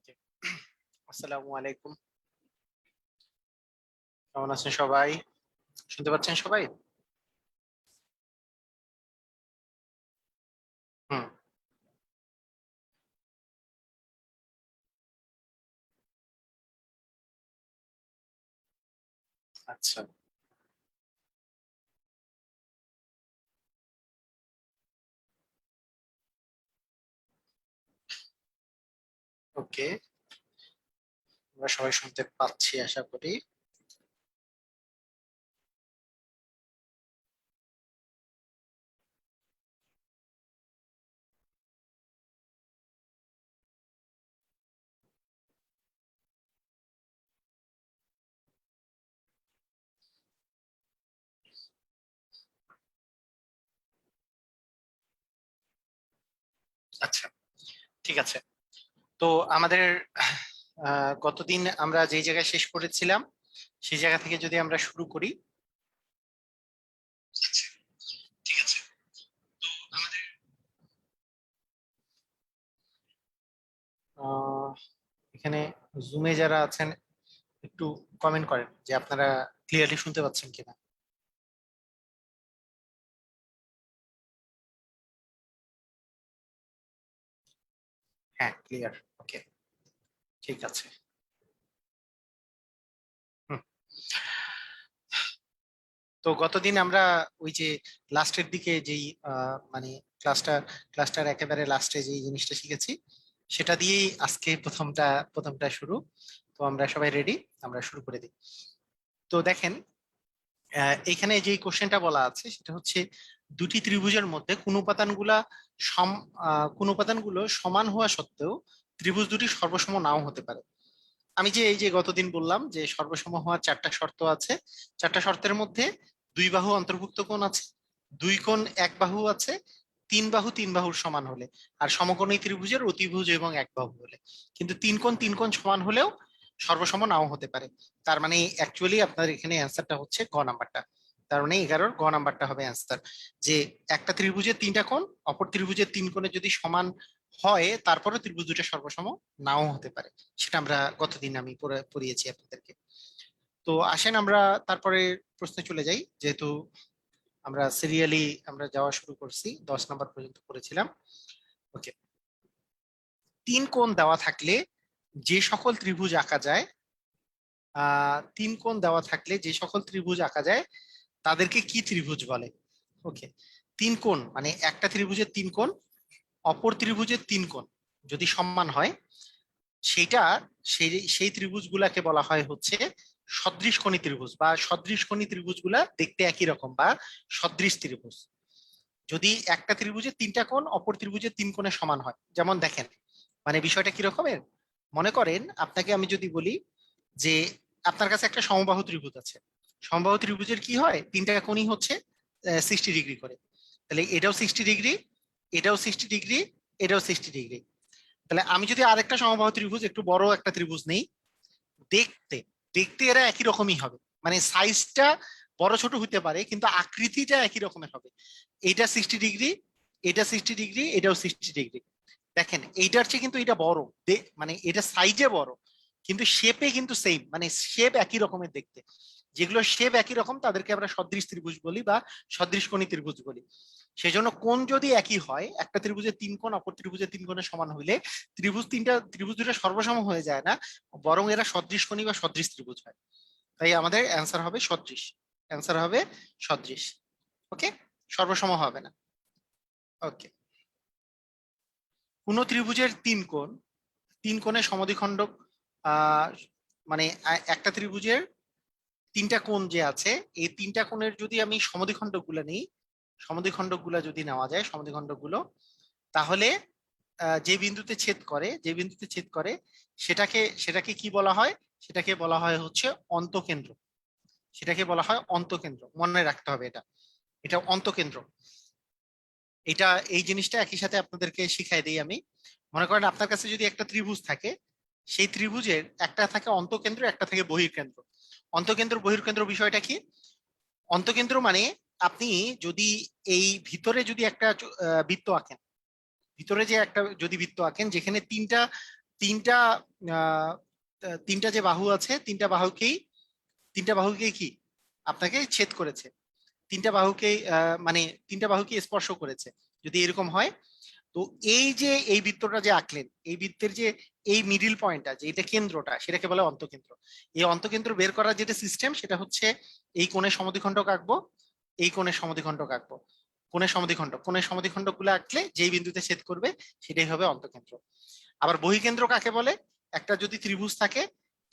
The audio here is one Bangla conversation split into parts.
ওকে। আসসালামু আলাইকুম। কেমন আছেন সবাই? শুনতে পাচ্ছেন সবাই? হুম। আচ্ছা। ওকে, আমরা সবাই শুনতে পাচ্ছি আশা করি। আচ্ছা, ঠিক আছে। তো আমাদের গতদিন আমরা যে জায়গায় শেষ করেছিলাম সেই জায়গা থেকে যদি আমরা শুরু করি। আচ্ছা, ঠিক আছে। তো আমাদের আহ, এখানে জুমে যারা আছেন একটু কমেন্ট করেন যে আপনারা ক্লিয়ারলি শুনতে পাচ্ছেন কিনা। হ্যাঁ, ক্লিয়ার। ওকে, ঠিক আছে। হুম। তো গতদিন আমরা ওই যে লাস্টের দিকে যেই মানে ক্লাসটা ক্লাসটার একেবারে লাস্টে যেই জিনিসটা শিখেছি সেটা দিয়েই আজকে প্রথমটা শুরু। তো আমরা সবাই রেডি, আমরা শুরু করে দিই। তো দেখেন, এখানে যে কোশ্চেনটা বলা আছে সেটা হচ্ছে দুটি ত্রিভুজের মধ্যে কোন উপাদানগুলা সম কোন উপাদানগুলো সমান হওয়া সত্ত্বেও ত্রিভুজ দুটি সর্বসম নাও হতে পারে। আমি যে এই যে গতদিন বললাম যে সর্বসম হওয়ার চারটা শর্ত আছে, চারটা শর্তের মধ্যে দুই বাহু অন্তর্ভুক্ত কোণ আছে, দুই কোণ এক বাহু আছে, তিন বাহু তিন বাহুর সমান হলে, আর সমকোণী ত্রিভুজের অতিভুজ এবং এক বাহু হলে। কিন্তু তিন কোণ সমান হলেও সর্বসম নাও হতে পারে। তার মানে অ্যাকচুয়ালি আপনার এখানে অ্যান্সারটা হচ্ছে গ নাম্বারটা। তার মানে 11-র গ নাম্বারটা হবে অ্যান্সার। যে একটা ত্রিভুজের তিনটা কোণ অপর ত্রিভুজের তিন কোণে যদি সমান হয় তারপরে ত্রিভুজ দুটো সর্বসম নাও হতে পারে। সেটা আমরা গতদিন আমি পড়িয়েছি আপনাদেরকে। তো আসেন আমরা তারপরে প্রশ্নে চলে যাই, যেহেতু আমরা সিরিয়ালি আমরা যাওয়া শুরু করছি, 10 নম্বর পর্যন্ত পড়েছিলাম। ওকে। তিন কোণ দেওয়া থাকলে যে সকল ত্রিভুজ আঁকা যায়, তিন কোণ দেওয়া থাকলে যে সকল ত্রিভুজ আঁকা যায় তাদেরকে কি ত্রিভুজ বলে? ওকে। তিন কোণ মানে একটা ত্রিভুজের তিন কোণ অপর ত্রিভুজের তিন কোণ যদি সমান হয়, সেইটা সেই সেই ত্রিভুজগুলাকে বলা হয় হচ্ছে সদৃশকোণী ত্রিভুজ, বা সদৃশকোণী ত্রিভুজগুলা দেখতে একই রকম, বা সদৃশ ত্রিভুজ। যদি একটা ত্রিভুজের তিনটা কোণ অপর ত্রিভুজের তিন কোণের সমান হয়, যেমন দেখেন মানে বিষয়টা কি রকমের। মনে করেন আপনাকে আমি যদি বলি যে আপনার কাছে একটা সমবাহু ত্রিভুজ আছে, সমবাহু ত্রিভুজের কি হয়, তিনটা কোণই হচ্ছে 60 ডিগ্রি করে। তাহলে এটাও 60 ডিগ্রি, এটাও 60 ডিগ্রি, এটাও 60 ডিগ্রি। তাহলে আমি যদি আরেকটা সমবাহু ত্রিভুজ একটু বড় একটা ত্রিভুজ নেই, দেখতে দেখতে এরা একই রকমই হবে। মানে সাইজটা বড় ছোট হতে পারে কিন্তু আকৃতিটা একই রকমের হবে। এইটা 60 ডিগ্রি, এটা 60 ডিগ্রি, এটাও 60 ডিগ্রি। দেখেন এইটার চেয়ে কিন্তু এটা বড়, মানে এটা সাইজে বড়, কিন্তু শেপে কিন্তু সেম, মানে শেপ একই রকমের দেখতে। যেগুলো শেপ একই রকম তাদেরকে আমরা সদৃশ ত্রিভুজ বলি বা সদৃশকোণী ত্রিভুজ বলি। সেই জন্য কোণ যদি একই হয়, একটা ত্রিভুজের তিন কোণ অপর ত্রিভুজের তিন কোণের সমান হইলে ত্রিভুজ দুটো সর্বসম হয়ে যায় না, বরং এরা সদৃশকোণী বা সদৃশ ত্রিভুজ হয়। তাই আমাদের অ্যান্সার হবে সদৃশ। অ্যান্সার হবে সদৃশ। ওকে, সর্বসম হবে না। ওকে। কোন ত্রিভুজের তিন কোণের সমদ্বিখণ্ডক, আহ মানে একটা ত্রিভুজের তিনটা কোণ যে আছে, এই তিনটা কোণের যদি আমি সমদ্বিখণ্ডক গুলো নিই, সমদ্বিখণ্ডক গুলা যদি নেওয়া যায় সমদ্বিখণ্ডক গুলো, তাহলে যে বিন্দুতে ছেদ করে সেটাকে সেটাকে কি বলা হয়? সেটাকে বলা হয় হচ্ছে অন্তকেন্দ্র। সেটাকে বলা হয় অন্তকেন্দ্র, মনে রাখতে হবে এটা। এটা অন্তকেন্দ্র। এটা এই জিনিসটা একই সাথে আপনাদেরকে শিখাই দিই আমি। মনে করেন আপনার কাছে যদি একটা ত্রিভুজ থাকে, সেই ত্রিভুজের একটা থাকে অন্তকেন্দ্র, একটা থাকে বহির্কেন্দ্র। অন্তকেন্দ্র বহির্কেন্দ্র বিষয়টা কি? অন্তকেন্দ্র মানে আপনি যদি এই ভিতরে যদি একটা বৃত্ত আঁকেন, ভিতরে যে একটা যদি বৃত্ত আঁকেন যেখানে তিনটা তিনটা আহ, তিনটা যে বাহু আছে তিনটা বাহুকেই কি আপনাকে ছেদ করেছে, তিনটা বাহুকেই মানে তিনটা বাহুকে স্পর্শ করেছে যদি এরকম হয়। তো এই যে এই বৃত্তটা যে আঁকলেন, এই বৃত্তের যে এই মিডিল পয়েন্টটা যে এটা কেন্দ্রটা, সেটাকে বলে অন্তকেন্দ্র। এই অন্তকেন্দ্র বের করার যেটা সিস্টেম সেটা হচ্ছে এই কোণের সমদ্বিখণ্ডক আঁকবো, এই কোণের সমদ্বিখণ্ডক আঁকবো, কোণের সমদ্বিখণ্ডক গুলো আঁকলে যেই বিন্দুতে ছেদ করবে সেটাই হবে অন্তকেন্দ্র। আবার বহিঃকেন্দ্র কাকে বলে? একটা যদি ত্রিভুজ থাকে,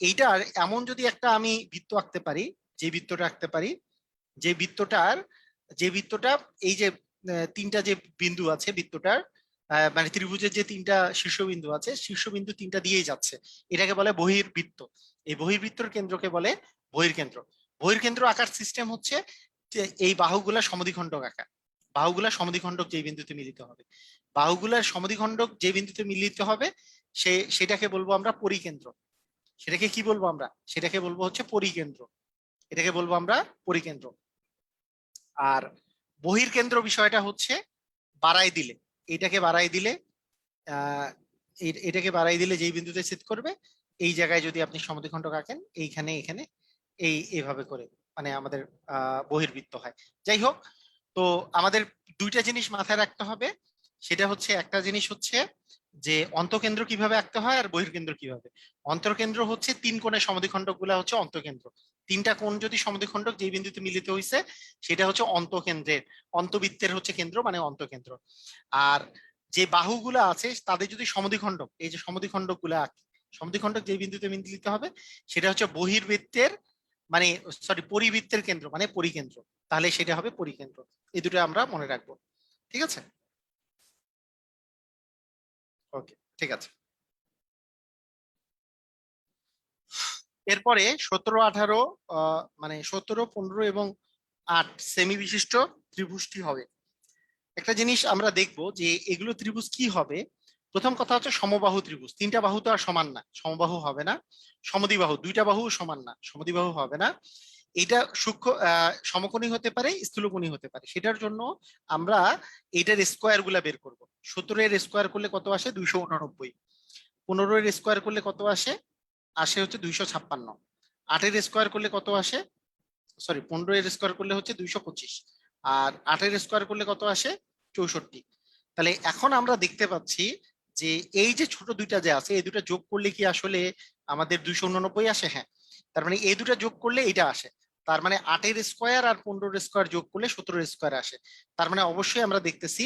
এইটার এমন যদি একটা আমি বৃত্ত আঁকতে পারি, যে বৃত্তটা আঁকতে পারি, যে বৃত্তটার যে বৃত্তটা এই যে তিনটা যে বিন্দু আছে বৃত্তটার, মানে ত্রিভুজের যে তিনটা শীর্ষবিন্দু আছে, শীর্ষবিন্দু তিনটা দিয়েই যাচ্ছে, এটাকে বলে বহির্বৃত্ত। এই বহির্বৃত্তর কেন্দ্রকে বলে বহির্কেন্দ্র। বহির্কেন্দ্র আঁকার সিস্টেম হচ্ছে যে এই বাহুগুলা সমদ্বিখণ্ডক আঁকা, বাহুগুলা সমদ্বিখণ্ডক যে বিন্দুতে মিলিত হবে, বাহুগুলার সমদ্বিখণ্ডক যে বিন্দুতে মিলিত হবে সেটাকে বলবো আমরা পরিকেন্দ্র। সেটাকে কি বলবো আমরা? সেটাকে বলবো হচ্ছে পরিকেন্দ্র। এটাকে বলবো আমরা পরিকেন্দ্র। আর বহির্কেন্দ্র বিষয়টা হচ্ছে বাড়াই দিলে, এটাকে বাড়াই দিলে আহ এটাকে বাড়াই দিলে যেই বিন্দুতে ছেদ করবে, এই জায়গায় যদি আপনি সমদ্বিখণ্ডক আঁকেন, এইখানে এখানে এইভাবে করে মানে আমাদের বহির্বৃত্ত হয়। যাই হোক, তো আমাদের দুইটা জিনিস মাথায় রাখতে হবে। সেটা হচ্ছে, একটা জিনিস হচ্ছে যে অন্তকেন্দ্র কিভাবে আঁকতে হয় আর বহির্কেন্দ্র কিভাবে। অন্তর্কেন্দ্র হচ্ছে তিন কোণের সমদ্বিখণ্ডক গুলা হচ্ছে অন্তকেন্দ্র। তিনটা কোণ যদি সমদ্বিখণ্ডক যে বিন্দুতে মিলিত হয়েছে সেটা হচ্ছে অন্তকেন্দ্রের, অন্তবৃত্তের হচ্ছে কেন্দ্র মানে অন্তকেন্দ্র। আর যে বাহুগুলা আছে তাদের যদি সমদ্বিখণ্ডক, এই যে সমদ্বিখণ্ডক গুলা আঁকি, সমদ্বিখণ্ডক যে বিন্দুতে মিলিত হবে সেটা হচ্ছে বহির্বৃত্তের মানে সরি পরিবৃত্তের কেন্দ্র মানে পরিকেন্দ্র। তাহলে সেটা হবে পরিকেন্দ্র। এই দুটো আমরা মনে রাখবো। ঠিক আছে? ওকে, ঠিক আছে। এরপরে 17, 18 মানে 17, 15 এবং 8 সেমি বিশিষ্ট ত্রিভুজটি হবে। একটা জিনিস আমরা দেখবো যে এগুলো ত্রিভুজ কি হবে। প্রথম কথা হচ্ছে সমবাহু ত্রিভুজ। তিনটা বাহু তো আর সমান না, সমবাহু হবে না। সমদ্বিবাহু, দুইটা বাহু সমান না, সমদ্বিবাহু হবে না। এটা সূক্ষ্ম সমকোণী হতে পারে, স্থূলকোণী হতে পারে। সেটার জন্য আমরা এটার স্কোয়ার গুলা বের করব। 17 এর স্কোয়ার করলে কত আসে? 289। 15 এর স্কোয়ার করলে কত আসে? আসে হচ্ছে 256। 8 এর স্কোয়ার করলে কত আসে? সরি, 15 এর স্কোয়ার করলে হচ্ছে 225। আর 8 এর স্কোয়ার করলে কত আসে? 64। তাহলে এখন আমরা দেখতে পাচ্ছি যে এই যে ছোট দুইটা যে আছে, এই দুটা যোগ করলে কি আসলে আমাদের 289 আসে? হ্যাঁ। তার মানে এই দুটা যোগ করলে এটা আসে। তার মানে 8 এর স্কোয়ার আর 15 এর স্কোয়ার যোগ করলে 17 এর স্কোয়ার আসে। তার মানে অবশ্যই আমরা দেখতেছি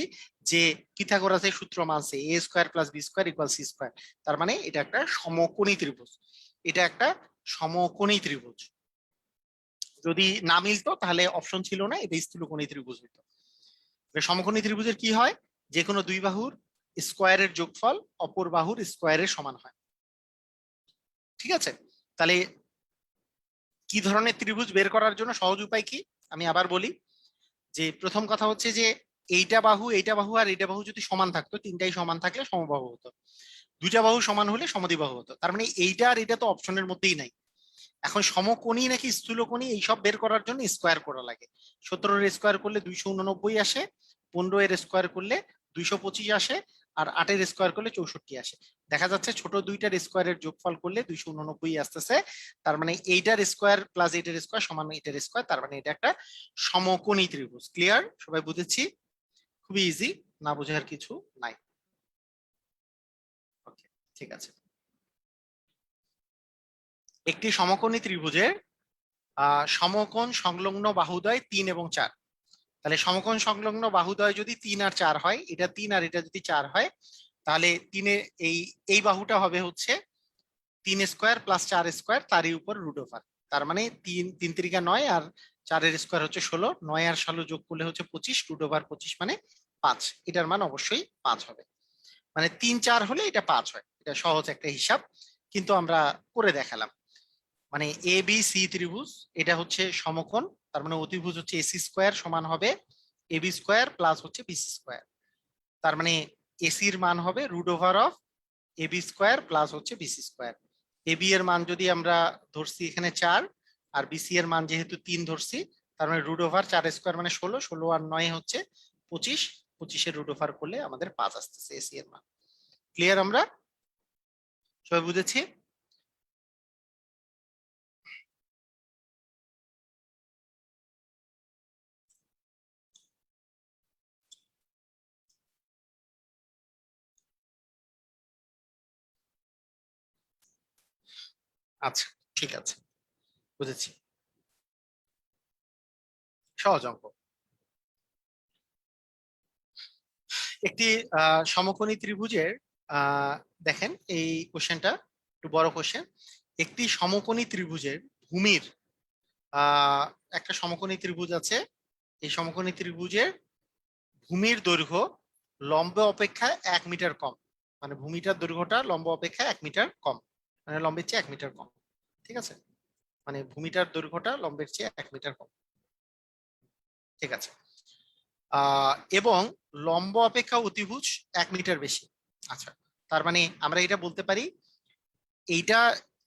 যে পিথাগোরাসের সূত্র মানছে a square plus b square equal c square. তার মানে এটা একটা সমকোণী ত্রিভুজ। এটা একটা সমকোণী ত্রিভুজ। যদি না মিলতো তাহলে অপশন ছিল না, এটা স্থূলকোণী ত্রিভুজ হইতো। সমকোণী ত্রিভুজের কি হয়? যে কোনো দুই বাহুর স্কোয়ারের যোগফল অপর বাহুর স্কোয়ারের সমান হয়। ঠিক আছে? তাহলে কি ধরনের ত্রিভুজ বের করার জন্য সহজ উপায় কি? আমি আবার বলি যে প্রথম কথা হচ্ছে যে এইটা বাহু আর এইটা বাহু যদি সমান থাকতো, তিনটাই সমান থাকলে সমবাহু হতো। দুইটা বাহু সমান হলে সমদ্বিবাহু হতো। তার মানে এইটা আর এটা তো অপশনের মধ্যেই নাই। এখন সমকোণী নাকি স্থূলকোণী এইসব বের করার জন্য স্কোয়ার করা লাগে। 17 এর স্কোয়ার করলে 289 আসে, 15 এর স্কোয়ার করলে 225 আসে, আর 8 এর স্কোয়ার করলে 64 আসে। দেখা যাচ্ছে ছোট দুইটার স্কোয়ারের যোগফল করলে 289 আসতেছে। তার মানে এইটার স্কোয়ার প্লাস এইটার স্কোয়ার সমান এইটার স্কোয়ার। তার মানে এটা একটা সমকোণী ত্রিভুজ। ক্লিয়ার? সবাই বুঝেছি? খুবই ইজি, না বোঝার কিছু নাই। ওকে, ঠিক আছে। একটি সমকোণী ত্রিভুজের সমকোণ সংলগ্ন বাহুদ্বয় 3 এবং 4। তাহলে সমকোণ সংলগ্ন বাহুদ্বয় যদি 3 আর 4 হয়, এটা 3 আর এটা যদি 4 হয়, তাহলে তিনে এই এই বাহুটা হবে হচ্ছে 3 স্কোয়ার প্লাস 4 স্কোয়ার তারই উপর রুট ওভার। তার মানে 3 3 তিরিকা 9 আর 4 এর স্কোয়ার হচ্ছে 16, 9 আর 16 যোগ করলে হচ্ছে 25, রুট ওভার 25 মানে 5। এটার মান অবশ্যই 5 হবে। মানে 3 4 হলে এটা 5 হয়। এটা সহজ একটা হিসাব, কিন্তু আমরা করে দেখালাম। মানে এ বি সি ত্রিভুজ, এটা হচ্ছে সমকোণ। তার মানে অতিভুজ হচ্ছে এসি স্কোয়ার সমান হবে এবি স্কোয়ার প্লাস হচ্ছে বিসি স্কোয়ার। তার মানে এসির মান হবে root over of AB square plus হচ্ছে বিসি স্কোয়ার। এবি এর মান যদি আমরা ধরছি এখানে 4, আর বিসি এর মান যেহেতু 3 ধরছি, তার মানে রুট ওভার 4 স্কোয়ার মানে 16, 16 আর 9 হচ্ছে 25, 25 এর রুট ওভার করলে আমাদের 5 আসতেছে এসি এর মান। ক্লিয়ার? আমরা সবাই বুঝেছি? আচ্ছা, ঠিক আছে, বুঝেছি। সহজ অঙ্ক। একটি সমকোণী ত্রিভুজের আহ দেখেন এই কোশ্চেনটা একটু বড় কোশ্চেন। একটি সমকোণী ত্রিভুজের ভূমির আহ একটা সমকোণী ত্রিভুজ আছে। এই সমকোণী ত্রিভুজের ভূমির দৈর্ঘ্য লম্ব অপেক্ষা 1 মিটার কম। মানে ভূমিটার দৈর্ঘ্যটা লম্ব অপেক্ষা 1 মিটার কম, মানে লম্বের চেয়ে 1 মিটার কম। ঠিক আছে, মানে ভূমিটার দৈর্ঘ্যটা লম্বের চেয়ে 1 মিটার কম। ঠিক আছে। এবং লম্ব অপেক্ষা অতিভুজ 1 মিটার বেশি। আচ্ছা, তার মানে আমরা এটা বলতে পারি, এইটা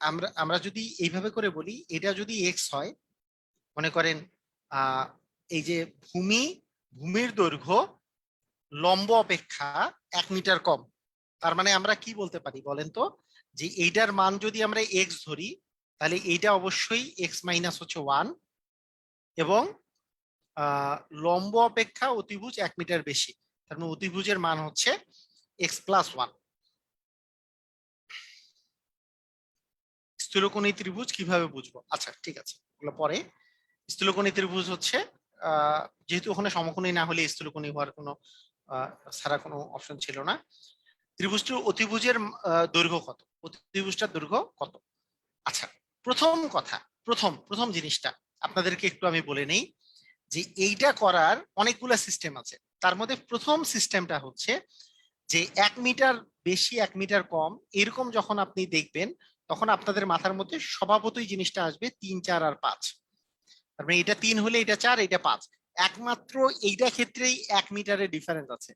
আমরা আমরা যদি এইভাবে করে বলি, এটা যদি এক্স হয়, মনে করেন আহ এই যে ভূমির দৈর্ঘ্য লম্ব অপেক্ষা 1 মিটার কম, তার মানে আমরা কি বলতে পারি বলেন তো, যে এইটার মান যদি আমরা এক্স ধরি, তাহলে এইটা অবশ্যই এক্স মাইনাস হচ্ছে 1, এবং আহ লম্ব অপেক্ষা অতিভুজ 1 মিটার বেশি, তার মানে অতিভুজের মান হচ্ছে x+1। স্থূলকোণী ত্রিভুজ কিভাবে বুঝবো? আচ্ছা ঠিক আছে, ওগুলো পরে। স্থূলকোণী ত্রিভুজ হচ্ছে যেহেতু ওখানে সমকোণী না হলে স্থূলকোণী হওয়ার কোনো ছাড়া কোনো অপশন ছিল না। ত্রিভুজটির অতিভুজের দৈর্ঘ্য কত? অতিভুজটার দৈর্ঘ্য কত? আচ্ছা, প্রথম কথা, প্রথম প্রথম জিনিসটা আপনাদেরকে একটু আমি বলে নেই, যে এইটা করার অনেকগুলো সিস্টেম আছে। তার মধ্যে প্রথম সিস্টেমটা হচ্ছে যে 1 মিটার বেশি 1 মিটার কম এরকম যখন আপনি দেখবেন, তখন আপনাদের মাথার মধ্যে স্বভাবতই জিনিসটা আসবে 3, 4 আর 5। তার মানে এটা 3 হলে এটা 4, এটা 5। একমাত্র এইটা ক্ষেত্রেই 1 মিটারের ডিফারেন্স আছে।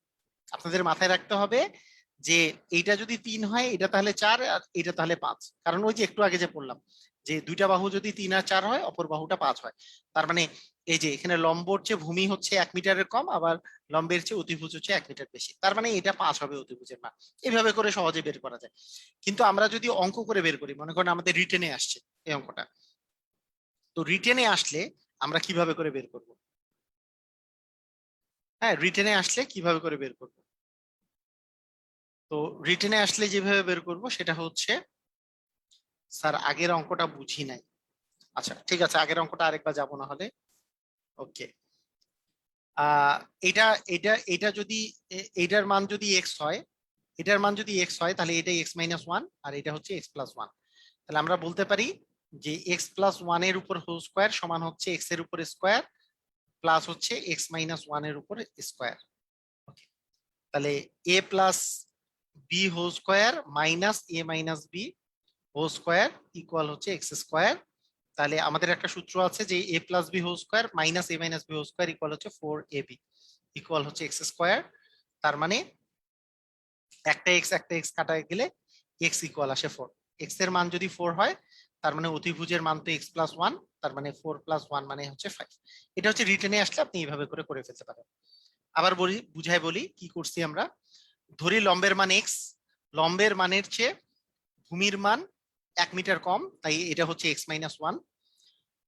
আপনাদের মাথায় রাখতে হবে যে এইটা যদি 3 হয়, এটা তাহলে 4, আর এটা তাহলে 5। কারণ ওই যে একটু আগে যে বললাম, যে দুইটা বাহু যদি 3 আর 4 হয়, অপর বাহুটা 5 হয়। তার মানে এই যে এখানে লম্বর চেয়ে ভূমি হচ্ছে 1 মিটারের কম, আবার লম্বের চেয়ে অতিভুজ হচ্ছে 1 মিটার বেশি, তার মানে এটা 5 হবে অতিভুজের মান। এইভাবে করে সহজে বের করা যায়। কিন্তু আমরা যদি অঙ্ক করে বের করি, মনে করেন আমাদের রিটেনে আসছে এই অঙ্কটা, তো রিটেনে আসলে আমরা কিভাবে করে বের করব? হ্যাঁ, রিটেনে আসলে কিভাবে করে বের করব? তো রিটেনে আসলে যেভাবে বের করব সেটা হচ্ছে, স্যার আগের অঙ্কটা বুঝি নাই। আচ্ছা ঠিক আছে, আগের অঙ্কটা আরেকবার যাবো না হলে। ওকে। আহ এটা এটা এটা যদি এইটার মান যদি এক্স হয়, এটার মান যদি এক্স হয়, তাহলে এটা x-1, আর এটা হচ্ছে x+1। তাহলে আমরা বলতে পারি যে x+1 এর উপর হোল স্কোয়ার সমান হচ্ছে এক্স এর উপর স্কোয়ার প্লাস হচ্ছে x-1 এর উপর স্কোয়ার। তাহলে a+b whole square minus a-b whole square equal হচ্ছে এক্স স্কোয়ার। তাহলে আমাদের একটা সূত্র আছে যে a+b whole square minus a-b whole square equal হচ্ছে 4ab ইকুয়াল হচ্ছে এক্স স্কোয়ার। তার মানে একটা এক্স কাটা গেলে এক্স ইকুয়াল আসে 4। এক্স এর মান যদি 4 হয়, তার মানে অতিভুজের মান তো x+1, তার মানে 4+1 মানে হচ্ছে 5। এটা হচ্ছে রিটেনে আসলে আপনি এইভাবে করে করে ফেলতে পারেন। আবার বলি, বুঝাই বলি কি করছি আমরা। ধরি লম্বের মান এক্স, লম্বের মানের চেয়ে ভূমির মান 1 মিটার কম, তাই এটা হচ্ছে x-1।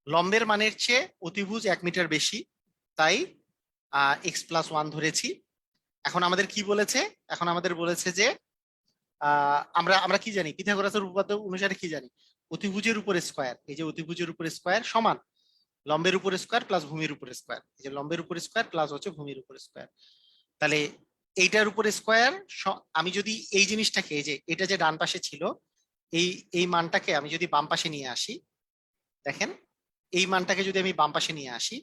লম্বের মানের চেয়ে অতিভুজ 1 মিটার বেশি, তাই x+1 ধরেছি। এখন আমাদের কি বলেছে? এখন আমাদের বলেছে যে আমরা আমরা কি জানি, পিথাগোরাসের উপপাদ্য অনুসারে কি জানি? অতিভুজের উপর স্কোয়ার, এই যে অতিভুজের উপর স্কোয়ার সমান লম্বের উপর স্কোয়ার প্লাস ভূমির উপর স্কোয়ার। এই যে লম্বের উপর স্কোয়ার প্লাস হচ্ছে ভূমির উপর স্কোয়ার। তাহলে এইটার উপর স্কোয়ার, আমি যদি এই জিনিসটাকে, এই যে এটা যে ডান পাশে ছিল, এই এই মানটাকে আমি যদি বাম পাশে নিয়ে আসি, দেখেন এই মানটাকে যদি আমি বাম পাশে নিয়ে আসি,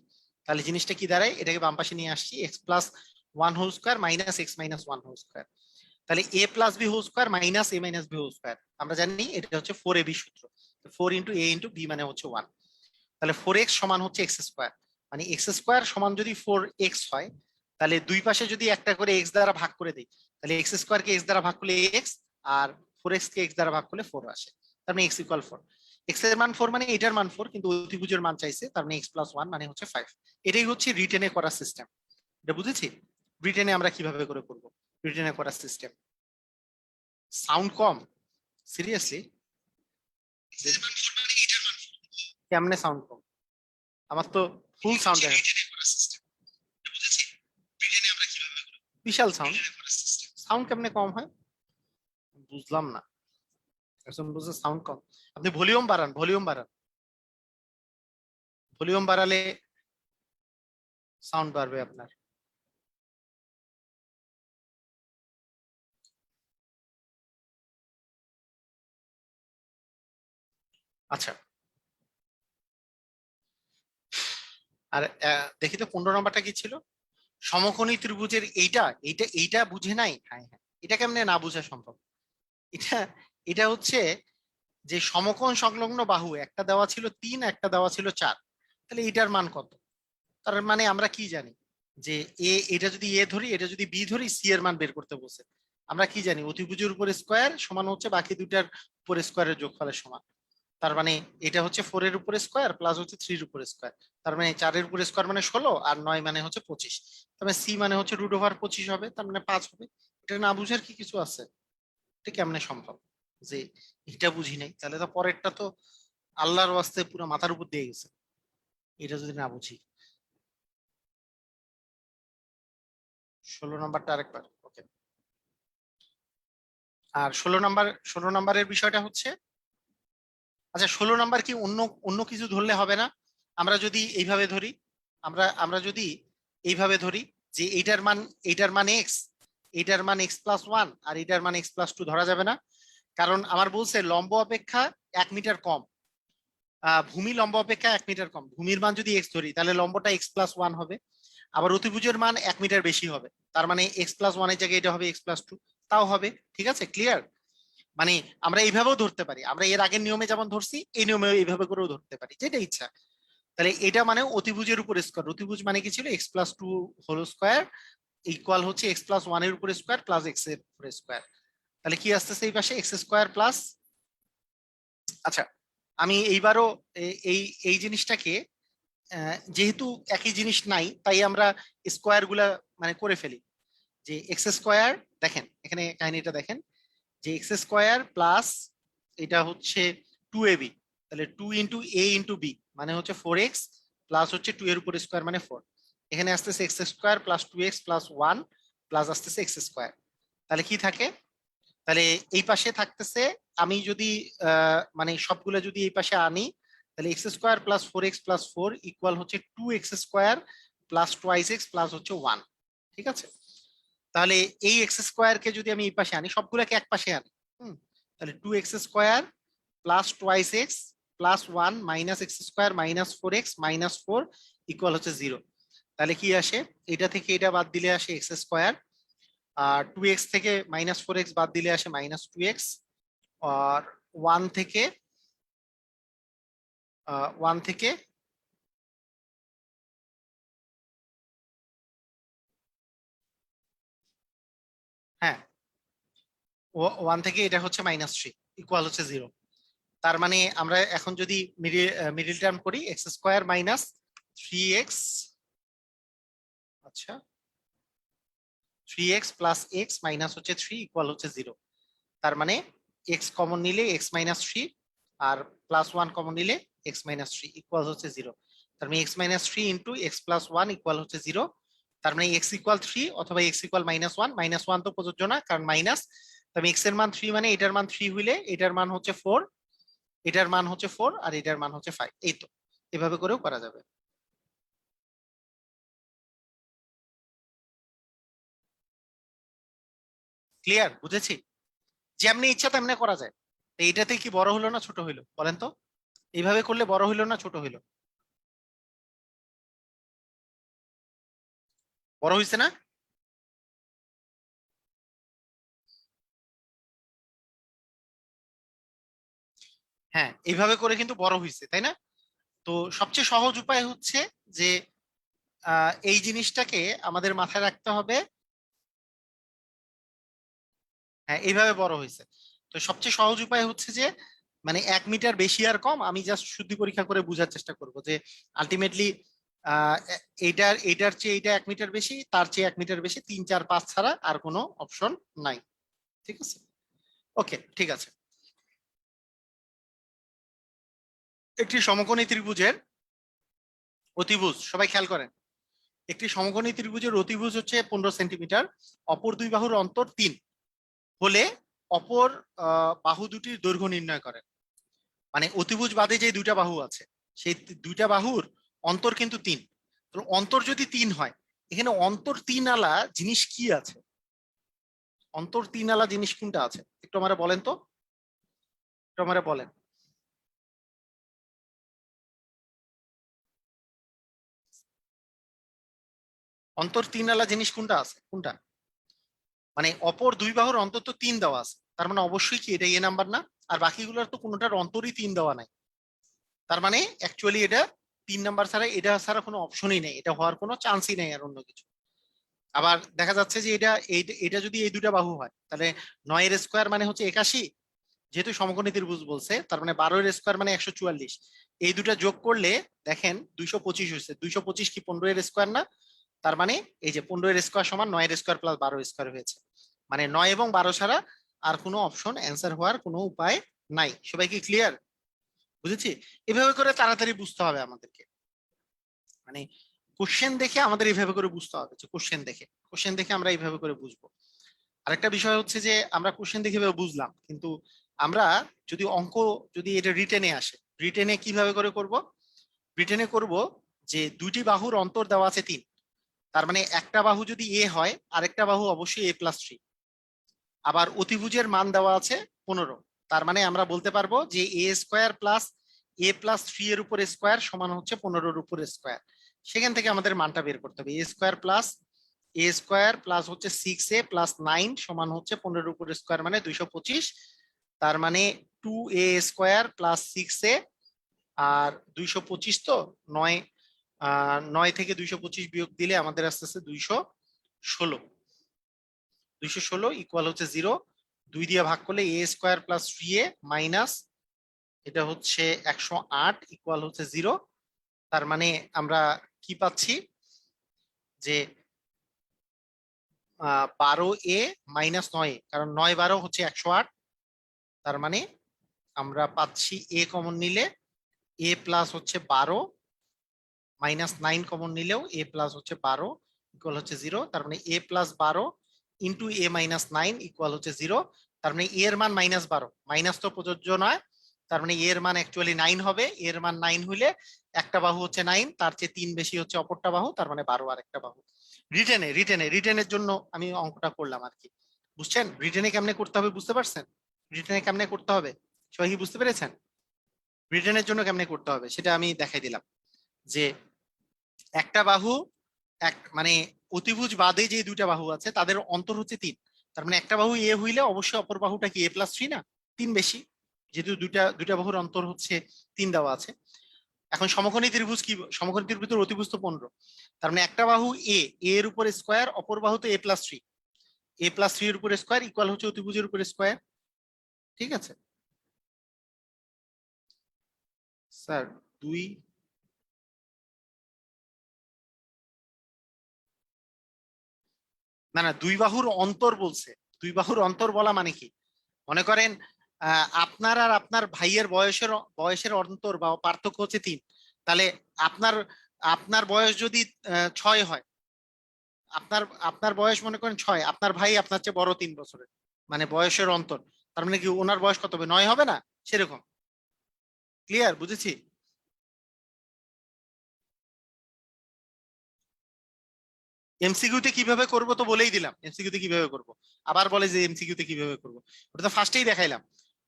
তাহলে জিনিসটা কি দাঁড়ায়? এটাকে বাম পাশে নিয়ে আসছি, x+1 whole square minus x-1 whole square. তাহলে a+b whole square minus a-b whole square, আমরা জানি এটা হচ্ছে 4ab সূত্র। 4 × a × b মানে হচ্ছে 1। তাহলে 4x সমান হচ্ছে এক্স স্কোয়ার, মানে এক্স স্কোয়ার সমান যদি 4x হয়, তাহলে দুই পাশে যদি একটা করে এক্স দ্বারা ভাগ করে দিই, তাহলে এক্স স্কোয়ার কে এক্স দ্বারা ভাগ করলে এক্স, আর 4x কে এক্স দ্বারা ভাগ করলে 4 আসে। তার মানে x=4। এক্স এর মান 4 মানে এটার মান 4, কিন্তু অতিভুজের মান চাইছে, তার মানে x+1 মানে হচ্ছে 5। এটাই হচ্ছে রিটেনে করার সিস্টেম। এটা বুঝেছি? রিটেনে আমরা কিভাবে করে করব, রিটেনে করার সিস্টেম। সাউন্ড কম? সিরিয়াসলি কেমনে সাউন্ড কম? আমার তো ফুল সাউন্ড বিশাল সাউন্ড। সাউন্ড কেমনে কম হয় বুঝলাম না। বুঝে সাউন্ড কম, আপনি ভলিউম বাড়ান, ভলিউম বাড়ান, ভলিউম বাড়ালে সাউন্ড বাড়বে আপনার। আচ্ছা, আর দেখি তো 15 নম্বরটা কি ছিল? সমকোণী ত্রিভুজের এইটা এইটা এইটা বুঝে নাই? হ্যাঁ হ্যাঁ, এটা কেমনে না বোঝা সম্ভব? এটা এটা হচ্ছে যে সমকোণ সংলগ্ন বাহু একটা দেওয়া ছিল 3, একটা দেওয়া ছিল 4, তাহলে এটার মান কত? তার মানে আমরা কি জানি যে এটা যদি এ ধরি, এটা যদি বি ধরি, সি এর মান বের করতে বলছে। আমরা কি জানি অতিভুজের উপর স্কোয়ার সমান হচ্ছে বাকি দুইটার উপর স্কোয়ারের যোগফলের সমান। তার মানে এটা হচ্ছে 4 এর উপর স্কোয়ার প্লাস হচ্ছে 3 এর উপর স্কোয়ার। তার মানে 4 এর উপর স্কোয়ার মানে 16, আর 9 মানে হচ্ছে 25। তার মানে সি মানে হচ্ছে √25 হবে, তার মানে 5 হবে। এটা না বুঝার কি কিছু আছে? এটা কেমনে সম্ভব যে এটা বুঝি নাই? তাহলে তো পরেরটা তো আল্লাহর ওয়াস্তে পুরো মাথার উপর দিয়ে গেছে, এটা যদি না বুঝি। 16 নম্বরটা আরেকবার, ওকে। আর 16 নম্বরের বিষয়টা হচ্ছে, আচ্ছা 16 নম্বর কি অন্য অন্য কিছু ধরলে হবে না? আমরা যদি এইভাবে ধরি, আমরা আমরা যদি এইভাবে ধরি যে এইটার মান এক্স, এইটার মান x+1 আর এইটার মান x+2 ধরা যাবে না? কারণ আমার বলছে লম্ব অপেক্ষা 1 মিটার কম, ভূমি লম্ব অপেক্ষা 1 মিটার কম। ভূমির মান যদি এক্স ধরি তাহলে লম্বটা x+1 হবে, আবার অতিভুজের মান 1 মিটার বেশি হবে, তার মানে x+1 এর জায়গায় এটা হবে x+2, তাও হবে। ঠিক আছে, ক্লিয়ার? মানে আমরা এইভাবেও ধরতে পারি, আমরা এর আগের নিয়মে যেমন ধরছি এই নিয়মে এইভাবে করেও ধরতে পারি, যেটা ইচ্ছা। তাহলে এটা মানে অতিভুজের উপর স্কোয়ার, অতিভুজ মানে কি ছিল x+2 হোল স্কোয়ার ইকুয়াল হচ্ছে x+1 এর উপর স্কোয়ার প্লাস x এর উপর স্কোয়ার। তাহলে কি আসতেছে এই পাশে x² প্লাস, আচ্ছা আমি এইবারও এই এই জিনিসটাকে যেহেতু একই জিনিস নাই তাই আমরা স্কোয়ার গুলা মানে করে ফেলি। যে x², দেখেন এখানে কাহিনীটা দেখেন, যে x² প্লাস এটা হচ্ছে 2ab, তাহলে 2 × a × b মানে হচ্ছে 4x প্লাস হচ্ছে 2 এর উপর স্কোয়ার মানে 4। এখানে আসতেছে x² plus 2x plus 1 plus আসতেছে x²। তাহলে কি থাকে? তাহলে এই পাশে থাকতেছে, আমি যদি মানে সবগুলো যদি এই পাশে আনি, তাহলে x² plus 4x plus 4 equal হচ্ছে 2x² প্লাস 2x প্লাস হচ্ছে 1। ঠিক আছে, তাহলে এই x² কে যদি আমি এই পাশে আনি, সবগুলোকে এক পাশে আনি, তাহলে 2x² plus 2x plus 1 minus x² minus 4x minus 4 equal হচ্ছে 0। তাহলে কি আসে? এটা থেকে এটা বাদ দিলে আসে x², আর 2x থেকে -4x বাদ দিলে আসে -2x, আর 1 থেকে 1 থেকে হ্যাঁ 1 থেকে এটা হচ্ছে -3 ইকুয়াল হচ্ছে 0। তার মানে আমরা এখন যদি মিডিল টার্ম করি x² মাইনাস 3x, আচ্ছা 3x প্লাস x মাইনাস হচ্ছে 3 ইকুয়াল হচ্ছে 0। তার মানে x কমন নিলে x-3 আর +1 কমন নিলে x-3 ইকুয়াল হচ্ছে 0। তার মানে x-3 ইন্টু x+1 ইকুয়াল হচ্ছে 0। তার মানে x ইকুয়াল 3 অথবা x ইকুয়াল -1, -1 তো প্রযোজ্য না কারণ মাইনাস। তবে x এর মান 3 মানে এটার মান 3 হইলে এটার মান হচ্ছে 4, এটার মান হচ্ছে 4 আর এটার মান হচ্ছে 5। এই তো এভাবে করেও করা যাবে। ক্লিয়ার? বুঝেছি? যেমনি ইচ্ছা তেমনি করা যায়। তো এইটাতে কি বড় হলো না ছোট হইলো বলেন তো? এইভাবে করলে বড় হইলো না ছোট হইলো? বড় হইছে না? হ্যাঁ এইভাবে করে কিন্তু বড় হইছে, তাই না? তো সবচেয়ে সহজ উপায় হচ্ছে যে এই জিনিসটাকে আমাদের মাথায় রাখতে হবে। হ্যাঁ এইভাবে বড় হয়েছে। তো সবচেয়ে সহজ উপায় হচ্ছে যে মানে 1 মিটার বেশি আর কম, আমি জাস্ট শুদ্ধি পরীক্ষা করে বোঝার চেষ্টা করব যে আলটিমেটলি আহ এইটার চেয়ে এইটা 1 মিটার বেশি, তার চেয়ে 1 মিটার বেশি, 3 4 5 ছাড়া আর কোনো অপশন নাই। ঠিক আছে, ওকে ঠিক আছে। একটি সমকোণী ত্রিভুজের অতিভুজ, সবাই খেয়াল করেন, একটি সমকোণী ত্রিভুজের অতিভুজ হচ্ছে 15 সেন্টিমিটার, অপর দুই বাহুর অন্তর 3 হলে অপর বাহু দুটির দৈর্ঘ্য নির্ণয় করেন। মানে অতিভুজ বাদে যে দুইটা বাহু আছে সেই দুইটা বাহুর অন্তর কিন্তু 3। তো অন্তর যদি 3 হয়, এখানে অন্তর 3 আলা জিনিস কি আছে? অন্তর 3 আলা জিনিস কোনটা আছে একটু আমারে বলেন তো, একটু আমারে বলেন। অন্তর 3 আলা জিনিস কোনটা আছে, কোনটা? মানে অপর দুই বাহুর অন্তর তো 3 দেওয়া আছে, তার মানে অবশ্যই কি এটা এ নাম্বার না? আর বাকিগুলোর তো কোনোটার অন্তরই 3 দেওয়া নাই। তার মানে অ্যাকচুয়ালি এটা 3 নাম্বার ছাড়া, এটা ছাড়া কোনো অপশনই নেই, এটা হওয়ার কোনো চান্সই নেই আর অন্য কিছু। আবার দেখা যাচ্ছে যে এটা যদি এই দুটা বাহু হয়, তাহলে 9 এর স্কোয়ার মানে হচ্ছে 81, যেহেতু সমকোণী ত্রিভুজ বলছে, তার মানে 12 এর স্কোয়ার মানে 144। এই দুটা যোগ করলে দেখেন 225 হয়েছে। 225 কি 15 এর স্কোয়ার না? তার মানে এই যে 15 এর স্কোয়ার সমান 9 এর স্কোয়ার প্লাস 12 স্কোয়ার হয়েছে। মানে 9 এবং 12 ছাড়া আর কোনো অপশন অ্যান্সার হওয়ার কোনো উপায় নাই। সবাই কি ক্লিয়ার? বুঝেছি? এভাবে করে তাড়াতাড়ি বুঝতে হবে আমাদেরকে। মানে কোশ্চেন দেখে আমাদের এইভাবে করে বুঝতে হবে, যে কোশ্চেন দেখে আমরা এইভাবে করে বুঝবো। আরেকটা বিষয় হচ্ছে যে আমরা কোশ্চেন দেখে এভাবে বুঝলাম, কিন্তু আমরা যদি অঙ্ক, যদি এটা রিটেনে আসে, রিটেনে কিভাবে করে করব? রিটেনে করব যে দুইটি বাহুর অন্তর দেওয়া আছে 3, তার মানে একটা বাহু যদি এ হয় আরেকটা বাহু অবশ্যই a+3। আবার অতিভুজের মান দেওয়া আছে 15, তার মানে আমরা বলতে পারবো যে a² + a+3 এর উপর স্কোয়ার সমান হচ্ছে 15-এর উপর স্কোয়ার। সেখান থেকে আমাদের মানটা বের করতে হবে। a² + হচ্ছে 6a+9 সমান হচ্ছে 15-এর উপর স্কোয়ার মানে 225। তার মানে 2a² + 6a, আর 225 তো 9, 9 থেকে 225 বিয়োগ দিলে আমাদের আস্তে আস্তে 216। 216 ইকুয়াল হচ্ছে 0। 2 দিয়ে ভাগ করলে a² + 3a মাইনাস এটা হচ্ছে 108 ইকুয়াল হচ্ছে 0। তার মানে আমরা কি পাচ্ছি যে 12a মাইনাস 9, কারণ 9 12 হচ্ছে 108। তার মানে আমরা পাচ্ছি a কমন নিলে a প্লাস হচ্ছে 12 মাইনাস 9 কমন নিলেও a প্লাস হচ্ছে 12 ইকুয়াল হচ্ছে 0। তার মানে a+12 ইন্টু a-9 ইকুয়াল হচ্ছে 0। তার মানে এর মান -12, মাইনাস তো প্রযোজ্য নয়, তার মানে এর মান অ্যাকচুয়ালি 9 হবে। এর মান 9 হইলে একটা বাহু হচ্ছে 9, তার চেয়ে 3 বেশি হচ্ছে অপরটা বাহু, তার মানে 12 আর একটা বাহু। রিটেনের জন্য আমি অঙ্কটা করলাম আর কি। বুঝছেন রিটেনে কেমনে করতে হবে? বুঝতে পারছেন রিটেনে কেমনে করতে হবে? সবাই কি বুঝতে পেরেছেন? রিটেনের জন্য কেমনে করতে হবে সেটা আমি দেখাই দিলাম। যে একটা বাহু, এক মানে অতিভুজ বাদে যে দুইটা বাহু আছে তাদের অন্তর হচ্ছে 3, তার মানে একটা বাহু এ হইলে অবশ্যই অপর বাহুটা কি a+3 না? 3 বেশি, যেহেতু দুইটা দুইটা বাহুর অন্তর হচ্ছে 3 দেওয়া আছে। এখন সমকোণী ত্রিভুজ কি? সমকোণী ত্রিভুজের অতিভুজ তো 15, তার মানে একটা বাহু এ, এর উপর স্কোয়ার, অপর বাহু তো a+3, a+3 এর উপর স্কোয়ার ইকুয়াল হচ্ছে অতিভুজের উপর স্কোয়ার। ঠিক আছে স্যার? দুই, না না, দুই বাহুর অন্তর বলছে। দুই বাহুর অন্তর বলা মানে কি? মনে করেন আপনার আর আপনার ভাইয়ের বয়সের অন্তর বা পার্থক্য হচ্ছে 3, তাহলে আপনার আপনার বয়স যদি 6 হয়, আপনার আপনার বয়স মনে করেন 6, আপনার ভাই আপনার চেয়ে বড় 3 বছরের, মানে বয়সের অন্তর, তার মানে কি ওনার বয়স কত হবে? 9 হবে না? সেরকম। ক্লিয়ার? বুঝেছি? এমসিকিউতে কিভাবে করব তো বলেই দিলাম, এমসিকিউতে কিভাবে করব। আবার বলে যে এমসিকিউতে কিভাবে করব, ওটা তো ফার্স্টেই দেখাইলাম।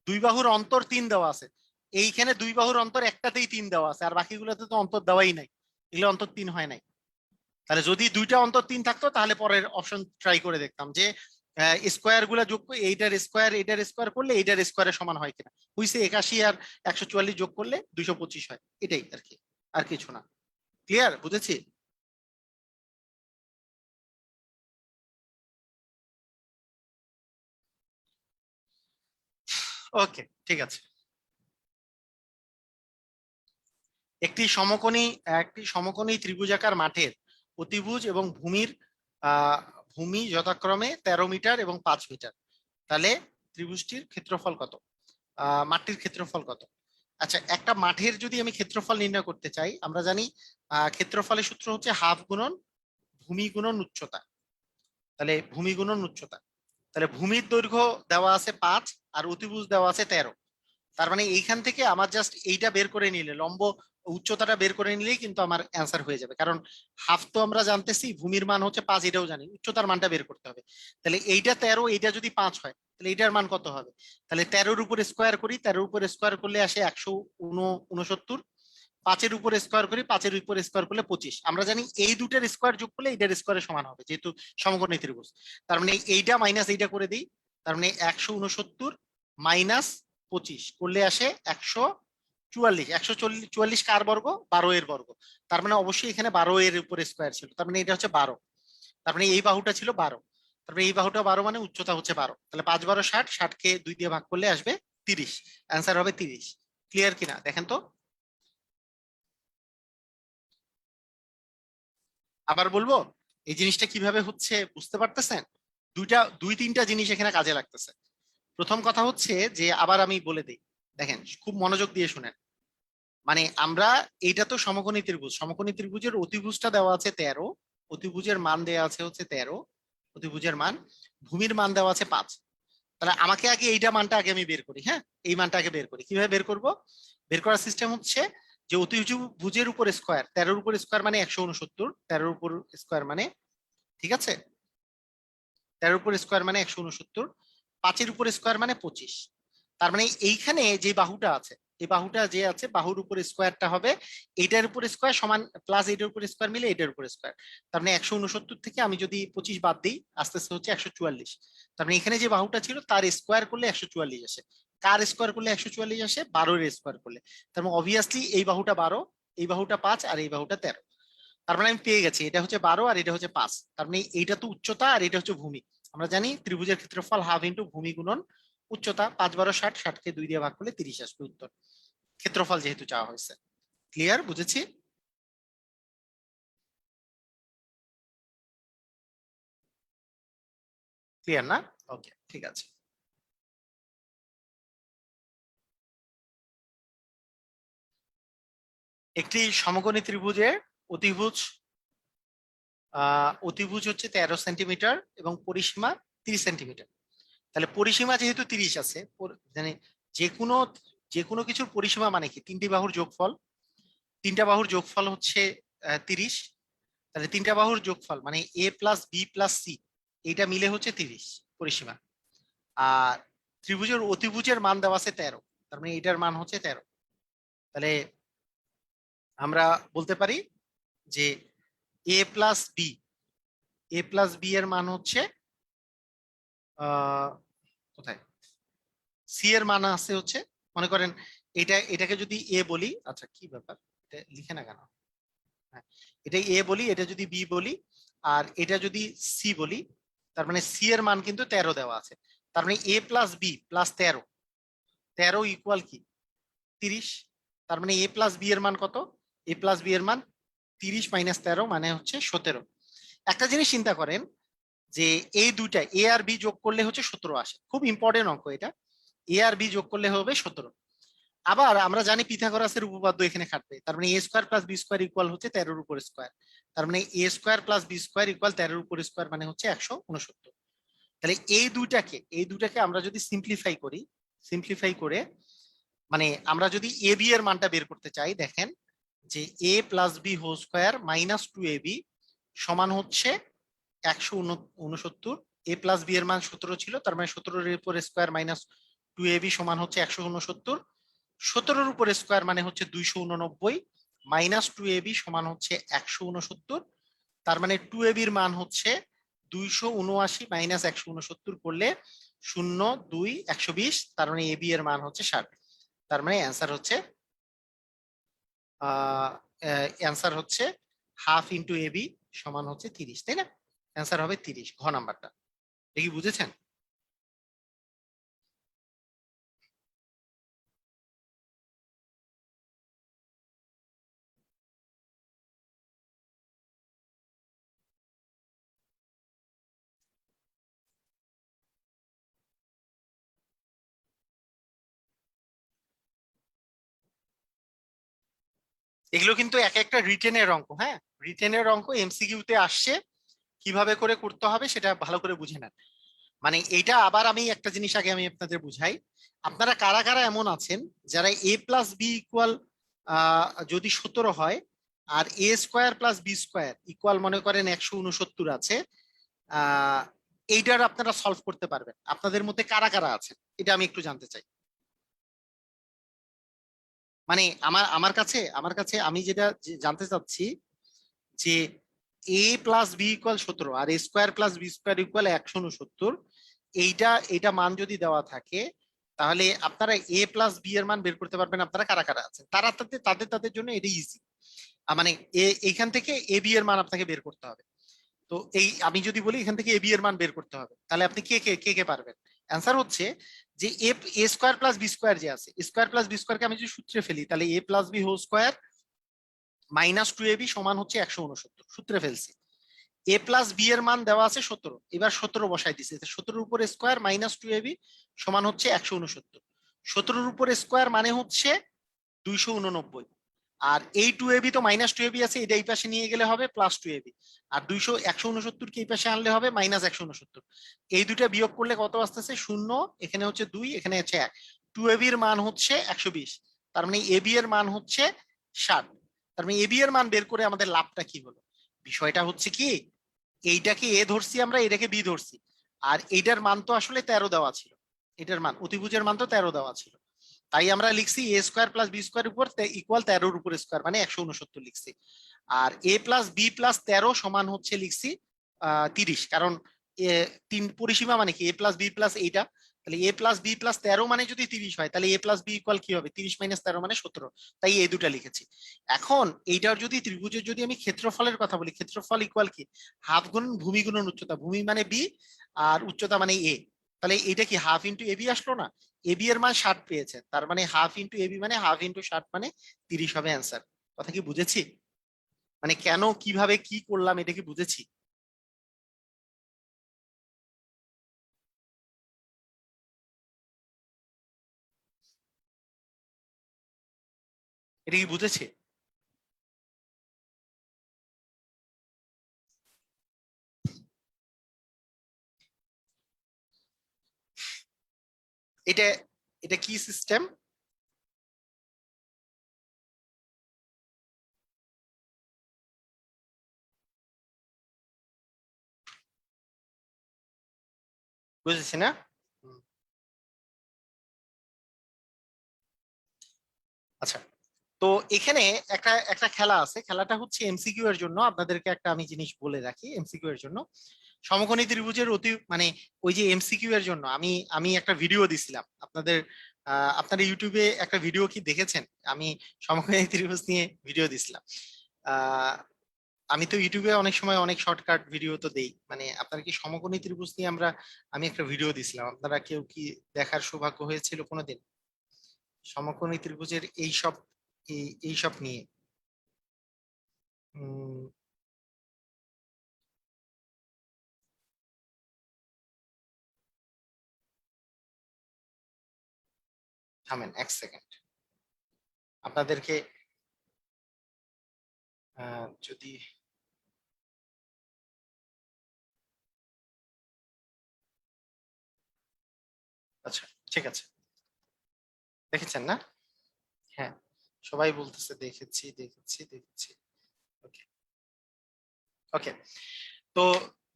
দুই বাহুর অন্তর 3 দেওয়া আছে, এইখানে দুই বাহুর অন্তর একটাতেই 3 দেওয়া আছে, আর বাকিগুলোতে তো অন্তর দেওয়াই নাই, এগুলো অন্তর 3 হয় নাই। তাহলে যদি দুইটা অন্তর 3 থাকতো তাহলে পরের অপশন ট্রাই করে দেখতাম যে স্কোয়ার গুলা যোগ করে এইটার স্কোয়ার করলে এইটার স্কোয়ারের সমান হয় কিনা। হইছে 81 আর 144 যোগ করলে 225 হয়, এটাই আর কি, আর কিছু না। ক্লিয়ার? বুঝেছি? ওকে, ঠিক আছে। একটি সমকোণী একটি সমকোণী ত্রিভুজাকার মাঠের অতিভুজ এবং ভূমির আহ ভূমি যথাক্রমে 13 মিটার এবং 5 মিটার, তাহলে ত্রিভুজটির ক্ষেত্রফল কত? মাঠটির ক্ষেত্রফল কত? আচ্ছা, একটা মাঠের যদি আমি ক্ষেত্রফল নির্ণয় করতে চাই, আমরা জানি ক্ষেত্রফলের সূত্র হচ্ছে হাফ গুণন ভূমি গুণন উচ্চতা। তাহলে ভূমি গুণন উচ্চতা, তাহলে ভূমির দৈর্ঘ্য দেওয়া আছে 5 আর অতিভুজ দেওয়া আছে 13। তার মানে এইখান থেকে আমার জাস্ট এইটা বের করে নিলে, লম্ব উচ্চতাটা বের করে নিলেই কিন্তু আমার অ্যান্সার হয়ে যাবে। কারণ হাফ তো আমরা জানতেছি, ভূমির মান হচ্ছে 5, এটাও জানি, উচ্চতার মানটা বের করতে হবে। তাহলে এইটা 13, এইটা যদি 5 হয় তাহলে এইটার মান কত হবে? তাহলে 13-র উপর স্কোয়ার করি, 13-র উপর স্কোয়ার করলে আসে 169। 5-এর উপর স্কোয়ার করি, 5-এর উপর স্কোয়ার করলে 25। আমরা জানি এই দুটার স্কোয়ার যোগ করলে এইটার স্কোয়ারের সমান হবে, যেহেতু সমকোণী ত্রিভুজ। তার মানে এইটা মাইনাস এইটা করে দিই, তার মানে 169 মাইনাস 25 করলে আসে 144। 144 কার বর্গ? 12 এর বর্গ। তার মানে অবশ্যই এখানে 12 এর উপর স্কোয়ার ছিল, তার মানে এটা হচ্ছে 12। তার মানে এই বাহুটা ছিল 12, তারপরে এই বাহুটা 12 মানে উচ্চতা হচ্ছে 12। তাহলে 5 12 60, 60 কে 2 দিয়ে ভাগ করলে আসবে 30। অ্যান্সার হবে 30। ক্লিয়ার কিনা দেখেন তো। আবার বলবো, এই জিনিসটা কিভাবে হচ্ছে বুঝতে পারতেছেন? দুই তিনটা জিনিস এখানে কাজে লাগতেছে। প্রথম কথা হচ্ছে যে, আবার আমি বলে দিই, দেখেন খুব মনোযোগ দিয়ে শুনেন। মানে আমরা, এইটা তো সমকোণী ত্রিভুজ, সমকোণী ত্রিভুজের অতিভুজটা দেওয়া আছে 13, অতিভুজের মান দেওয়া আছে হচ্ছে 13, অতিভুজের মান, ভূমির মান দেওয়া আছে 5। তাহলে আমাকে আগে এইটা মানটা আগে আমি বের করি, হ্যাঁ, এই মানটা আগে বের করি। কিভাবে বের করব? বের করার সিস্টেম হচ্ছে যে অতিভুজের উপর স্কোয়ার, 13-র উপর স্কোয়ার মানে 169, 13-র উপর স্কোয়ার মানে, ঠিক আছে, 13-র উপর স্কোয়ার মানে 169, 5-এর উপর স্কোয়ার মানে 25। তার মানে এইখানে যে বাহুটা আছে, এই বাহুটা যে আছে, বাহুর উপর স্কোয়ারটা হবে এইটার উপর স্কোয়ার সমান প্লাস এইটার উপর স্কোয়ার মিলে এইটার উপর স্কোয়ার। তার মানে 169 থেকে আমি যদি 25 বাদ দিই, আস্তে আস্তে হচ্ছে 144। তার মানে এখানে যে বাহুটা ছিল তার স্কোয়ার করলে 144 আসে। কার স্কোয়ার করলে 144 আসে? 12-এর স্কোয়ার করলে। তার মানে অবভিয়াসলি এই বাহুটা 12, এই বাহুটা 5 আর এই বাহুটা 13। তার মানে আমি পেয়ে গেছি, এটা হচ্ছে 12 আর এটা হচ্ছে 5। তার মানে এইটা তো উচ্চতা আর এটা হচ্ছে ভূমি। আমরা জানি ত্রিভুজের ক্ষেত্রফল হাফ ইন্টু ভূমি গুণন উচ্চতা। 5 12 60, 60 কে 2 দিয়ে ভাগ করলে 30 আসবে উত্তর, ক্ষেত্রফল যেহেতু চাওয়া হয়েছে। ক্লিয়ার? বুঝেছি? ক্লিয়ার না? ওকে, ঠিক আছে। একটি সমকোণী ত্রিভুজের অতিভুজ, অতিভুজ হচ্ছে 13 সেন্টিমিটার এবং পরিসীমা 30 সেন্টিমিটার। তাহলে পরিসীমা যেহেতু 30 আছে, মানে যে কোনো, যে কোনো কিছুর পরিসীমা মানে কি? তিনটি বাহুর যোগফল, তিনটা বাহুর যোগফল হচ্ছে 30। তাহলে তিনটা বাহুর যোগফল মানে এ প্লাস বি প্লাস সি, এইটা মিলে হচ্ছে 30 পরিসীমা। আর ত্রিভুজের অতিভুজের মান দেওয়া আছে 13, তার মানে এটার মান হচ্ছে 13। তাহলে আমরা বলতে পারি যে a plus B, A plus B এর মান হচ্ছে আহ কোথায়, সি এর মান আছে হচ্ছে, মনে করেন এটাকে যদি এ বলি, আচ্ছা কি ব্যাপার, এটা লিখে না কেন? হ্যাঁ, এটা এ বলি, এটা যদি বি বলি, আর এটা যদি সি বলি, তার মানে সি এর মান কিন্তু 13 দেওয়া আছে। তার মানে এ প্লাস বি প্লাস 13, 13 ইকুয়াল কি? 30। তার মানে এ প্লাস বি এর মান কত? এ প্লাস বি এর মান 30 মাইনাস 13 মানে হচ্ছে 17। একটা জিনিস চিন্তা করেন, যে এই দুইটা এ আর বি যোগ করলে হচ্ছে 17 আসে, খুব ইম্পর্টেন্ট অঙ্ক এটা। এ আর বি যোগ করলে হবে 17। আবার আমরা জানি পিথাগোরাসের উপপাদ্য এখানে খাটবে, তার মানে a square plus b square equal হচ্ছে 13-র উপর স্কোয়ার। তার মানে a square plus b square equal 13-র উপর স্কোয়ার মানে হচ্ছে 169। তাহলে এই দুটাকে আমরা যদি সিম্পলিফাই করি, সিম্পলিফাই করে মানে আমরা যদি এ বি এর মানটা বের করতে চাই, দেখেন যে a plus b whole square minus 2ab সমান হচ্ছে 169। এ প্লাস বি এর মান 17 ছিল, তার মানে 17-এর উপর স্কোয়ার মাইনাস 2ab সমান হচ্ছে 169। 17-এর উপর স্কোয়ার মানে হচ্ছে 289 মাইনাস 2ab সমান হচ্ছে 169। তার মানে 2ab এর মান হচ্ছে 279 মাইনাস 169 করলে 0 2 120। তার মানে ab এর মান হচ্ছে 60। তার মানে অ্যান্সার হচ্ছে হাফ ইন্টু এবি সমান হচ্ছে 30, তাই না? অ্যান্সার হবে 30, ঘ নাম্বারটা। দেখি বুঝেছেন? এগুলো কিন্তু এক একটা রিটেনের অঙ্ক, হ্যাঁ, রিটেনের অঙ্ক এমসিকিউ তে আসছে, কিভাবে করে করতে হবে সেটা ভালো করে বুঝে নেন। মানে এইটা আবার আমি একটা জিনিস আগে আমি আপনাদের বুঝাই, আপনারা কারা কারা এমন আছেন যারা এ প্লাস বি ইকুয়াল যদি 17 হয়, আর a square plus b square equal মনে করেন 169 আছে, আহ এইটার আপনারা সলভ করতে পারবেন, আপনাদের মধ্যে কারা কারা আছেন এটা আমি একটু জানতে চাই। মানে আমার কাছে আমি যেটা জানতে চাচ্ছি যে এ প্লাস বি ইকুয়াল 17 আর a square plus b square equal 169, এইটা এইটা মান যদি দেওয়া থাকে, তাহলে আপনারা এ প্লাস বি এর মান বের করতে পারবেন, আপনারা কারা কারা আছেন, তারা তাদের তাদের তাদের জন্য এটা ইজি। মানে এইখান থেকে এ বি এর মান আপনাকে বের করতে হবে। তো এই আমি যদি বলি এখান থেকে এ বি এর মান বের করতে হবে, তাহলে আপনি কে কে কে কে পারবেন? অ্যান্সার হচ্ছে যে এ স্কোয়ার প্লাস বি স্কোয়ার যে আছে, স্কোয়ার প্লাস বি স্কোয়ারকে আমি যদি সূত্রে ফেলি, তাহলে a plus b whole square minus two a b সমান হচ্ছে 169, সূত্রে ফেলছি। এ প্লাস বি এর মান দেওয়া আছে 17, এবার 17 বসাই দিছে, 17 উপর square minus two a b সমান হচ্ছে 169, 17 উপর স্কোয়ার মানে হচ্ছে 289, আর এই টু এবি তো মাইনাস টু এবি আছে, এটা এই পাশে নিয়ে গেলে হবে প্লাস টু এবি, আর 169 কে এই পাশে আনলে হবে মাইনাস 169। এই দুটা বিয়োগ করলে কত আসতেছে? শূন্য, এখানে হচ্ছে 2, এখানে হচ্ছে 1, টু এবি এর মান হচ্ছে 120, তার মানে এবি এর মান হচ্ছে 60। তার মানে এবি এর মান বের করে আমাদের লাভটা কি হলো? বিষয়টা হচ্ছে কি, এইটাকে এ ধরছি আমরা, এটাকে বি ধরছি, আর এইটার মান তো আসলে 13 দেওয়া ছিল, এটার মান অতিভুজের মান তো 13 দেওয়া ছিল, তাই আমরা লিখছি এ স্কোয়ার প্লাস বি স্কোয়ার উপর ইকুয়াল 13 উপর স্কোয়ার মানে 169 লিখছি। আর এ প্লাস বি প্লাস 13 সমান হচ্ছে লিখছি 30, কারণ তিন পরিসীমা মানে কি, এ প্লাস বি প্লাস এইটা, তাহলে এ প্লাস বি প্লাস 13 মানে যদি 30 হয়, তাহলে এ প্লাস বি ইকুয়াল কি হবে? 30 মাইনাস 13 মানে 17, তাই এই দুটা লিখেছি। এখন এইটার যদি ত্রিভুজের যদি আমি ক্ষেত্রফলের কথা বলি, ক্ষেত্রফল ইকুয়াল কি, হাফ গুণন ভূমি গুণন উচ্চতা, ভূমি মানে বি আর উচ্চতা মানে এ, তাহলে এটা কি হাফ ইন্টু এবি আসলো না? এবি এর মান 60 পেয়েছে, তার মানে হাফ ইন্টু এবি মানে হাফ ইন্টু 60 মানে 30 হবে অ্যান্সার। কথা কি বুঝেছি? মানে কেন কিভাবে কি করলাম এটা কি বুঝেছি? এটা কি বুঝেছে? এটা এটা কি সিস্টেম? বুঝেছি না? হুম, আচ্ছা। তো এখানে একটা একটা খেলা আছে, খেলাটা হচ্ছে এমসিকিউ এর জন্য, আপনাদেরকে একটা আমি জিনিস বলে রাখি এমসিকিউ এর জন্য। সমকোণী ত্রিভুজের মানে ওই যে এমসিকিউ এর জন্য আমি আমি একটা ভিডিও দিছিলাম আপনাদের, আপনারা ইউটিউবে একটা ভিডিও কি দেখেছেন? আমি সমকোণী ত্রিভুজ নিয়ে ভিডিও দিছিলাম। আহ আমি তো ইউটিউবে অনেক সময় অনেক শর্টকাট ভিডিও তো দেই, মানে আপনারা কি সমকোণী ত্রিভুজ নিয়ে আমি একটা ভিডিও দিছিলাম, আপনারা কেউ কি দেখার সৌভাগ্য হয়েছিল কোনোদিন? সমকোণী ত্রিভুজের এইসব এইসব নিয়ে উম থামেন এক সেকেন্ড, আপনাদেরকে যদি, আচ্ছা ঠিক আছে, দেখেছেন না? হ্যাঁ, সবাই বলতেছে দেখেছি দেখেছি দেখেছি। ওকে, ওকে। তো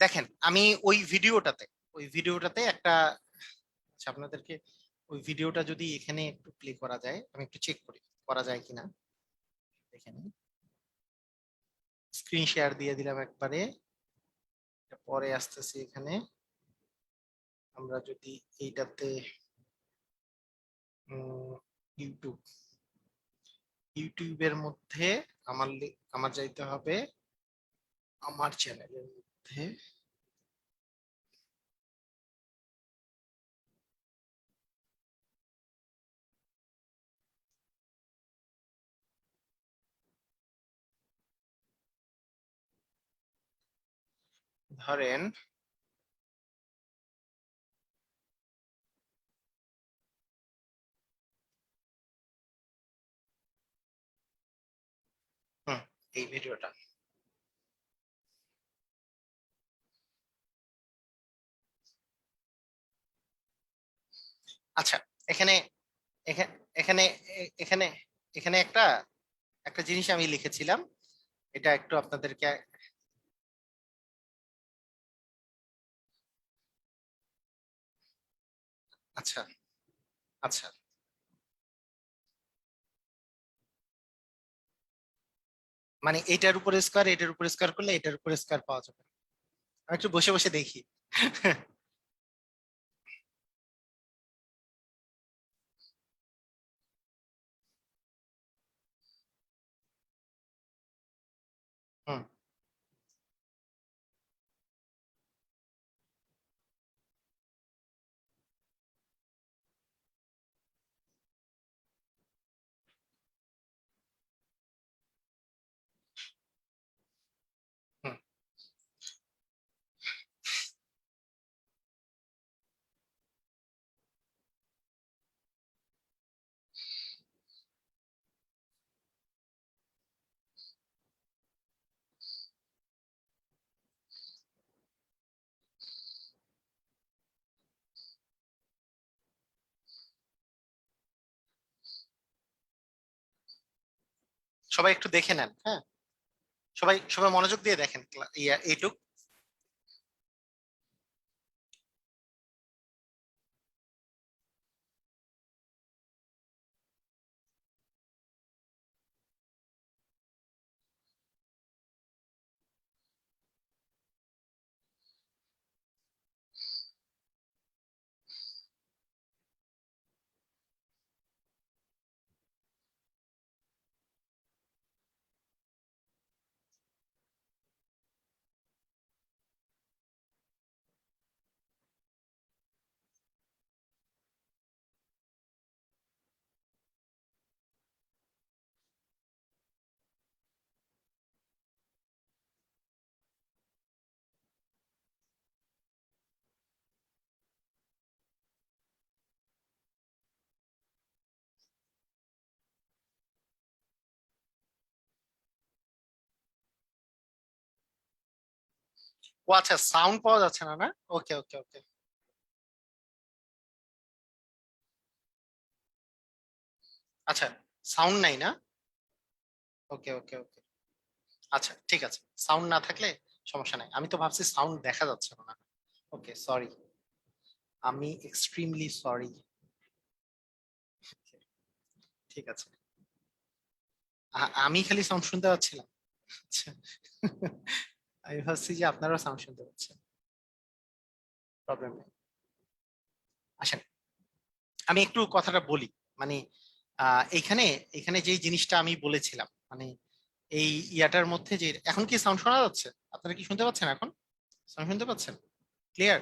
দেখেন আমি ওই ভিডিওটাতে একটা, আচ্ছা আপনাদেরকে ওই ভিডিওটা যদি এখানে একটু প্লে করা যায়, আমি একটু চেক করি করা যায় কিনা, দেখে নিই। স্ক্রিন শেয়ার দিয়ে দিলাম একবারে, এটা পরে আসতেছি এখানে। আমরা যদি এইটাতে ইউটিউব, ইউটিউবের মধ্যে আমার যাইতে হবে আমার চ্যানেলের মধ্যে, ধরেন এই ভিডিওটা। আচ্ছা, এখানে এখানে এখানে এখানে এখানে একটা একটা জিনিস আমি লিখেছিলাম, এটা একটু আপনাদেরকে। আচ্ছা আচ্ছা, মানে এটার উপর স্কোয়ার, এটার উপর স্কোয়ার করলে এটার উপর স্কোয়ার পাওয়া যাবে। আমি একটু বসে বসে দেখি। হুম হুম। সবাই একটু দেখে নেন, হ্যাঁ। সবাই সবাই মনোযোগ দিয়ে দেখেন এইটুক। ও আচ্ছা, সাউন্ড পাওয়া যাচ্ছে না, না? ওকে ওকে ওকে। আচ্ছা, সাউন্ড নাই না? ওকে ওকে ওকে। আচ্ছা ঠিক আছে, সাউন্ড না থাকলে সমস্যা নাই। আমি তো ভাবছি সাউন্ড দেখা যাচ্ছে না। ওকে, সরি, আমি এক্সট্রিমলি সরি। ঠিক আছে। আমি খালি সাউন্ড শুনতে পাচ্ছিলাম। আচ্ছা। আমি ভাবছি যে আপনারাও সাউন্ড শুনতে পাচ্ছেন। প্রবলেম নেই, আসেন আমি একটু কথাটা বলি। মানে এইখানে এখানে যে জিনিসটা আমি বলেছিলাম, মানে এই ইয়াটার মধ্যে যে এখন কি সাউন্ড শোনা যাচ্ছে? আপনারা কি শুনতে পাচ্ছেন এখন? সাউন্ড শুনতে পাচ্ছেন? ক্লিয়ার?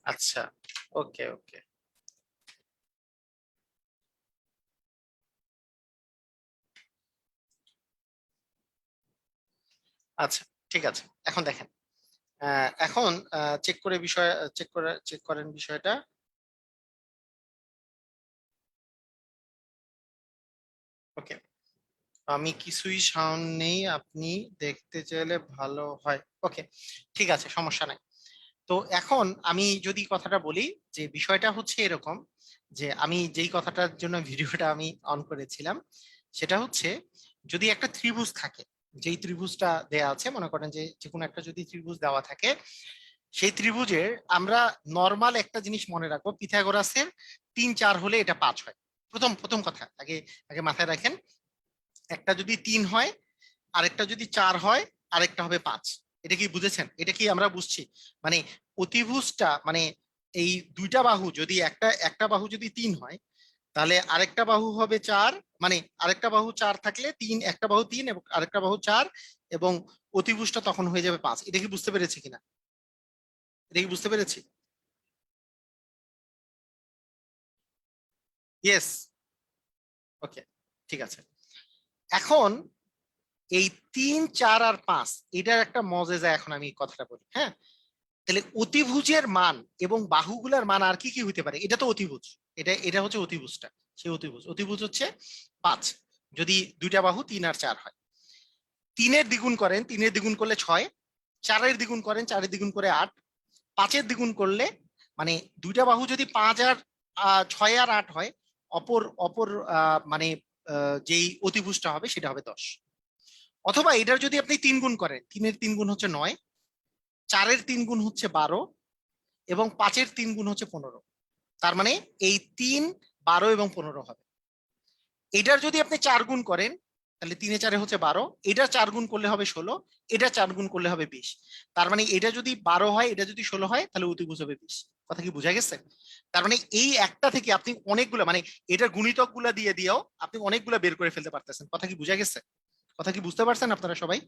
আচ্ছা, ওকে ওকে। আচ্ছা ঠিক আছে, এখন দেখেন। এখন চেক করে বিষয়, চেক করেন বিষয়টা। ওকে, আমি কিছুই সাউন্ড নেই, আপনি দেখতে চাইলে ভালো হয়। ওকে, ঠিক আছে, সমস্যা নাই। তো এখন আমি যদি কথাটা বলি, যে বিষয়টা হচ্ছে এরকম, যে আমি যেই কথাটার জন্য ভিডিওটা আমি অন করেছিলাম, সেটা হচ্ছে যদি একটা ত্রিভুজ থাকে, যেই ত্রিভুজটা দেয়া আছে, মনে করেন যে যে কোনো একটা যদি ত্রিভুজ দেওয়া থাকে, সেই ত্রিভুজের আমরা নর্মাল একটা জিনিস মনে রাখবো, পিথাগোরাসের 3 4 হলে এটা 5 হয়। প্রথম প্রথম কথা আগে আগে মাথায় রাখেন, একটা যদি 3 হয়, আরেকটা যদি 4 হয়, আরেকটা হবে 5। এটা কি বুঝেছেন? এটা কি আমরা বুঝছি? মানে অতিভুজটা মানে এই দুইটা বাহু যদি একটা একটা বাহু যদি 3 হয়, তাহলে আরেকটা বাহু হবে 4। মানে আরেকটা বাহু 4 থাকলে তিন, একটা বাহু 3 এবং আরেকটা বাহু 4, এবং অতিভুজটা তখন হয়ে যাবে 5। এটা কি বুঝতে পেরেছি কিনা? এটা কি বুঝতে পেরেছি? ইয়েস, ওকে, ঠিক আছে। এখন এই 3, 4 আর 5 এটার একটা মজেজা এখন আমি কথাটা বলি, হ্যাঁ। তাহলে অতিভুজের মান এবং বাহুগুলার মান আর কি কি হইতে পারে? এটা তো অতিভুজ, এটা এটা হচ্ছে অতিভুজটা। সেই অতিভুজ, অতিভুজ হচ্ছে 5, যদি দুইটা বাহু 3 আর 4 হয়। 3-এর দ্বিগুণ করেন, 3-এর দ্বিগুণ করলে 6, 4-এর দ্বিগুণ করেন, 4-এর দ্বিগুণ করে 8, 5-এর দ্বিগুণ করলে মানে দুইটা বাহু যদি 5 আর 6 আর 8 হয়, অপর অপর মানে যেই অতিভুজটা হবে সেটা হবে 10। অথবা এটার যদি আপনি 3 গুণ করেন, 3-এর 3 গুণ হচ্ছে 9, 4-এর 3 গুণ হচ্ছে 12 এবং 5-এর 3 গুণ হচ্ছে 15। তার মানে এই 3, 12 এবং 15 হবে। এটার যদি আপনি 4 গুণ করেন, তাহলে 3-এ 4-এ হচ্ছে 12, এটা 4 গুণ করলে হবে 16, এটা 4 গুণ করলে হবে 20। তার মানে এটা যদি 12 হয়, এটা যদি 16 হয়, তাহলে অতিভুজ হবে 20। কথা কি বোঝা গেছে? তার মানে এই একটা থেকে আপনি অনেকগুলো মানে এটার গুণিতক গুলা দিয়ে দিয়েও আপনি অনেকগুলো বের করে ফেলতে পারতেছেন। কথা কি বোঝা গেছে? কথা কি বুঝতে পারছেন আপনারা সবাই?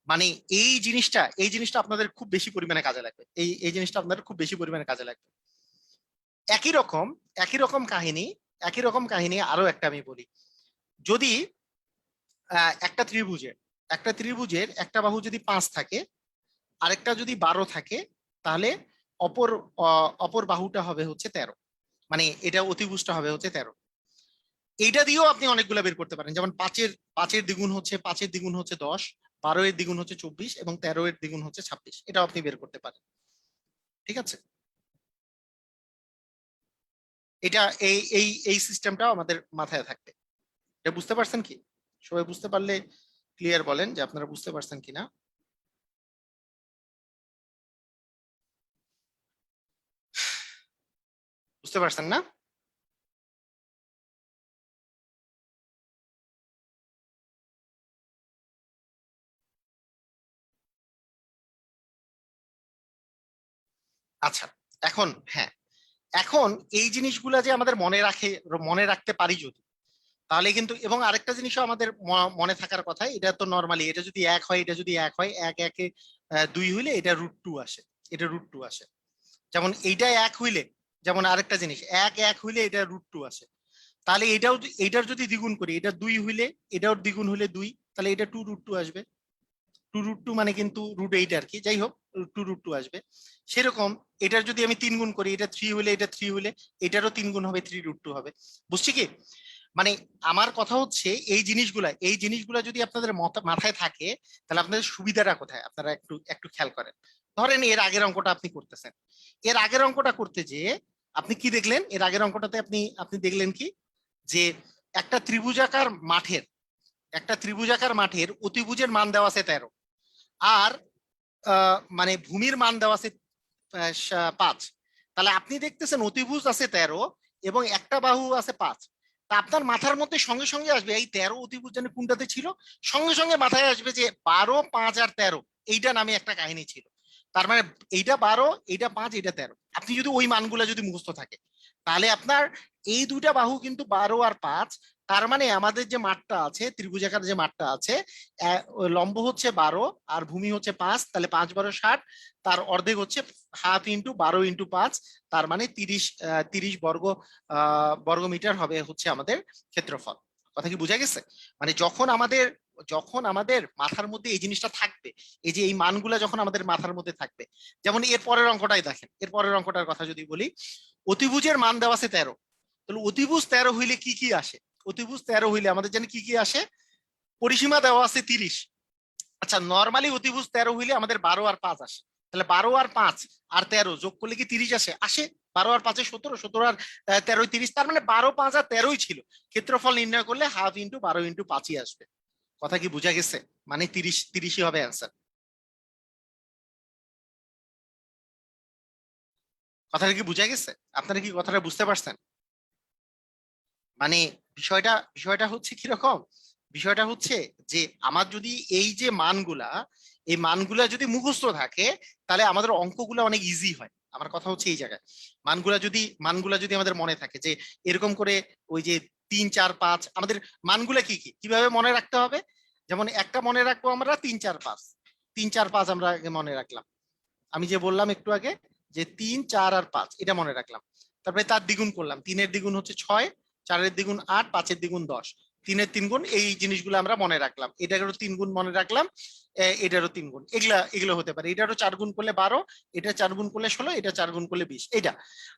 মানে এই জিনিসটা আপনাদের খুব বেশি পরিমাণে কাজে লাগবে, এই জিনিসটা আপনাদের খুব বেশি পরিমাণে কাজে লাগবে। একই রকম একই রকম কাহিনী, একই রকম কাহিনী আরো একটা আমি বলি। যদি একটা ত্রিভুজের একটা বাহু যদি 5 থাকে, আরেকটা যদি 12 থাকে, তাহলে অপর অপর বাহুটা হবে হচ্ছে 13, মানে এটা অতিভুজটা হবে হচ্ছে 13। এইটা দিয়েও আপনি অনেকগুলো বের করতে পারেন, যেমন পাঁচের দ্বিগুণ হচ্ছে 10, 12-এর দ্বিগুণ হচ্ছে 24 এবং 13-এর দ্বিগুণ হচ্ছে 26, এটাও আপনি বের করতে পারেন। ঠিক আছে, এটা এই এই এই সিস্টেমটাও আমাদের মাথায় থাকবে। এটা বুঝতে পারছেন কি? সবাই বুঝতে পারলে ক্লিয়ার বলেন যে আপনারা বুঝতে পারছেন কিনা। বুঝতে পারছেন না? আচ্ছা, এখন হ্যাঁ, এখন এই জিনিসগুলা যে আমাদের মনে রাখতে পারি যদি, তাহলে কিন্তু এবং আরেকটা জিনিসও আমাদের মনে থাকার কথা, এটা তো নর্মালি এটা যদি 1 হয়, এটা যদি 1 হয়, 1 1-এ 2 হইলে এটা √2 আসে, এটা √2 আসে। যেমন এইটা 1 হইলে, যেমন আরেকটা জিনিস 1 1 হইলে এটা √2 আসে। তাহলে এইটার যদি দ্বিগুণ করি, এটা 2 হইলে, এটাও দ্বিগুণ হইলে 2, তাহলে এটা 2√2 আসবে। 2√2 মানে কিন্তু √8 আর কি, যাই হোক 2√2 আসবে। সেরকম এটার যদি আমি 3 গুণ করি, এটা 3 হলে, এটা 3 হলে এটারও 3 গুণ হবে, 3√2 হবে। বুঝছি কি? মানে আমার কথা হচ্ছে এই জিনিসগুলা যদি আপনাদের মাথায় থাকে, তাহলে আপনাদের সুবিধাটা কোথায় আপনারা একটু একটু খেয়াল করেন। ধরেন এর আগের অঙ্কটা আপনি করতেছেন, এর আগের অঙ্কটা করতে যে আপনি কি দেখলেন, এর আগের অঙ্কটাতে আপনি আপনি দেখলেন কি, যে একটা ত্রিভুজাকার মাঠের অতিভুজের মান দেওয়া আছে 13, আর মানে ভূমির মান দেওয়া আছে 5। তাহলে আপনি দেখতেছেন অতিভুজ আছে 13 এবং একটা বাহু আছে 5। তা আপনার মাথার মধ্যে সঙ্গে সঙ্গে আসবে এই 13 অতিভুজ জানি কোনটাতে ছিল, সঙ্গে সঙ্গে মাথায় আসবে যে 12, 5 আর 13 এইটা নামে একটা কাহিনী ছিল। তার মানে এইটা 12, এইটা 5, এইটা 13, আপনি যদি ওই মানগুলা যদি মুখস্থ থাকে, তাহলে আপনার এই দুইটা বাহু কিন্তু 12 আর 5। তার মানে আমাদের যে মাঠটা আছে, ত্রিভুজাকার যে মাঠটা আছে, লম্ব হচ্ছে 12 আর ভূমি হচ্ছে 5, তাহলে 5 12 60, তার অর্ধেক হচ্ছে হাফ ইন্টু 12 ইন্টু 5, তার মানে 30 বর্গ মিটার হবে হচ্ছে আমাদের ক্ষেত্রফল। কথা কি বোঝা গেছে? মানে যখন আমাদের মাথার মধ্যে এই জিনিসটা থাকবে, এই যে এই মানগুলা যখন আমাদের মাথার মধ্যে থাকবে, যেমন এর পরের অঙ্কটাই দেখেন, এর পরের অঙ্কটার কথা যদি বলি, অতিভুজের মান দেওয়া আছে 13, তাহলে অতিভুজ 13 হইলে কি কি আসে? অতিভুজ 13 হইলে আমাদের জানি কি কি আসে, পরিসীমা দেওয়া আছে 30। আচ্ছা, নর্মালি অতিভুজ 13 হইলে আমাদের 12 আর 5 আসে, তাহলে 12 আর 5 আর 13 যোগ করলে কি 30 আসে? আসে। 12 আর 5 17, 17 আর 13 30, তার মানে 12 5 আর 13ই ছিল। ক্ষেত্রফল নির্ণয় করলে হাফ ইন্টু 12 ইন্টু 5ই আসবে। কথা কি বোঝা গেছে? মানে 30ই হবে অ্যান্সার। কথাটা কি বোঝা গেছে? আপনারা কি কথাটা বুঝতে পারছেন? মানে বিষয়টা হচ্ছে কিরকম, বিষয়টা হচ্ছে যে আমার যদি এই মানগুলা যদি মুখস্থ থাকে, তাহলে আমাদের অঙ্কগুলো অনেক ইজি হয়। আমার কথা হচ্ছে এই জায়গায় মানগুলা যদি আমাদের মনে থাকে যে এরকম করে, ওই যে 3 4 5 আমাদের মানগুলা কি কি কিভাবে মনে রাখতে হবে, যেমন একটা মনে রাখবো আমরা 3 4 5, 3 4 5 আমরা আগে মনে রাখলাম। আমি যে বললাম একটু আগে যে 3 4 আর 5 এটা মনে রাখলাম। তারপরে তার দ্বিগুণ করলাম, 3-এর দ্বিগুণ হচ্ছে 6, 4-এর দ্বিগুণ 8, 5-এর দ্বিগুণ 10, 3-এর 3 গুণ, এই জিনিসগুলো আমরা মনে রাখলাম। এটারও 3 গুণ মনে রাখলাম, এটারও 3 গুণ, এগুলা এগুলো হতে পারে। এটারও 4 গুণ করলে 12, এটা 4 গুণ করলে 16, এটা 4 গুণ করলে 20। এটা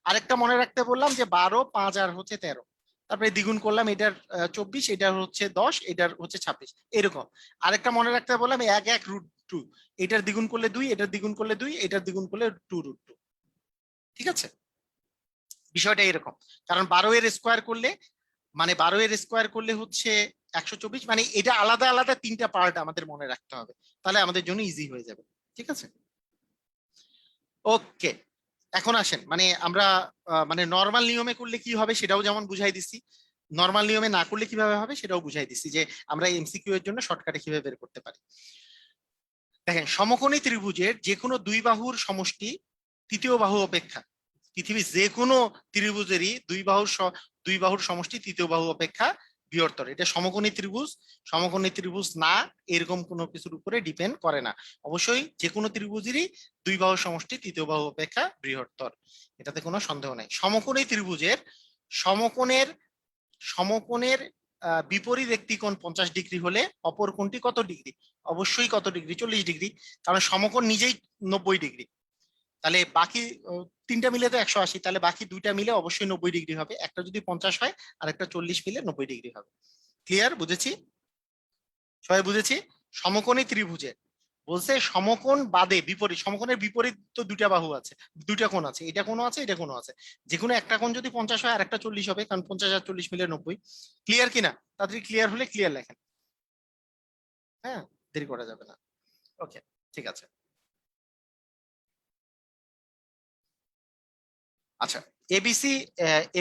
আরেকটা মনে রাখতে বললাম যে 12, 5 আর হচ্ছে 13, তারপরে দ্বিগুণ করলাম, এটার 24, এটার হচ্ছে 10, এটার হচ্ছে 26, এরকম। আরেকটা মনে রাখতে বললাম 1/√2, এটার দ্বিগুণ করলে 2, এটার দ্বিগুণ করলে 2, এটার দ্বিগুণ করলে 2√2। ঠিক আছে, বিষয়টা এরকম। কারণ 12 এর স্কোয়ার করলে, মানে 12 এর স্কোয়ার করলে হচ্ছে 124, মানে এটা আলাদা আলাদা 3টা পার্ট আমাদের মনে রাখতে হবে, তাহলে আমাদের জন্য ইজি হয়ে যাবে। ঠিক আছে, ওকে। এখন আসেন, মানে আমরা মানে নর্মাল নিয়মে করলে কি হবে সেটাও যেমন বুঝাই দিছি, নর্মাল নিয়মে না করলে কিভাবে হবে সেটাও বুঝাই দিছি, যে আমরা এমসিকিউ এর জন্য শর্টকাটে কিভাবে বের করতে পারি। দেখেন, সমকোণী ত্রিভুজের যে কোনো দুই বাহুর সমষ্টি তৃতীয় বাহু অপেক্ষা, পৃথিবীর যে কোনো ত্রিভুজেরই দুই বাহুর সমষ্টি তৃতীয় বাহু অপেক্ষা বৃহত্তর। এটা সমকোণী ত্রিভুজ, সমকোণী ত্রিভুজ না, এরকম কোনো কিছুর উপরে ডিপেন্ড করে না। অবশ্যই যে কোনো ত্রিভুজেরই দুই বাহুর সমষ্টি তৃতীয় বাহু অপেক্ষা বৃহত্তর, এটাতে কোনো সন্দেহ নাই। সমকোণী ত্রিভুজের সমকোণের সমকোণের বিপরীত একটি কোণ 50 ডিগ্রি হলে অপর কোণটি কত ডিগ্রি? অবশ্যই কত ডিগ্রি? 40 ডিগ্রি, কারণ সমকোণ নিজেই 90 ডিগ্রি। তাহলে বাকি তিনটা মিলে তো 180, তাহলে বাকি দুইটা মিলে অবশ্যই 90 ডিগ্রি হবে। একটা যদি 50 হয় আর একটা 40 মিলে 90 ডিগ্রি হবে। ক্লিয়ার? বুঝেছি? সবাই বুঝেছি? সমকোণী ত্রিভুজে বলছে সমকোণ বাদে বিপরীত, সমকোণের বিপরীত তো দুইটা বাহু আছে, দুইটা কোণ আছে, এটা কোনো আছে, এটা কোনো আছে। যে কোনো একটা কোণ যদি 50 হয় আর একটা 40 হবে, কারণ 50 আর 40 মিলে 90। ক্লিয়ার কিনা? তাড়াতাড়ি ক্লিয়ার হলে ক্লিয়ার লেখেন, হ্যাঁ, দেরি করা যাবে না। ওকে, ঠিক আছে। আচ্ছা, এবিসি,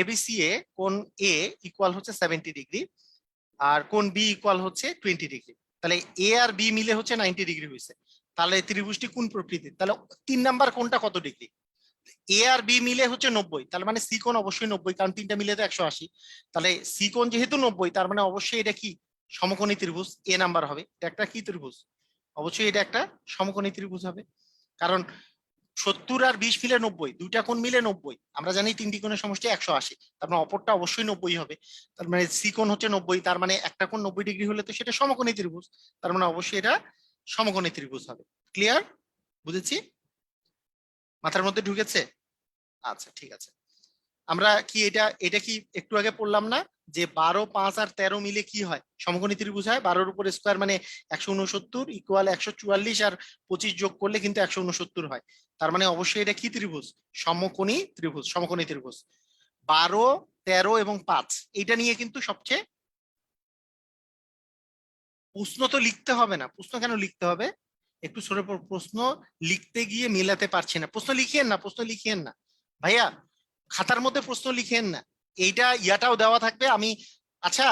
এবিসি এ কোণ এ ইকুয়াল হচ্ছে 70 ডিগ্রি, আর কোণ বি ইকুয়াল হচ্ছে 20 ডিগ্রি। তাহলে এ আর বি মিলে হচ্ছে 90 ডিগ্রি হয়েছে। তাহলে ত্রিভুজটি কোন প্রকৃতির? তাহলে 3 নাম্বার কোণটা কত ডিগ্রি? এ আর বি মিলে হচ্ছে 90, তার মানে সি কোণ অবশ্যই 90, কারণ তিনটা মিলে তো 180। তাহলে সি কোণ যেহেতু 90, তার মানে অবশ্যই এটা কি সমকোণী ত্রিভুজ, এ নাম্বার হবে। এটা একটা কি ত্রিভুজ? অবশ্যই এটা একটা সমকোণী ত্রিভুজ হবে। কারণ 70 আর 20 মিলে 90, দুইটা কোণ মিলে 90, আমরা জানি তিনটি কোণের সমষ্টি 180, তার মানে অপরটা অবশ্যই 90 হবে। তার মানে সি কোণ হচ্ছে 90, তার মানে একটা কোণ 90 ডিগ্রি হলে তো সেটা সমকোণী ত্রিভুজ, তার মানে অবশ্যই এটা সমকোণী ত্রিভুজ হবে। ক্লিয়ার? বুঝেছি? মাথার মধ্যে ঢুকেছে? আচ্ছা, ঠিক আছে। আমরা কি এটা এটা কি একটু আগে পড়লাম না যে 12, 5 আর 13 মিলে কি হয়? সমকোণী ত্রিভুজ হয়। 12-র উপর স্কোয়ার মানে 169 ইকুয়াল 144, আর 25 যোগ করলে কিন্তু 169 হয়। তার মানে অবশ্যই এটা কি ত্রিভুজ? সমকোণী ত্রিভুজ, সমকোণী ত্রিভুজ। 12, 13 এবং 5, এটা নিয়ে কিন্তু সবচেয়ে, প্রশ্ন তো লিখতে হবে না। প্রশ্ন কেন লিখতে হবে? একটু সরে পড়। প্রশ্ন লিখতে গিয়ে মেলাতে পারছি না, প্রশ্ন লিখিয়েন না, প্রশ্ন লিখিয়েন না ভাইয়া, খাতার মধ্যে প্রশ্ন লিখেন না। এইটা ইয়াটাও দেওয়া থাকবে। আমি, আচ্ছা,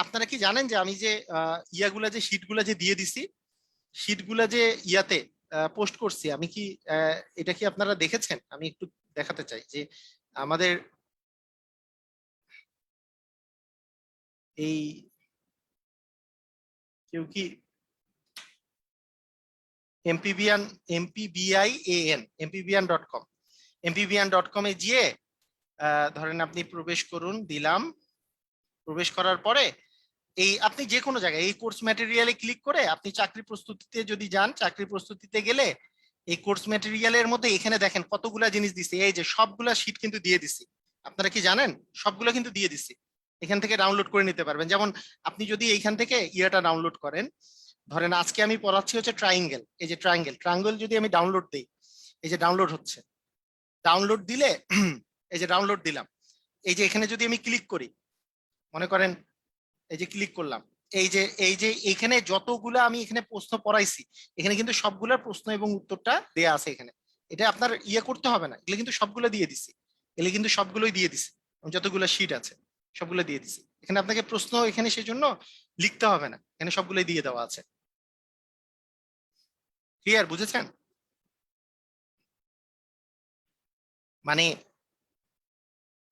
আপনারা কি জানেন যে আমি যে ইয়াগুলা যে শীটগুলা যে দিয়ে দিছি, শীটগুলা যে ইয়াতে পোস্ট করছি, আমি কি এটা কি আপনারা দেখেছেন? আমি একটু দেখাতে চাই যে আমাদের এই কেউ কি এমপিবিয়ান, এমপিবিআন.com, এমপিবিআন.com-এ গিয়ে ধরেন আপনি প্রবেশ করুন, দিলাম। প্রবেশ করার পরে এই আপনি যে কোনো জায়গায় এই কোর্স ম্যাটেরিয়ালে ক্লিক করে আপনি চাকরি প্রস্তুতিতে যদি যান, চাকরি প্রস্তুতিতে গেলে এই কোর্স ম্যাটেরিয়ালের মধ্যে এখানে দেখেন কতগুলা জিনিস দিছে, এই যে সবগুলা শীট কিন্তু দিয়ে দিছি। আপনারা কি জানেন? সবগুলো কিন্তু দিয়ে দিছি, এখান থেকে ডাউনলোড করে নিতে পারবেন। যেমন আপনি যদি এইখান থেকে ইয়াটা ডাউনলোড করেন, ধরেন আজকে আমি পড়াচ্ছি হচ্ছে ট্রায়াঙ্গেল, এই যে ট্রায়াঙ্গেল, ট্রায়াঙ্গেল যদি আমি ডাউনলোড দিই, এই যে ডাউনলোড হচ্ছে, ডাউনলোড দিলে এই যে ডাউনলোড দিলাম, এই যে এখানে যদি আমি ক্লিক করি, মনে করেন এই যে ক্লিক করলাম, এই যে এখানে যতগুলা আমি এখানে প্রশ্ন পড়াইছি, এখানে কিন্তু সবগুলোর প্রশ্ন এবং উত্তরটা দেয়া আছে এখানে। এটা আপনার ইয়ে করতে হবে না, এগুলো কিন্তু সবগুলো দিয়ে দিছি, এগুলো কিন্তু সবগুলোই দিয়ে দিছি, যতগুলো শীট আছে সবগুলো দিয়ে দিছি। এখানে আপনাকে প্রশ্ন এখানে সেজন্য লিখতে হবে না, এখানে সবগুলোই দিয়ে দেওয়া আছে। ক্লিয়ার? বুঝেছেন? মানে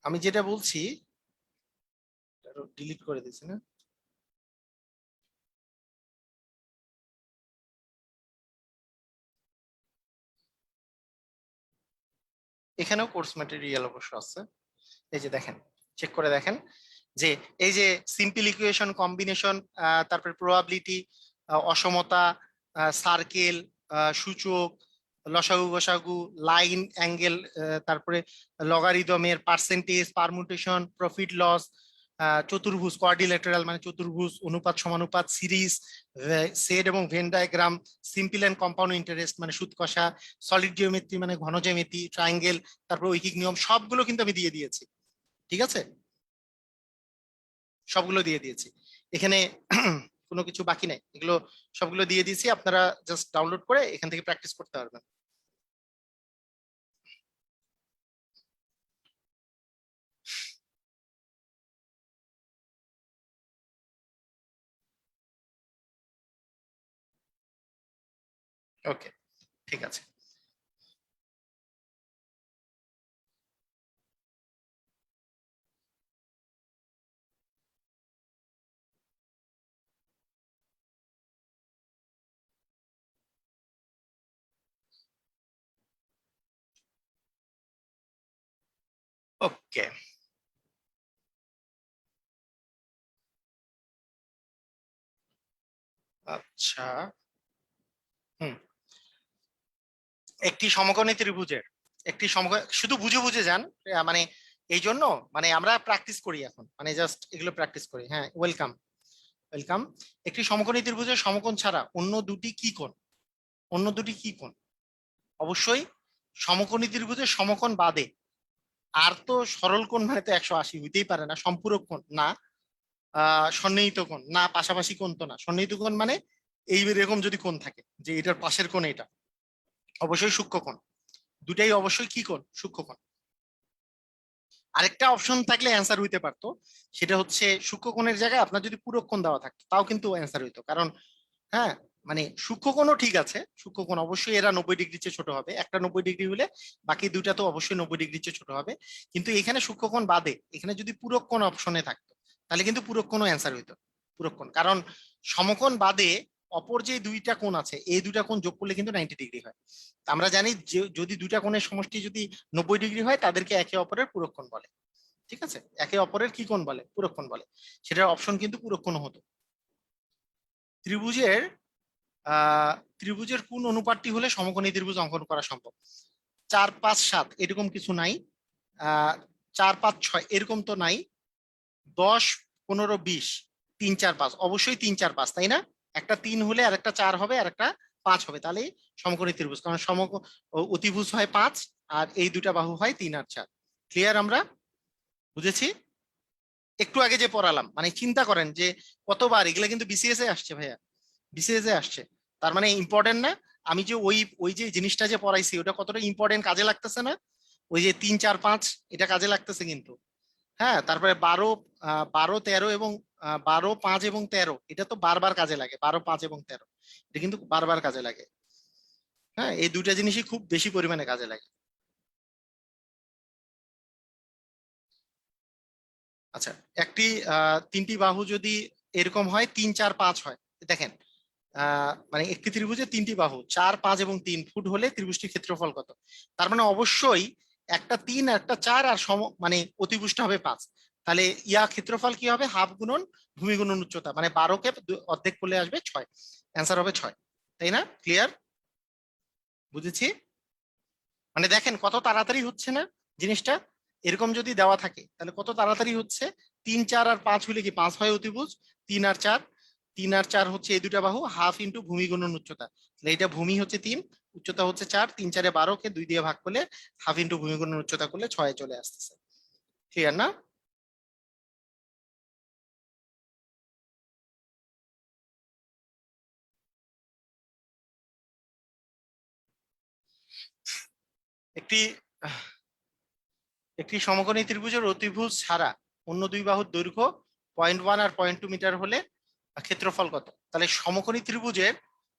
আমি যেটা বলছি, ডিলিট করে দিছি না? এখানেও কোর্স ম্যাটেরিয়াল অবশ্য আছে। এই যে দেখেন, চেক করে দেখেন যে এই যে সিম্পল ইকুয়েশন, কম্বিনেশন, তারপরে প্রবাবিলিটি, অসমতা, সার্কেল, সূচক, লসাগু গসাগু, লাইন, অ্যাঙ্গেল, তারপরে লগারিদমের, পার্সেন্টেজ, পারমুটেশন, প্রফিট লস, চতুর্ভুজ, কোয়াড্রিল্যাটারাল মানে চতুর্ভুজ, অনুপাত সমানুপাত, সিরিজ, সেট এবং Venn diagram, simple and compound interest মানে সুদ কষা, সলিড জিওমেট্রি মানে ঘন জ্যামিতি, ট্রায়াঙ্গেল, তারপর ঐকিক নিয়ম, সবগুলো কিন্তু আমি দিয়ে দিয়েছি। ঠিক আছে, সবগুলো দিয়ে দিয়েছি এখানে। কোনো কিছু বাকি নাই, এগুলো সবগুলো দিয়ে দিয়েছি, আপনারা জাস্ট ডাউনলোড করে এখান থেকে প্র্যাকটিস করতে পারবেন। ওকে, ঠিক আছে। ওকে, আচ্ছা। হুম, একটি সমকোণী ত্রিভুজের একটি সমকোণ, শুধু বুঝে বুঝে যান, মানে এই জন্য মানে আমরা প্র্যাকটিস করি এখন, মানে জাস্ট এগুলো প্র্যাকটিস করি। হ্যাঁ, ওয়েলকাম, ওয়েলকাম। একটি সমকোণী ত্রিভুজের সমকোণ ছাড়া অন্য দুটি কি কোণ? অন্য দুটি কি কোণ? অবশ্যই সমকোণী ত্রিভুজের সমকোণ বাদে আর তো সরল কোণ মানে তো 180 হইতেই পারে না, সম্পূরক কোণ না, সন্নিহিত কোণ না, পাশাপাশি কোণ তো না। সন্নিহিত কোণ মানে এই এরকম যদি কোণ থাকে যে এটার পাশের কোণ এটা, অবশ্যই সূক্ষ্মকোণ। দুটাই অবশ্যই কি কোণ? সূক্ষ্মকোণ। আরেকটা অপশন থাকলে অ্যান্সার হইতে পারতো, সেটা হচ্ছে সূক্ষ্মকোণের জায়গায় আপনার যদি পূরক কোণ দেওয়া থাকতো তাও কিন্তু অ্যান্সার হইতো। কারণ হ্যাঁ, মানে সূক্ষ্মকোণও ঠিক আছে, সূক্ষ্মকোণ অবশ্যই এরা 90 ডিগ্রি চেয়ে ছোট হবে, একটা 90 ডিগ্রি হলে বাকি দুইটা তো অবশ্যই 90 ডিগ্রি চেয়ে ছোট হবে। কিন্তু এখানে সূক্ষ্মকোণ বাদে এখানে যদি পূরক কোণ অপশনে থাকতো তাহলে কিন্তু পূরক কোণও অ্যান্সার হইতো। পূরক কোণ, কারণ সমকোণ বাদে অপর যে দুইটা কোণ আছে এই দুইটা কোণ যোগ করলে কিন্তু 90 ডিগ্রি হয়। তা আমরা জানি যে যদি দুইটা কোণের সমষ্টি যদি 90 ডিগ্রি হয় তাদেরকে একে অপরের পূরক কোণ বলে। ঠিক আছে, একে অপরের কি কোণ বলে? পূরক কোণ বলে। সেটার অপশন কিন্তু পূরক কোণ হতো। ত্রিভুজের আহ ত্রিভুজের কোন অনুপাতটি হলে সমকোণী ত্রিভুজ অঙ্কন করা সম্ভব? 4 5 7 এরকম কিছু নাই, 4 5 6 এরকম তো নাই, 10 15 20, 3 4 5, অবশ্যই 3 4 5, তাই না? একটা 3 হলে আর একটা 4 হবে আর একটা 5 হবে, তাহলে সমকোণী ত্রিভুজ, কারণ অতিভুজ হয় 5 আর এই দুটা বাহু হয় 3 আর 4। ক্লিয়ার? আমরা বুঝেছি। একটু আগে যে পড়ালাম, মানে চিন্তা করেন যে কতবার এগুলা কিন্তু বিসিএস এ আসছে ভাইয়া, বিসিএস এ আসছে। তার মানে ইম্পর্টেন্ট না? আমি যে ওই ওই যে জিনিসটা যে পড়াইছি ওটা কতটা ইম্পর্টেন্ট, কাজে লাগতেছে না? ওই যে 3 4 5 এটা কাজে লাগতেছে কিন্তু। হ্যাঁ, তারপরে 12 12 13 এবং 12 5 এবং 13 এটা তো বারবার কাজে লাগে, 12 5 এবং 13 এটা কিন্তু বারবার কাজে লাগে। হ্যাঁ, এই দুইটা জিনিসই খুব বেশি পরিমাণে কাজে লাগে। আচ্ছা, একটি তিনটি বাহু যদি এরকম হয় 3 4 5 হয়, দেখেন মানে একটি ত্রিভুজের তিনটি বাহু 4 5 এবং 3 ফুট হলে ত্রিভুজটির ক্ষেত্রফল কত? তার মানে অবশ্যই একটা 3 একটা 4 আর মানে অতিভুজটা হবে 5। তাহলে ক্ষেত্রফল কি হবে? হাফ গুণন ভূমি গুণন উচ্চতা, মানে 12কে অর্ধেক করলে আসবে 6, অ্যান্সার হবে 6। তাই না? ক্লিয়ার? বুঝেছি। মানে দেখেন কত তাড়াতাড়ি হচ্ছে না জিনিসটা, এরকম যদি দেওয়া থাকে তাহলে কত তাড়াতাড়ি হচ্ছে। 3 4 আর 5 হলে কি 5 হয় অতিভুজ, 3 আর 4, 3 আর 4 হচ্ছে এই দুটা বাহু, হাফ ইন্টু ভূমি গুণন উচ্চতা, তাহলে এটা ভূমি হচ্ছে 3, উচ্চতা হচ্ছে 4, 3 4 12কে 2 দিয়ে ভাগ করলে হাফ ইন্টু ভূমি গুণন উচ্চতা করলে 6 চলে আসতেছে। ক্লিয়ার না? একটি একটি সমকোণী ত্রিভুজের অতিভুজ ছাড়া অন্য দুই বাহুর দৈর্ঘ্য 0.1 আর 0.2 মিটার হলে ক্ষেত্রফল কত? তাহলে সমকোণী ত্রিভুজের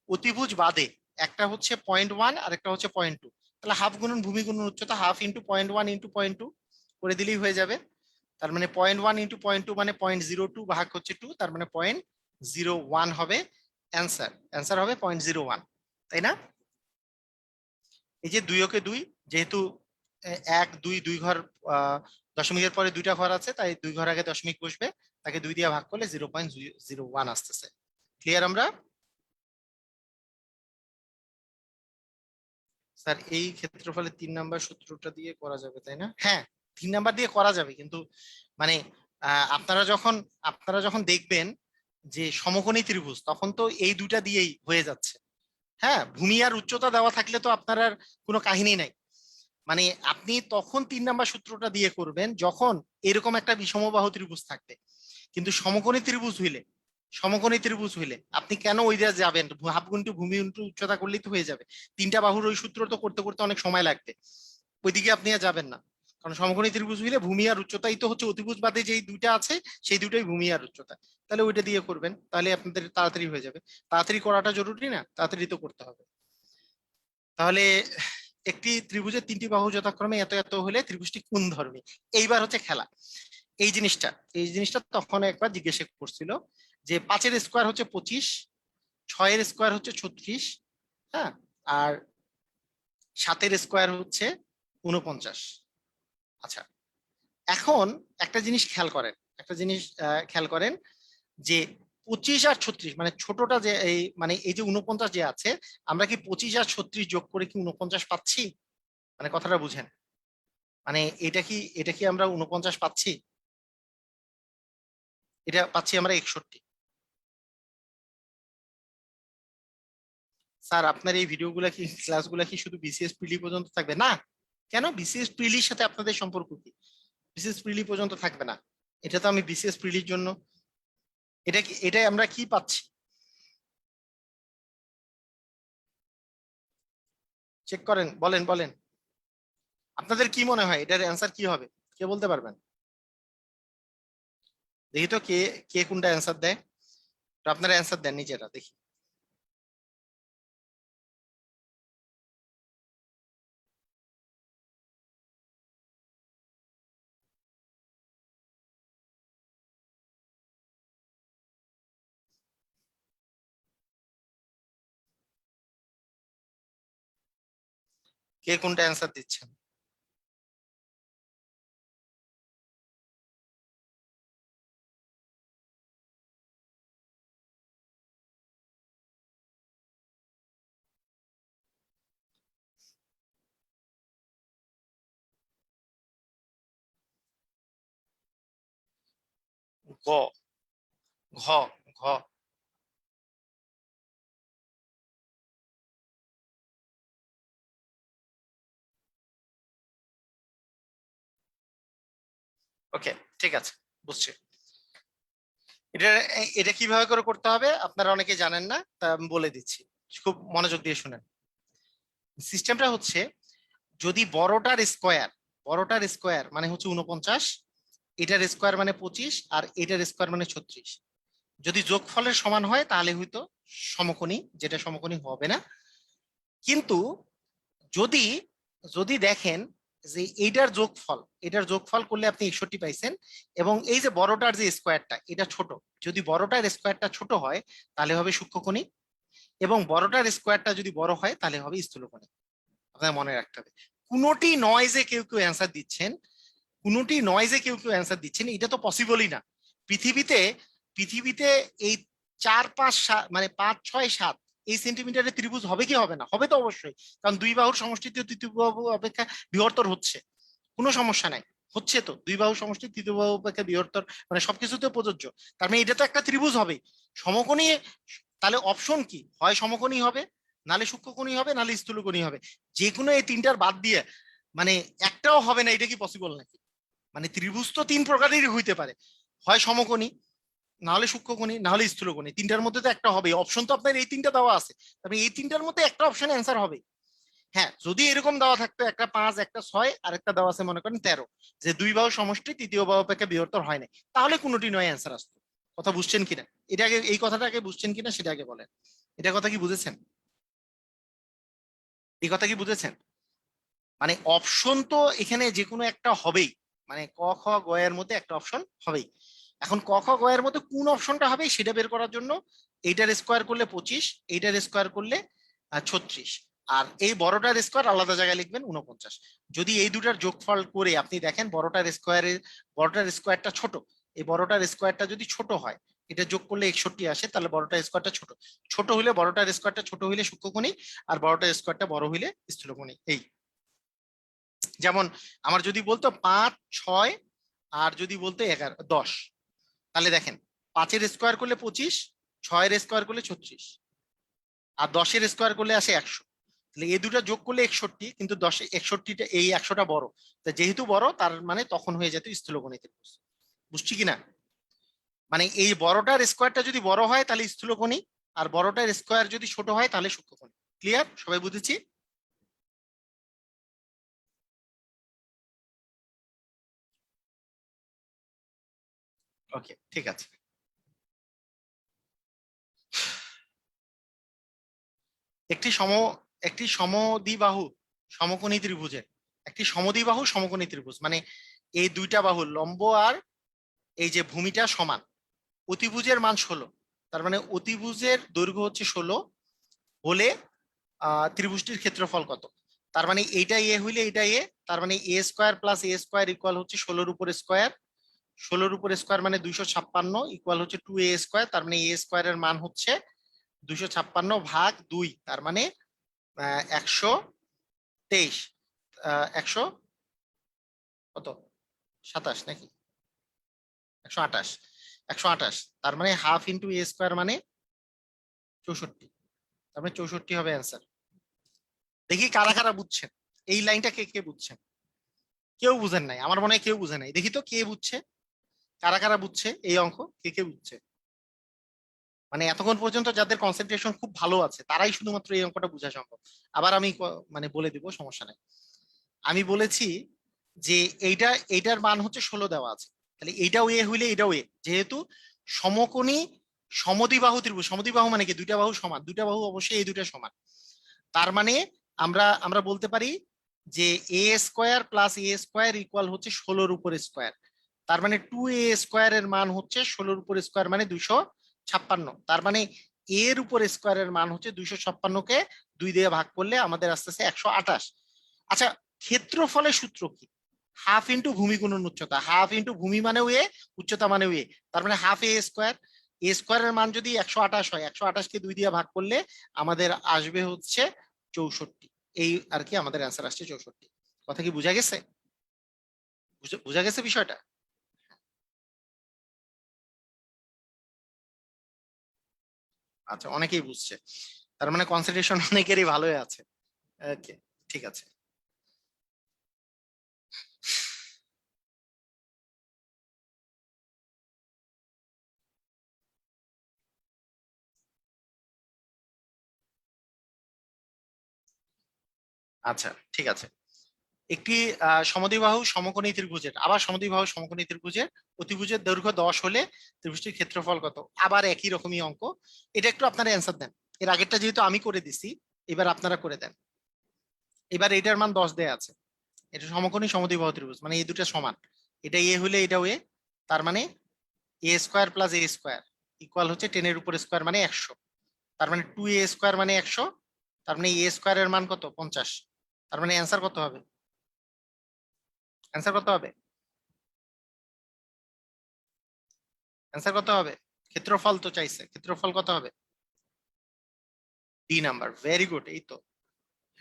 অতিভুজ বাদে একটা হচ্ছে 0.1 আর একটা হচ্ছে 0.2, তাহলে হাফ গুণন ভূমি গুণন উচ্চতা, হাফ ইন্টু 0.1 ইন্টু 0.2 করে দিলেই হয়ে যাবে। তার মানে 0.1 ইন্টু 0.2 মানে 0.02 ভাগ হচ্ছে 2, তার মানে 0.01 হবে অ্যান্সার। অ্যান্সার হবে 0.01, তাই না? এই যে 2 ওকে 2, যেহেতু এক দুই দুই ঘর, দশমিকের পরে দুইটা ঘর আছে, তাই দুই ঘর আগে দশমিক বসবে, তাকে 2 দিয়ে ভাগ করলে 0.01 আসতেছে। ক্লিয়ার আমরা? স্যার এই ক্ষেত্রফলে 3 নাম্বার সূত্রটা দিয়ে করা যাবে তাই না? হ্যাঁ, 3 নাম্বার দিয়ে করা যাবে, কিন্তু মানে আপনারা যখন দেখবেন যে সমকোণী ত্রিভুজ, তখন তো এই দুইটা দিয়েই হয়ে যাচ্ছে। হ্যাঁ, ভূমি আর উচ্চতা দেওয়া থাকলে তো আপনার আর কোনো কাহিনী নাই। মানে আপনি তখন 3 নাম্বার সূত্রটা দিয়ে করবেন যখন এরকম একটা বিষমবাহু ত্রিভুজ থাকবে। কিন্তু সমকোণী ত্রিভুজ হইলে আপনি কেন ওই দিয়ে যাবেন? হাফ গুণিত ভূমি ইনটু উচ্চতা করলেই তো হয়ে যাবে। 3টা বাহুর ওই সূত্র তো করতে করতে অনেক সময় লাগবে, ওইদিকে আপনি আর যাবেন না। কারণ সমকোণী ত্রিভুজ হইলে ভূমি আর উচ্চতাই তো হচ্ছে, অতিভুজ বাদে যেই দুইটা আছে সেই দুটোই ভূমি আর উচ্চতা। তাহলে ওইটা দিয়ে করবেন, তাহলে আপনাদের তাড়াতাড়ি হয়ে যাবে। তাড়াতাড়ি করাটা জরুরি না, তাড়াতাড়ি তো করতে হবে। তাহলে একটি ত্রিভুজের 3টি বাহু যথাক্রমে এত এত হলে ত্রিভুজটি কোন ধর্মী? এইবার হচ্ছে খেলা। এই জিনিসটা তখন একবার জিজ্ঞেস করছিল যে 5-এর স্কোয়ার হচ্ছে 25, 6-এর স্কোয়ার হচ্ছে 36, হ্যাঁ, আর 7-এর স্কোয়ার হচ্ছে 49। আচ্ছা, এখন একটা জিনিস খেয়াল করেন, যে 25 আর 36 মানে ছোটটা যে এই মানে এই যে 49 যে আছে, আমরা কি 25 আর 36 যোগ করে কি 49 পাচ্ছি? মানে কথাটা বুঝেন, মানে এটা কি আমরা 49 পাচ্ছি? এটা পাচ্ছি আমরা 61। স্যার আপনার এই ভিডিওগুলা কি, ক্লাসগুলা কি শুধু বিসিএস প্রিলি পর্যন্ত থাকবে? না, কেন? বিসিএস প্রিলির সাথে আপনাদের সম্পর্ক কি? বিসিএস প্রিলি পর্যন্ত থাকবে না? এটা তো আমি বিসিএস প্রিলির জন্য, এটাই আমরা কি পাচ্ছি? চেক করেন, বলেন বলেন, আপনাদের কি মনে হয় এটার অ্যান্সার কি হবে? কে বলতে পারবেন? দেখি তো কে কে কোনটা অ্যান্সার দেয়। তো আপনারা অ্যান্সার দেন নিজেরা দেখি। কে কোনটা অ্যান্সার দিচ্ছেন? গ, ঘ, ঘ। ওকে, ঠিক আছে, বুঝছি। এটা এটা কিভাবে করে করতে হবে আপনারা অনেকে জানেন না, তা আমি বলে দিচ্ছি, খুব মনোযোগ দিয়ে শুনেন। সিস্টেমটা হচ্ছে, যদি বড়টার স্কোয়ার মানে হচ্ছে 49, এটার স্কোয়ার মানে 25, আর এটার স্কোয়ার মানে 36, যদি যোগফলের সমান হয় তাহলে হয়তো সমকোণী, যেটা সমকোণী হবে না। কিন্তু যদি যদি দেখেন যে এটার যোগফল করলে আপনি 61 পাইছেন, এবং এই যে বড়টার যে স্কোয়ারটা এটা ছোট, যদি বড়টার স্কোয়ারটা ছোট হয় তাহলে হবে সূক্ষ্মকোণী, এবং বড়টার স্কোয়ারটা যদি বড় হয় তাহলে হবে স্থূলকোণী। আপনার মনে রাখতে হবে, কোনোটি নয় যে কেউ কেউ অ্যান্সার দিচ্ছেন, এটা তো পসিবলই না। পৃথিবীতে পৃথিবীতে এই 4-5-7 মানে 5-6-7 এই সেন্টিমিটারের ত্রিভুজ হবে কি হবে না? হবে তো অবশ্যই, কারণ দুই বাহুর সমষ্টি তো তৃতীয় বাহু অপেক্ষা বৃহত্তর হচ্ছে, কোনো সমস্যা নাই। হচ্ছে তো, দুই বাহু সমষ্টি তৃতীয় বাহু অপেক্ষা বৃহত্তর, মানে সবকিছুতে প্রযোজ্য। তার মানে এটা তো একটা ত্রিভুজ হবে সমকোণী। তাহলে অপশন কি? হয় সমকোণী হবে, নালে সূক্ষ্মকোণী হবে, নালে স্থূলকোণী হবে। যে কোনো এই তিনটার বাদ দিয়ে মানে একটাও হবে না, এটা কি পসিবল নাকি? মানে ত্রিভুজ তো 3 প্রকারেরই হইতে পারে, হয় সমকোণী, না হলে সূক্ষ্মকোণী, না হলে স্থূলকোণী। তিনটার মধ্যে তো একটা হবে, অপশন তো আপনার এই তিনটা দেওয়া আছে, তবে এই তিনটার মধ্যে একটা অপশন অ্যান্সার হবে। হ্যাঁ, যদি এরকম দেওয়া থাকতো একটা 5, একটা 6, আর একটা দেওয়া আছে মনে করেন 13, যে দুই বাহু সমষ্টি তৃতীয় বাহু অপেক্ষা বৃহত্তর হয় না, তাহলে কোনোটি নয় অ্যান্সার আসতো। কথা বুঝছেন কিনা? এটা আগে, এই কথাটা আগে বুঝছেন কিনা সেটা আগে বলেন। এটা কথা কি বুঝেছেন? এই কথা কি বুঝেছেন? মানে অপশন তো এখানে যে কোনো একটা হবেই, মানে ক খ গ এর মধ্যে একটা অপশন হবেই। এখন ক খ গ এর মধ্যে কোন অপশনটা হবে সেটা বের করার জন্য এইটার স্কোয়ার করলে 25, এইটার স্কোয়ার করলে 36, আর এই বড়টার স্কোয়ার আলাদা জায়গায় লিখবেন 49। যদি এই দুটার যোগফল করে আপনি দেখেন বড়টার স্কোয়ারটা ছোট, এই বড়টার স্কোয়ারটা যদি ছোট হয়, এটা যোগ করলে 61 আসে, তাহলে বড়টার স্কোয়ারটা ছোট। ছোট হইলে বড়টার স্কোয়ারটা ছোট হইলে সূক্ষ্মকোণী, আর বড়টার স্কোয়ারটা বড় হইলে স্থূলকোণী। এই যেমন আমার যদি বলতো 5, 6, আর যদি বলতো 11, 10, তাহলে দেখেন 5-এর স্কোয়ার করলে 25, 6-এর স্কোয়ার করলে 36, আর 10-এর স্কোয়ার করলে আসে 100। তাহলে এই দুটো যোগ করলে 61, কিন্তু 61টা এই 100টা বড়, তা যেহেতু বড় তার মানে তখন হয়ে যেত স্থূলকোণী ত্রিভুজ। বুঝছি কিনা? মানে এই বড়টার স্কোয়ারটা যদি বড় হয় তাহলে স্থূলকোণী, আর বড়টার স্কোয়ার যদি ছোট হয় তাহলে সূক্ষ্মকোণী। ক্লিয়ার? সবাই বুঝেছি? ওকে, ঠিক আছে। একটি সম একটি সমদ্বিবাহু সমকোণী ত্রিভুজের, একটি সমদ্বিবাহু সমকোণী ত্রিভুজ মানে এই দুইটা বাহু লম্ব আর এই যে ভূমিটা সমান, অতিভুজের মান 16, তার মানে অতিভুজের দৈর্ঘ্য হচ্ছে 16 হলে ত্রিভুজটির ক্ষেত্রফল কত? তার মানে এইটা এ হইলে এটা এ, তার মানে a square plus A square equal হচ্ছে 16-র উপর স্কোয়ার, 16-র উপর স্কোয়ার মানে 256 ইকুয়াল হচ্ছে 2a স্কোয়ার, তার মানে এ স্কোয়ারের মান হচ্ছে 256/2, তার মানে 123, 100 কত 27 নাকি 128, 128, তার মানে হাফ ইন্টু এ স্কোয়ার মানে 64, তার মানে 64 হবে অ্যান্সার। দেখি কারা কারা বুঝছেন, এই লাইনটা কে কে বুঝছেন? কেউ বুঝেন নাই, আমার মনে হয় কেউ বুঝে নাই। দেখি তো কে বুঝছে, কারা কারা বুঝছে এই অঙ্ক, কে কে বুঝছে? মানে এতক্ষণ পর্যন্ত যাদের কনসেন্ট্রেশন খুব ভালো আছে তারাই শুধুমাত্র এই অঙ্কটা বোঝা সম্ভব। আবার আমি মানে বলে দিব, সমস্যা নাই। আমি বলেছি যে এইটার মান হচ্ছে 16 দেওয়া আছে, তাহলে এইটাও এ হইলে এটাও এ, যেহেতু সমকোণী সমদ্বিবাহু ত্রিভুজ, সমদ্বিবাহু মানে কি দুইটা বাহু সমান, দুইটা বাহু অবশ্যই এই দুইটা সমান, তার মানে আমরা আমরা বলতে পারি যে এ স্কোয়ার প্লাস এ স্কোয়ার ইকুয়াল হচ্ছে 16-র উপর স্কোয়ার, তার মানে 2a স্কোয়ারের মান হচ্ছে 16-র উপর স্কোয়ার মানে 256, তার মানে এর উপর স্কোয়ারের মান হচ্ছে 256-কে 2 দিয়ে ভাগ করলে আমাদের আসতেছে 128। আচ্ছা, ক্ষেত্রফলের সূত্র কি? হাফ ইন্টু ভূমি গুণন উচ্চতা, হাফ ইন্টু ভূমি মানেও এ, উচ্চতা মানেও এ, তার মানে হাফ এ স্কোয়ার। এ স্কোয়ারের মান যদি 128 হয়, 128-কে 2 দিয়ে ভাগ করলে আমাদের আসবে হচ্ছে 64। এই আর কি আমাদের অ্যান্সার আসছে 64। কথা কি বোঝা গেছে? বোঝা গেছে বিষয়টা? আচ্ছা, অনেকেই বুঝছে, তার মানে কনসেন্ট্রেশন অনেকেরই ভালোই আছে। ওকে, ঠিক আছে। আচ্ছা, ঠিক আছে। একটি সমদ্বিবাহু সমকোণী ত্রিভুজের, আবার সমদ্বিবাহু সমকোণী ত্রিভুজের অতিভুজের দৈর্ঘ্য 10 হলে ত্রিভুজটির ক্ষেত্রফল কত? আবার একই রকমই অঙ্ক, এটা একটু আপনারা অ্যান্সার দেন। এর আগেরটা যেহেতু আমি করে দিছি, এবার আপনারা করে দেন। এবার এটার মান 10 দেয়া আছে, এটা সমকোণী সমদ্বিবাহু ত্রিভুজ মানে এই দুটো সমান, এটা এ হলে এটাও এ, তার মানে a square plus A square equal হচ্ছে 10-এর উপর স্কোয়ার মানে 100, তার মানে 2a স্কোয়ার মানে 100, তার মানে এ স্কোয়ারের মান কত 50, তার মানে অ্যান্সার কত হবে? অ্যান্সার কত হবে? অ্যান্সার কত হবে? ক্ষেত্রফল তো চাইছে, ক্ষেত্রফল কত হবে? ডি নাম্বার, ভেরি গুড, এই তো।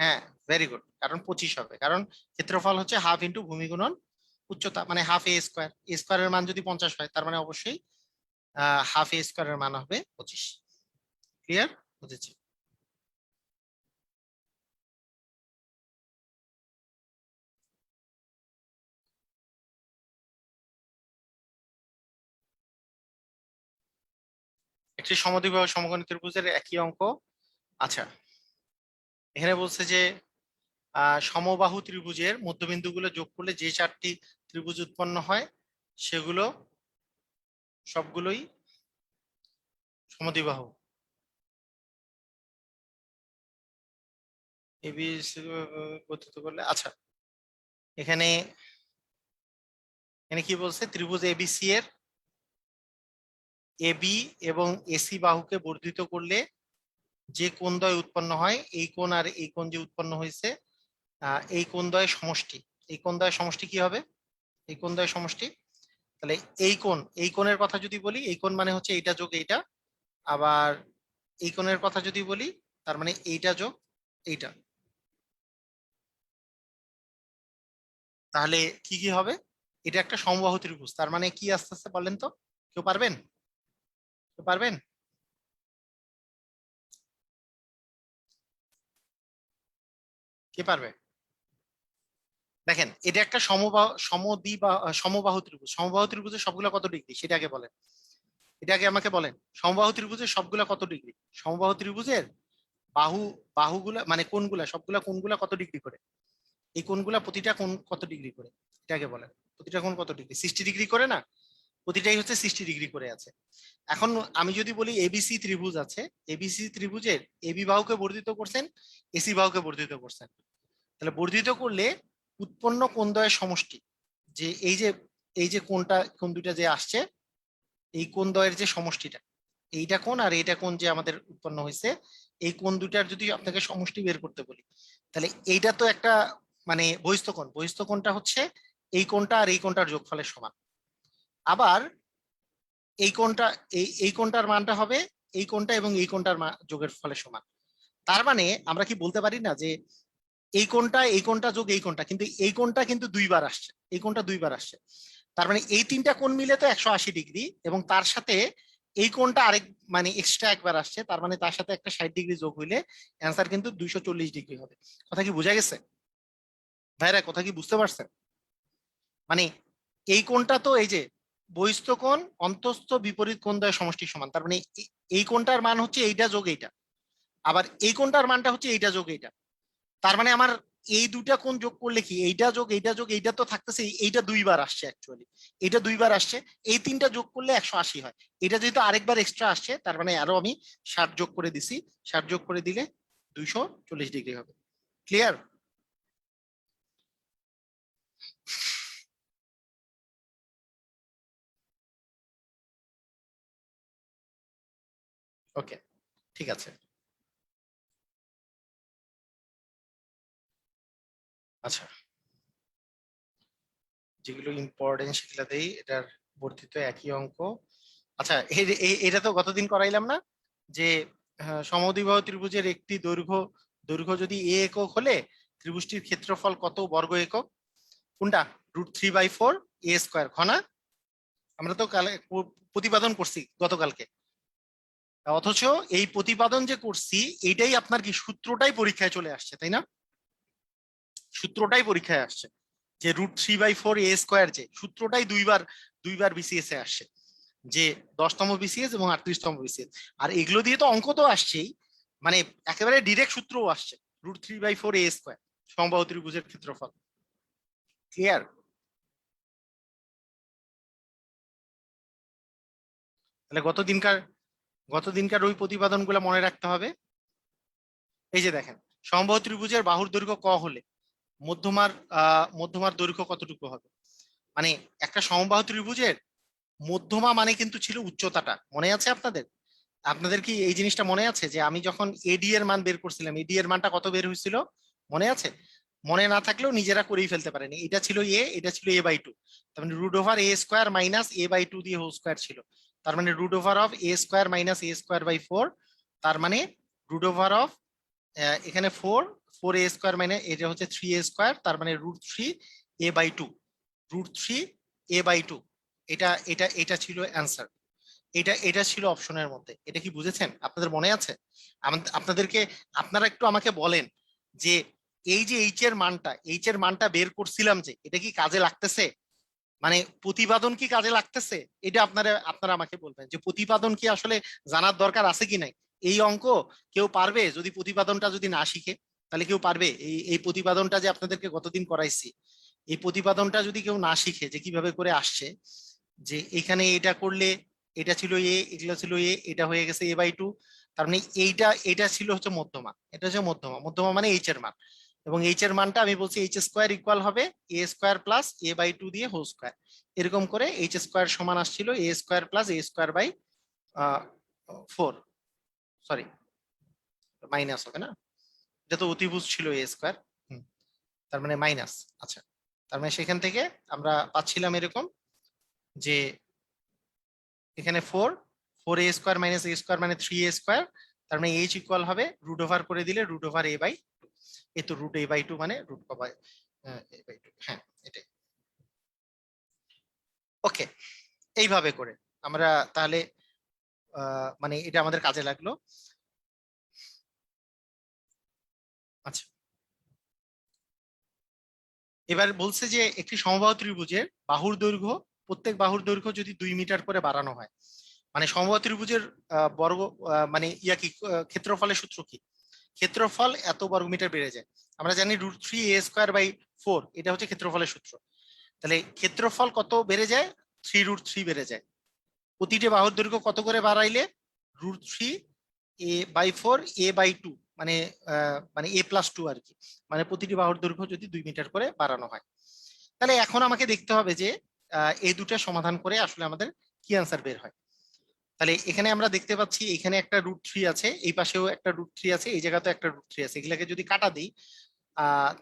হ্যাঁ, ভেরি গুড, কারণ 25 হবে, কারণ ক্ষেত্রফল হচ্ছে হাফ ইন্টু ভূমি গুণন উচ্চতা মানে হাফ এ স্কোয়ার, এ স্কোয়ারের মান যদি 50 হয় তার মানে অবশ্যই হাফ এ স্কোয়ারের মান হবে 25। ক্লিয়ার? বুঝেছি। একটি সমদ্বিবাহু সমকোণী ত্রিভুজের একই অঙ্ক। আচ্ছা, এখানে বলছে যে সমবাহু ত্রিভুজের মধ্যবিন্দুগুলো যোগ করলে যে 4টি ত্রিভুজ উৎপন্ন হয় সেগুলো সবগুলোই সমদ্বিবাহু। এবি গঠিত করলে, আচ্ছা, এখানে এখানে কি বলছে? ত্রিভুজ এবিসি এর এবি এবং এসি বাহুকে বর্ধিত করলে যে কোণদ্বয় উৎপন্ন হয়, এই কোণ আর এই কোণ যে উৎপন্ন হয়েছে, এই কোণদ্বয়ের সমষ্টি, এই কোণদ্বয়ের সমষ্টি কি হবে? এই কোণদ্বয়ের সমষ্টি, তাহলে এই কোণের কথা যদি বলি, এই কোণ মানে হচ্ছে এইটা যোগ এইটা, আবার এই কোণের কথা যদি বলি তার মানে এইটা যোগ এইটা, তাহলে কি কি হবে? এটা একটা সমবাহু ত্রিভুজ। তার মানে কি আস্তে আস্তে বলেন তো, কেউ পারবেন? কেউ পারবেন? কে পারবে? দেখেন, এটা একটা সমবাহু ত্রিভুজ। সমবাহু ত্রিভুজের সবগুলা কত ডিগ্রি সেটা আগে বলেন। এটা আগে আমাকে বলেন, সমবাহু ত্রিভুজের সবগুলা কত ডিগ্রি? সমবাহু ত্রিভুজের বাহু, বাহুগুলা মানে কোণগুলা, সবগুলা কোণগুলা কত ডিগ্রি করে? এই কোণগুলা প্রতিটা কোণ কত ডিগ্রি করে? এটা আগে বলেন। প্রতিটা কোণ কত ডিগ্রি? 60 ডিগ্রি করে না? প্রতিটাই হচ্ছে 60 ডিগ্রি করে আছে। এখন আমি যদি বলি এবিসি ত্রিভুজ আছে, এবিসি ত্রিভুজের এবি বাহুকে বর্ধিত করছেন, এসি বাহুকে বর্ধিত করছেন, তাহলে বর্ধিত করলে উৎপন্ন কোণদ্বয়ের সমষ্টি, যে এই যে কোণ দুইটা যে আসছে, এই কোণদ্বয়ের যে সমষ্টিটা, এইটা কোণ আর এইটা কোণ যে আমাদের উৎপন্ন হয়েছে, এই কোণ দুইটার যদি আপনাকে সমষ্টি বের করতে বলি, তাহলে এইটা তো একটা মানে বহিস্থ কোণ, বহিস্থ কোণটা হচ্ছে এই কোণটা আর এই কোণটার যোগফলের সমান। আবার এই কোণটা, এই কোণটার মানটা হবে এই কোণটা এবং এই কোণটার যোগের ফলের সমান। তার মানে আমরা কি বলতে পারি না যে এই কোণটা যোগ এই কোণটা, কিন্তু এই কোণটা কিন্তু দুইবার আসছে, এই কোণটা দুইবার আসছে। তার মানে এই তিনটা কোণ মিলে তো 180 ডিগ্রি, এবং তার সাথে এই কোণটা আরেক মানে এক্সট্রা একবার আসছে, তার মানে তার সাথে একটা 60 ডিগ্রি যোগ হইলে অ্যান্সার কিন্তু 240 ডিগ্রি হবে। কথা কি বোঝা গেছে ভাইরা? কথা কি বুঝতে পারছেন? মানে এই কোণটা তো এই যে বহিস্থ কোণ অন্তস্থ বিপরীত কোণ দ্বয়ের সমষ্টির সমান, তার মানে এই কোণটার মান হচ্ছে এইটা যোগ এইটা, আবার এই কোণটার মানটা হচ্ছে এইটা যোগ এইটা। তার মানে আমার এই দুইটা কোণ যোগ করলে কি এইটা যোগ এইটা যোগ এইটা তো থাকতেছে, এইটা দুইবার আসছে অ্যাকচুয়ালি, এইটা দুইবার আসছে, এই তিনটা যোগ করলে 180 হয়। এটা যেহেতু আরেকবার এক্সট্রা আসছে, তার মানে আরো আমি 60 যোগ করে দিছি, 60 যোগ করে দিলে 240 ডিগ্রি হবে। ক্লিয়ার? ওকে, ঠিক আছে। আচ্ছা, যেগুলো ইম্পর্টেন্ট সেগুলো দেই, এটার বর্ধিত একই অঙ্ক। আচ্ছা, এটা তো গতদিন করাইলাম না, যে সমদ্বিবাহু ত্রিভুজের একটি দৈর্ঘ্য, দৈর্ঘ্য যদি এ একক হলে ত্রিভুজটির ক্ষেত্রফল কত বর্গ একক? কোনটা? √3/4 এ স্কোয়ার, ঘনা। আমরা তো কালে প্রতিপাদন করছি গতকালকে, অথচ এই প্রতিপাদন যে করছি এইটাই আপনার কি সূত্রটাই পরীক্ষায় চলে আসছে, তাই না? সূত্রটাই পরীক্ষায় আসছে, যে √3/4 এ স্কোয়ার, যে সূত্রটাই দুইবার দুইবার বিসিএস এ আসছে, যে 10তম বিসিএস এবং 38তম বিসিএস। আর এগুলো দিয়ে তো অঙ্ক তো আসছেই, মানে একেবারে ডিরেক্ট সূত্রও আসছে, √3/4 এ স্কোয়ার সমবাহু ত্রিভুজের ক্ষেত্রফল। ক্লিয়ার? তাহলে গতদিনকার ওই প্রতিপাদন গুলো মনে রাখতে হবে। এই যে দেখেন, সমবাহু ত্রিভুজের বাহুর দৈর্ঘ্য ক হলে মধ্যমার মধ্যমার দৈর্ঘ্য কতটুকু হবে? মানে একটা সমবাহু ত্রিভুজের মধ্যমা মানে কিন্তু ছিল উচ্চতাটা, মনে আছে আপনাদের? আপনাদের কি এই জিনিসটা মনে আছে যে আমি যখন এডি এর মান বের করছিলাম, এডি এর মানটা কত বের হয়েছিল? মনে আছে? মনে না থাকলেও নিজেরা করেই ফেলতে পারেন। এটা ছিল এ, এটা ছিল a/2, তার মানে √a² মাইনাস a/2 দিয়ে হোল স্কোয়ার ছিল, তার মানে √a² মাইনাস a²/4, তার মানে √ এখানে 4 a² মানে এটা হচ্ছে 3a², তার মানে √3 a/2, √3 a/2, এটা এটা এটা ছিল অ্যান্সার। এটা এটা ছিল অপশনের মধ্যে। এটা কি বুঝেছেন? আপনাদের মনে আছে? আপনাদেরকে, আপনারা একটু আমাকে বলেন যে এই যে এইচ এর মানটা বের করছিলাম, যে এটা কি কাজে লাগতেছে? মানে প্রতিপাদন কি কাজে লাগতেছে? এটা আপনারা আমাকে বলবেন যে প্রতিপাদন কি আসলে জানার দরকার আছে কি নাই। এই অঙ্ক কেউ পারবে যদি প্রতিপাদনটা যদি না শিখে? তাহলে কেউ পারবে এই প্রতিপাদনটা যে আপনাদেরকে গতদিন করাইছি, এই প্রতিপাদনটা যদি কেউ না শিখে যে কিভাবে করে আসছে, যে এখানে এটা করলে এটা ছিল এ, এগুলো ছিল এ, এটা হয়ে গেছে a/2, তার মানে এইটা ছিল হচ্ছে মধ্যমা, এটা হচ্ছে মধ্যমা, মধ্যমা মানে এইচ এর মান, এবং এইচ এর মানটা আমি বলছি h² ইকুয়াল হবে a² প্লাস a/2 দিয়ে হোল স্কোয়ার। এরকম করে h² সমান আসছিল a² plus a²/4, sorry minus হবে না, এটা তো অতিভুজ ছিল এ স্কোয়ার, তার মানে মাইনাস। আচ্ছা, তার মানে সেখান থেকে আমরা পাচ্ছিলাম এরকম যে এখানে 4 4 a square minus a square মানে 3a স্কোয়ার, তার মানে এইচ ইকুয়াল হবে রুট ওভার করে দিলে রুট ওভার a বাই, এ তো রুট a/2 মানে রুট বাই a/2, হ্যাঁ এটাই। ওকে, এইভাবে করে আমরা তাহলে মানে এটা আমাদের কাজে লাগলো। আচ্ছা, এবার বলছে যে একটি সমবাহু ত্রিভুজের বাহুর দৈর্ঘ্য, প্রত্যেক বাহুর দৈর্ঘ্য যদি 2 মিটার করে বাড়ানো হয়, মানে সমবাহু ত্রিভুজের বর্গ মানে ইয়া কি ক্ষেত্রফলের সূত্র কি, ক্ষেত্রফল এত বর্গমিটার বেড়ে যায়। আমরা জানি √3a²/4, এটা হচ্ছে ক্ষেত্রফলের সূত্র। তাহলে ক্ষেত্রফল কত বেড়ে যায়, 3√3 বেড়ে যায়। প্রতিটি বাহুর দৈর্ঘ্য কত করে বাড়াইলে, √3a/4 a/2, মানে মানে a+2 আর কি, মানে প্রতিটি বাহুর দৈর্ঘ্য যদি 2 মিটার করে বাড়ানো হয়। তাহলে এখন আমাকে দেখতে হবে যে এই দুটো সমাধান করে আসলে আমাদের কি অ্যান্সার বের হয়। তাহলে এখানে আমরা দেখতে পাচ্ছি এখানে একটা √3 আছে, এই পাশেও একটা √3 আছে, এই জায়গাতে একটা √3 আছে, এগুলাকে যদি কাটা দিই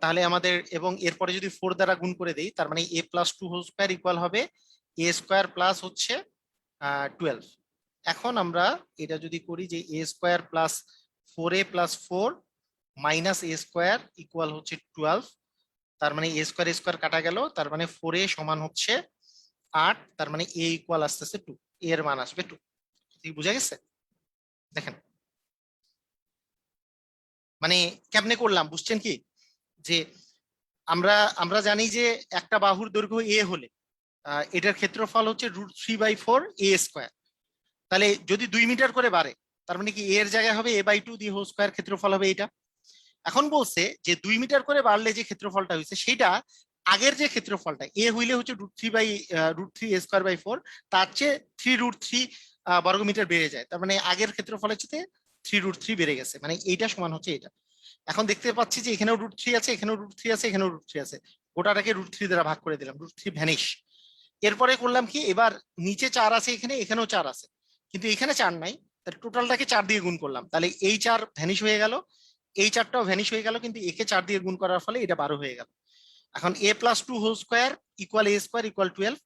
তাহলে আমাদের, এবং এরপরে যদি 4 দ্বারা গুণ করে দেই, তার মানে a+2² ইকুয়াল হবে a² প্লাস হচ্ছে 12। এখন আমরা এটা যদি করি যে a² plus 4a+4 minus a² equal হচ্ছে 12, তার মানে a² কাটা গেল, তার মানে 4a সমান হচ্ছে 8, তার মানে a ইকুয়াল আসতেছে 2, এর মান আসবে 2। বুঝা গেছে? দেখেন মানে কেমনে করলাম বুঝছেন কি, যে আমরা আমরা জানি যে একটা বাহুর দৈর্ঘ্য এ হলে এটার ক্ষেত্রফল হচ্ছে √3/4a²। তাহলে যদি 2 মিটার করে বাড়ে, তার মানে কি এর জায়গায় হবে a/2 দি হোল স্কয়ার, ক্ষেত্রফল হবে এটা। এখন বলছে যে 2 মিটার করে বাড়লে যে ক্ষেত্রফলটা হয়েছে সেটা আগের যে ক্ষেত্রফলটা এ হইলে হচ্ছে √3a²/4, তার চেয়ে 3√3 বর্গমিটার বেড়ে যায়, তার মানে আগের ক্ষেত্রফলের চেয়ে 3√3 বেড়ে গেছে, মানে এইটা সমান হচ্ছে এটা। এখন দেখতে পাচ্ছি যে এখানেও √3 আছে, এখানেও √3 আছে, এখানেও √3 আছে, গোটাটাকে √3 দ্বারা ভাগ করে দিলাম, √3 ভ্যানিশ। এরপরে করলাম কি, এবার নিচে 4 আছে, এখানে এখানেও 4 আছে, কিন্তু এখানে 4 নাই, তাহলে টোটালটাকে 4 দিয়ে গুণ করলাম, তাহলে এই 4 ভ্যানিশ হয়ে গেল, এই 4টাও ভ্যানিশ হয়ে গেল, কিন্তু একে 4 দিয়ে গুণ করার ফলে এটা 12 হয়ে গেল। এখন a+2 whole square equal a² equal 12।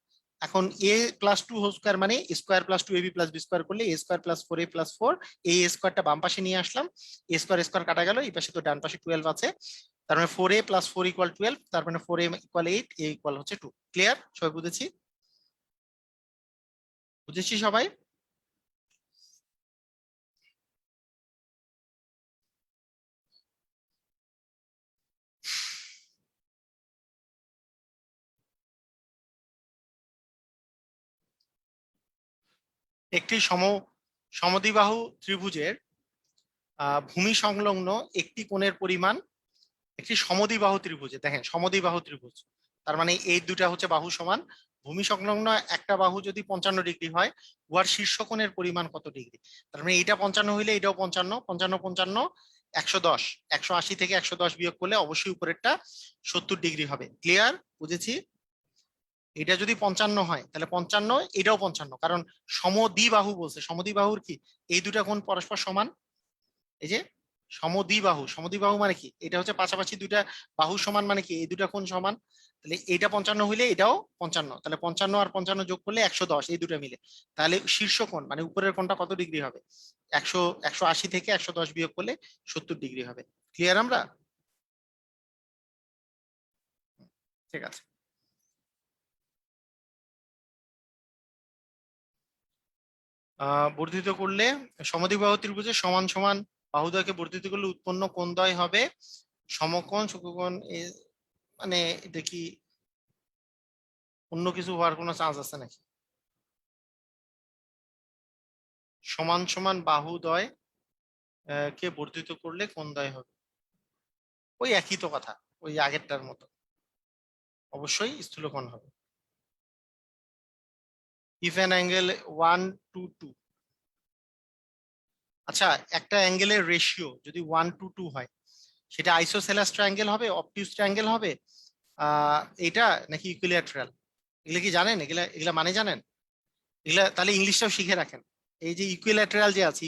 এখন a+2 হোল স্কয়ার মানে square plus 2ab plus b square করলে a² প্লাস 4a প্লাস 4, এই স্কয়ারটা বাম পাশে নিয়ে আসলাম, a² স্কয়ার কাটা গেল, এই পাশে তো ডান পাশে 12 আছে, তার মানে 4a প্লাস 4 ইকুয়াল 12, তার মানে 4a ইকুয়াল 8, a ইকুয়াল হচ্ছে 2। ক্লিয়ার? সবাই বুঝেছি? বুঝেছি সবাই? একটি সমদ্বিবাহু ত্রিভুজের ভূমি সংলগ্ন একটি কোণের পরিমাণ, একটি সমদ্বিবাহু ত্রিভুজে, দেখেন সমদ্বিবাহু ত্রিভুজ, তার মানে এই দুটা হচ্ছে বাহু সমান, ভূমি সংলগ্ন একটা বাহু যদি 55 ডিগ্রি হয়, উহার শীর্ষকোণের পরিমাণ কত ডিগ্রি? তার মানে এইটা 55 হইলে এটাও 55, 55 55 110, 180 থেকে 110 বিয়োগ করলে অবশ্যই উপরেরটা 70 ডিগ্রি হবে। ক্লিয়ার? বুঝেছি? এটা যদি 55 হয় তাহলে 55, এটাও 55, কারণ সমদ্বিবাহু বলছে, সমদ্বিবাহুর কি এই দুটা কোণ পরস্পর সমান, এই যে সমদ্বিবাহু, সমদ্বিবাহু মানে কি, এটা হচ্ছে পাশাপাশি দুইটা বাহু সমান, মানে কি এই দুটা কোণ সমান, তাহলে এইটা 55 হইলে এটাও 55, তাহলে 55 আর 55 যোগ করলে 110, এই দুটা মিলে, তাহলে শীর্ষ কোণ মানে উপরের কোণটা কত ডিগ্রি হবে, 180 থেকে 110 বিয়োগ করলে 70 ডিগ্রি হবে। ক্লিয়ার? আমরা ঠিক আছে। বর্ধিত করলে সমদ্বিবাহু ত্রিভুজের সমান সমান বাহুদ্বয়কে বর্ধিত করলে উৎপন্ন কোণদ্বয় হবে সমকোণ সমকোণ মানে এটা কি অন্য কিছু হওয়ার কোনো চান্স আছে নাকি? সমান সমান বাহুদ্বয় কে বর্ধিত করলে কোণদ্বয় হবে, ওই একই তো কথা, ওই আগেরটার মতো, অবশ্যই স্থূলকোণ হবে। ইফ অ্যান অ্যাঙ্গেল 1:2, আচ্ছা একটা অ্যাঙ্গেলের রেশিও যদি 1:2 হয়, সেটা আইসোসেলাস ট্রায়াঙ্গেল হবে, অবটিউস ট্রায়াঙ্গেল হবে, এটা নাকি ইকুইল্যাটরাল? এগুলা কি জানেন? এগুলা এগুলা মানে জানেন? এগুলা তাহলে ইংলিশটাও শিখে রাখেন। এই যে ইকুইল্যাটারাল যে আছে,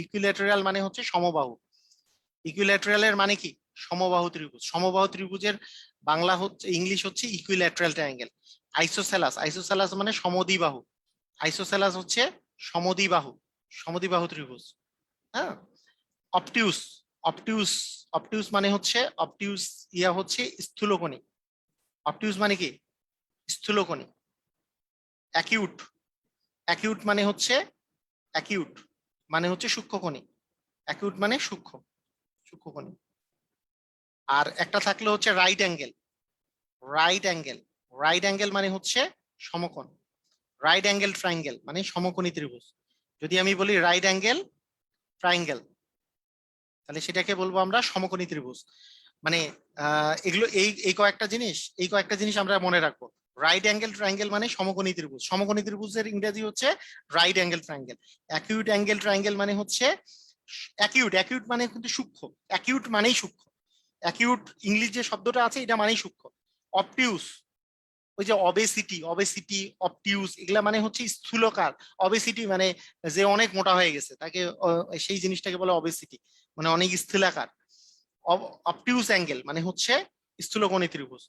ইকুইল্যাটারাল মানে হচ্ছে সমবাহু। ইকুইল্যাটারালের মানে কি? সমবাহু ত্রিভুজ। সমবাহু ত্রিভুজের বাংলা হচ্ছে, ইংলিশ হচ্ছে ইকুইল্যাটারাল ট্রায়াঙ্গেল। আইসোসেলাস মানে সমদ্বিবাহু। আইসোসেলাস হচ্ছে সমদ্বিবাহু, সমদ্বিবাহু ত্রিভুজ। হ্যাঁ। অবটিউস, অবটিউস অবটিউস মানে হচ্ছে, অবটিউস ইয়া হচ্ছে স্থূলকোণী। অবটিউস মানে কি? স্থূলকোণী। অ্যাকিউট, অ্যাকিউট মানে হচ্ছে, অ্যাকিউট মানে হচ্ছে সূক্ষ্মকোণী। অ্যাকিউট মানে সূক্ষ্ম, সূক্ষ্মকোণী। আর একটা থাকলে হচ্ছে right angle. Right angle, right angle মানে হচ্ছে সমকোণ। রাইট অ্যাঙ্গেল ট্রায়াঙ্গেল মানে সমকোণী ত্রিভুজ। যদি আমি বলি রাইট অ্যাঙ্গেল ট্রায়াঙ্গেল, তাহলে সেটাকে বলবো আমরা সমকোণী ত্রিভুজ। মানে এগুলো এই কয়েকটা জিনিস আমরা মনে রাখবো। রাইট অ্যাঙ্গেল ট্রায়াঙ্গেল মানে সমকোণী ত্রিভুজ। সমকোণী ত্রিভুজের ইংরেজি হচ্ছে right angle triangle. Acute angle triangle মানে হচ্ছে, অ্যাকিউট মানে কিন্তু সূক্ষ্ম। অ্যাকিউট মানেই সূক্ষ্ম। অ্যাকিউট ইংলিশ যে শব্দটা আছে এটা মানেই সূক্ষ্ম। অবটিউস, ওই যে অবেসিটি অবটিউস, এগুলা মানে হচ্ছে স্থূলকার। অবেসিটি মানে যে অনেক মোটা হয়ে গেছে তাকে, সেই জিনিসটাকে বলে অবেসিটি, মানে অনেক স্থূলাকার। অবটিউস অ্যাঙ্গেল মানে হচ্ছে স্থূলকোণী ত্রিভুজ।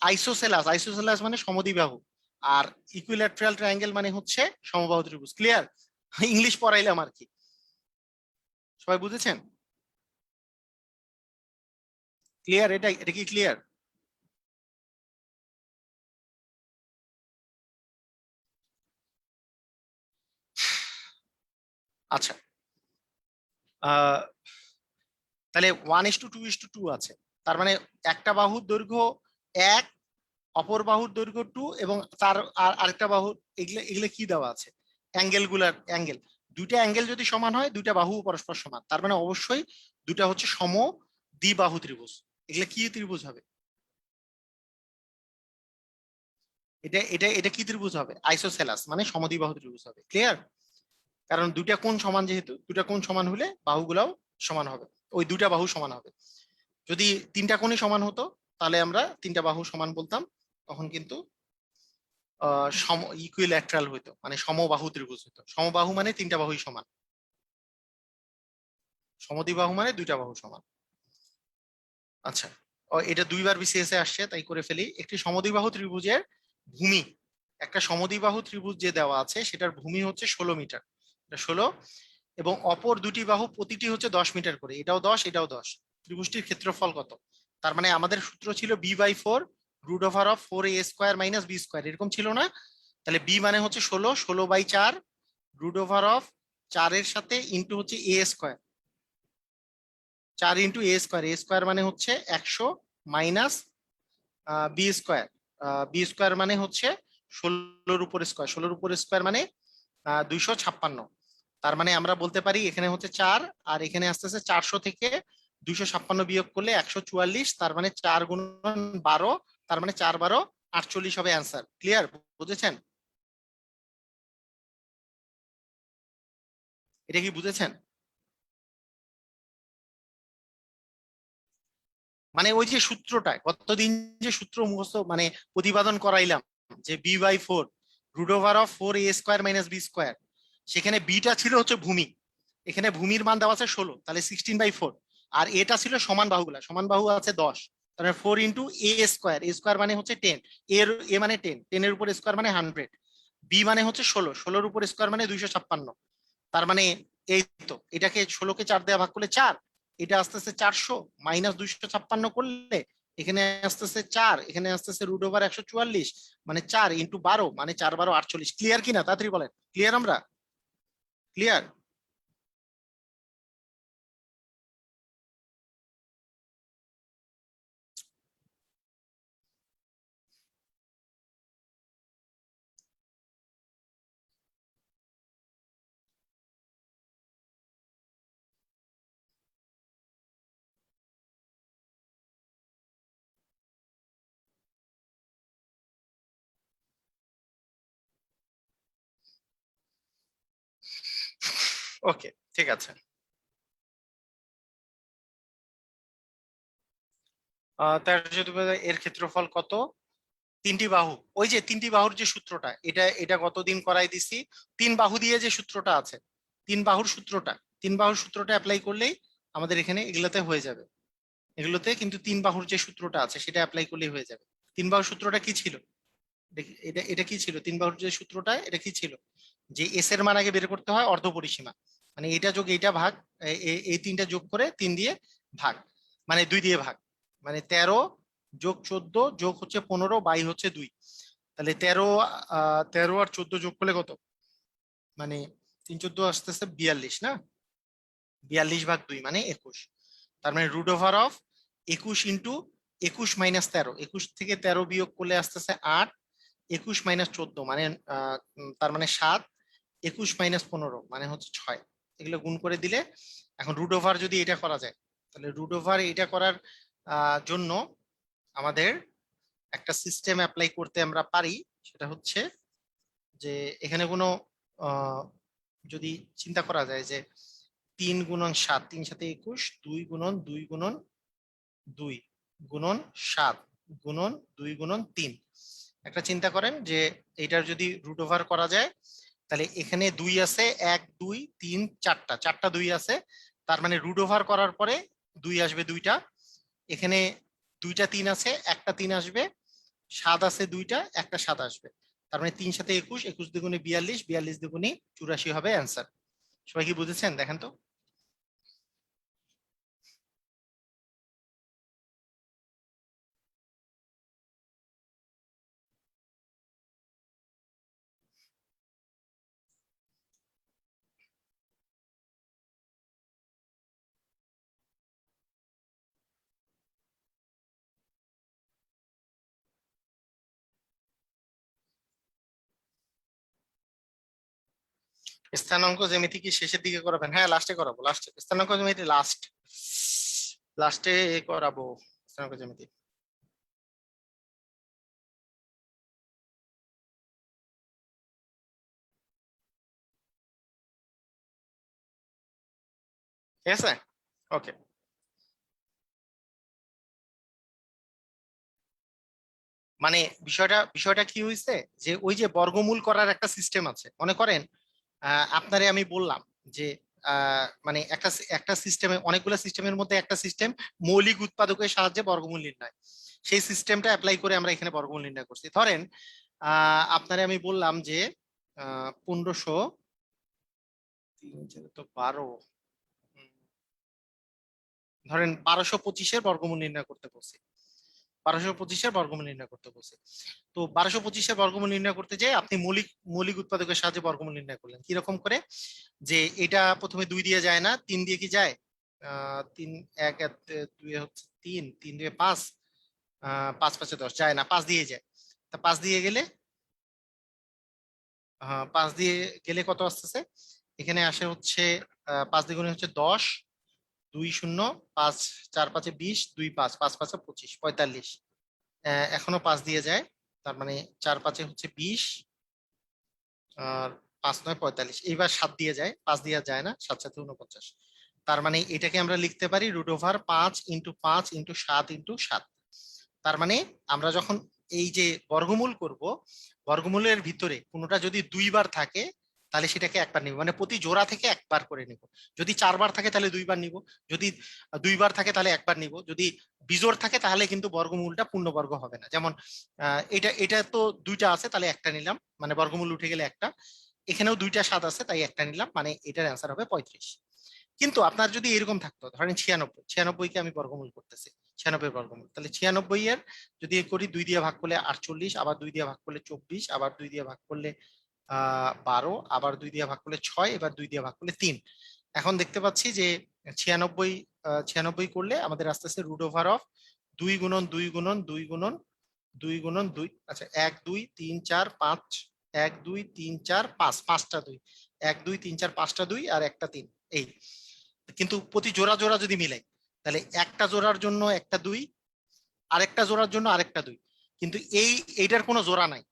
আইসোসেলাস মানে সমদ্বিবাহু। আর ইকুইল্যাটারাল ট্রায়াঙ্গেল মানে হচ্ছে সমবাহু ত্রিভুজ। ক্লিয়ার? ইংলিশ পড়াইলাম আর কি। সবাই বুঝেছেন? ক্লিয়ার? এটা কি ক্লিয়ার? আচ্ছা। আহ তাহলে 1:2:2 আছে। তার মানে একটা বাহুর দৈর্ঘ্য 1, অপর বাহুর দৈর্ঘ্য 2, এবং তার আরেকটা বাহু, এগুলো এগুলো কি দেওয়া আছে? অ্যাঙ্গেল। দুইটা অ্যাঙ্গেল যদি সমান হয়, দুইটা বাহু পরস্পর সমান, তার মানে অবশ্যই দুইটা হচ্ছে দ্বিবাহু ত্রিভুজ। এগুলো কি ত্রিভুজ হবে? এটা এটা এটা কি ত্রিভুজ হবে? আইসোসেলাস মানে সমদ্বিবাহু ত্রিভুজ হবে। ক্লিয়ার? কারণ দুইটা কোণ সমান, যেহেতু দুইটা কোণ সমান হলে বাহুগুলাও সমান হবে, ওই দুইটা বাহু সমান হবে। যদি তিনটা কোণই সমান হতো তাহলে আমরা তিনটা বাহু সমান বলতাম, তখন কিন্তু সম ইকুইল্যাটারাল হইতো, মানে সমবাহু ত্রিভুজ হতো। সমবাহু মানে তিনটা বাহুই সমান, সমদ্বিবাহু মানে দুইটা বাহু সমান। আচ্ছা, এটা দুইবার বিসিএস এ আসছে, তাই করে ফেলি। একটি সমদ্বিবাহু ত্রিভুজের ভূমি, একটা সমদ্বিবাহু ত্রিভুজ যে দেওয়া আছে সেটার ভূমি হচ্ছে 16 মিটার, এটা 16, এবং অপর দুটি বাহু প্রতিটি হচ্ছে 10 মিটার করে, এটাও 10 এটাও 10। ত্রিভুজটির ক্ষেত্রফল কত? তার মানে আমাদের সূত্র ছিল b/4 √4a² - b², এরকম ছিল না? তাহলে বি মানে হচ্ছে 16, 16/4 √4 সাথে ইন্টু হচ্ছে a², 4 × a² মানে হচ্ছে 100 মাইনাস b²। b² মানে হচ্ছে 16 উপর স্কোয়ার, 16 উপর স্কোয়ার মানে 256। তার মানে আমরা বলতে পারি এখানে হচ্ছে 4, আর এখানে আসতেছে 400 থেকে 256 বিয়োগ করলে 144, তার মানে 4 × 12, তার মানে 4×12 = 48 হবে অ্যান্সার। ক্লিয়ার? বুঝেছেন? এটা কি বুঝেছেন? মানে ওই যে সূত্রটা গতদিন, যে সূত্র মুখস্থ মানে প্রতিপাদন করাইলাম, যে b/4 √4a² - b², সেখানে বিটা ছিল হচ্ছে ভূমি, এখানে ভূমির মান দেওয়া আছে 16, তাহলে 16/4। আর এটা ছিল সমান বাহুগুলা, সমান বাহু আছে 10, তাহলে 4 × a², মানে হচ্ছে 10, এ মানে 10, 10 এর উপর স্কোয়ার মানে 100, বি মানে হচ্ছে 16, 16 উপর স্কোয়ার মানে 256। তার মানে এই তো, এটাকে 16কে 4 দেওয়া ভাগ করলে 4, এটা আসতেছে 400 মাইনাস 256 করলে এখানে আসতেছে 4, এখানে আসতেছে √144, মানে 4 × 12 মানে 4×12 = 48। ক্লিয়ার কিনা? তাড়াতাড়ি বলেন। ক্লিয়ার? আমরা ক্লিয়ার? ওকে, ঠিক আছে। 13 চতুর্ভুজ এর ক্ষেত্রফল কত? তিনটি বাহু, ওই যে তিনটি বাহুর যে সূত্রটা, এটা এটা গতদিন করাই দিছি। তিন বাহু দিয়ে যে সূত্রটা আছে, তিন বাহুর সূত্রটা, তিন বাহুর সূত্রটা অ্যাপ্লাই করলেই আমাদের এখানে এগুলোতে হয়ে যাবে। এগুলোতে কিন্তু তিন বাহুর যে সূত্রটা আছে সেটা অ্যাপ্লাই করলেই হয়ে যাবে। তিন বাহুর সূত্রটা কি ছিল? এটা এটা কি ছিল? তিন বাহুর যে সূত্রটা এটা কি ছিল? যে এস এর মান আগে বের করতে হয় অর্ধপরিসীমা, মানে এটা যোগ এইটা ভাগ, এই তিনটা যোগ করে তিন দিয়ে ভাগ, মানে দুই দিয়ে ভাগ, মানে 13 যোগ 14 যোগ হচ্ছে 15 বাই হচ্ছে 2। তাহলে 13, 13 আর 14 যোগ করলে কত? মানে 3 14 আসতেছে 42 না? 42/2 মানে 21। তার মানে root over of 21 into 21 minus 13, 21 থেকে 13 বিয়োগ করলে আসতেছে 8, 21 মাইনাস 14 মানে তার মানে 7, 21 মাইনাস 15 মানে হচ্ছে 6। এগুলো গুণ করে দিলে, এখন রুট ওভার যদি এটা করা যায়, তাহলে রুট ওভার এটা করার জন্য আমাদের একটা সিস্টেম অ্যাপ্লাই করতে আমরা পারি। সেটা হচ্ছে যে এখানে কোনো আহ, যদি চিন্তা করা যায় যে 3 গুণন 7, 3 7 21, 2 গুণন 2 গুণন 2 গুণন 7 গুণন 2 গুণন 3। একটা চিন্তা করেন যে এটার যদি রুট ওভার করা যায়, তাহলে এখানে 2 আছে, 1 2 3 4টা, চারটা 2 আছে। তার মানে রুট ওভার করার পরে 2 আসবে দুইটা, এখানে দুইটা 3 আছে, একটা 3 আসবে, 7 আছে দুইটা, একটা 7 আসবে। তার মানে 3 7 21, 21 দুগুণে 42, 42 দুগুণে 84 হবে অ্যান্সার। সবাই কি বুঝেছেন? দেখেন তো। স্থানাঙ্ক জ্যামিতি কি শেষের দিকে করাবেন? হ্যাঁ, লাস্টে করাবো, লাস্টে স্থানাঙ্ক জ্যামিতি লাস্ট, লাস্টে করাবো স্থানাঙ্ক জ্যামিতি। ঠিক আছে, ওকে। মানে বিষয়টা বিষয়টা কি হয়েছে, যে ওই যে বর্গমূল করার একটা সিস্টেম আছে, মনে করেন আপনারে আমি বললাম যে মানে একটা একটা সিস্টেমে, অনেকগুলো সিস্টেমের মধ্যে একটা সিস্টেম মৌলিক উৎপাদকের সাহায্যে বর্গমূল নির্ণয়, সেই সিস্টেমটা অ্যাপ্লাই করে আমরা এখানে বর্গমূল নির্ণয় করছি। ধরেন আপনারে আমি বললাম যে 1500, 3 4 তো 12, ধরেন 1225-এর বর্গমূল নির্ণয় করতে বলছি, 1225-এর বর্গমূল নির্ণয় করতে বলছি। তো 1225-এর বর্গমূল নির্ণয় করতে যে আপনি মৌলিক মৌলিক উৎপাদকের সাহায্যে বর্গমূল নির্ণয় করলেন কিরকম করে? যে এটা প্রথমে 2 দিয়ে যায় না, 3 দিয়ে কি যায়? 3 1 2 হচ্ছে 3, 3 2 5, 5 5 10 যায় না, 5 দিয়ে যায়। তা 5 দিয়ে গেলে, 5 দিয়ে গেলে কত আসতেছে? এখানে আসে হচ্ছে 5 দ্বিগুণে হচ্ছে 10, 2 0, 5 4 5 20, 2 5, 5 5 25, 45। এখনো 5 দিয়ে যায়, তার মানে 4 5 হচ্ছে 20, আর 5 9 45। এইবার 7 দিয়ে যায়, 5 দিয়ে যায় না, 7 7 49। তার মানে এটাকে আমরা লিখতে পারি রুট ওভার 5 × 5 × 7 × 7। তার মানে আমরা যখন এই যে বর্গমূল করব, বর্গমূলের ভিতরে কোনোটা যদি 2 বার থাকে তাহলে সেটাকে একবার নিব, মানে প্রতি জোড়া থেকে একবার করে নিব। যদি 4 বার থাকে তাহলে 2 বার নিব, যদি 2 বার থাকে তাহলে একবার নিব, যদি বিজোড় থাকে তাহলে কিন্তু বর্গমূলটা পূর্ণবর্গ হবে না। যেমন এটা এটা তো দুইটা আছে তাহলে একটা নিলাম, মানে বর্গমূল উঠে গেলে একটা। এখানেও দুইটা 7 আছে তাই একটা নিলাম, মানে এটার অ্যান্সার হবে 35। কিন্তু আপনার যদি এরকম থাকতো, ধরেন 96, 96-কে আমি বর্গমূল করতেছি, 96 বর্গমূল, তাহলে 96 এর যদি করি 2 দিয়ে ভাগ করলে 48, আবার 2 দিয়ে ভাগ করলে 24, আবার 2 দিয়ে ভাগ করলে 12, আবার 2 দিয়ে ভাগ করলে 6, এবার 2 দিয়ে ভাগ করলে 3। এখন দেখতে পাচ্ছি যে 96, 96 করলে আমাদের আস্তে আস্তে রুট ওভার অফ 2 × 2 × 2 × 2 × 2, আচ্ছা 1 2 3 4 5, 1 2 3 4 5, পাঁচটা 2, 1 2 3 4 5টা 2 আর একটা 3। এই কিন্তু প্রতি জোড়া জোড়া যদি মিলাই, তাহলে একটা জোড়ার জন্য একটা 2, আরেকটা জোড়ার জন্য আরেকটা 2, কিন্তু এইটার কোনো জোড়া নাই।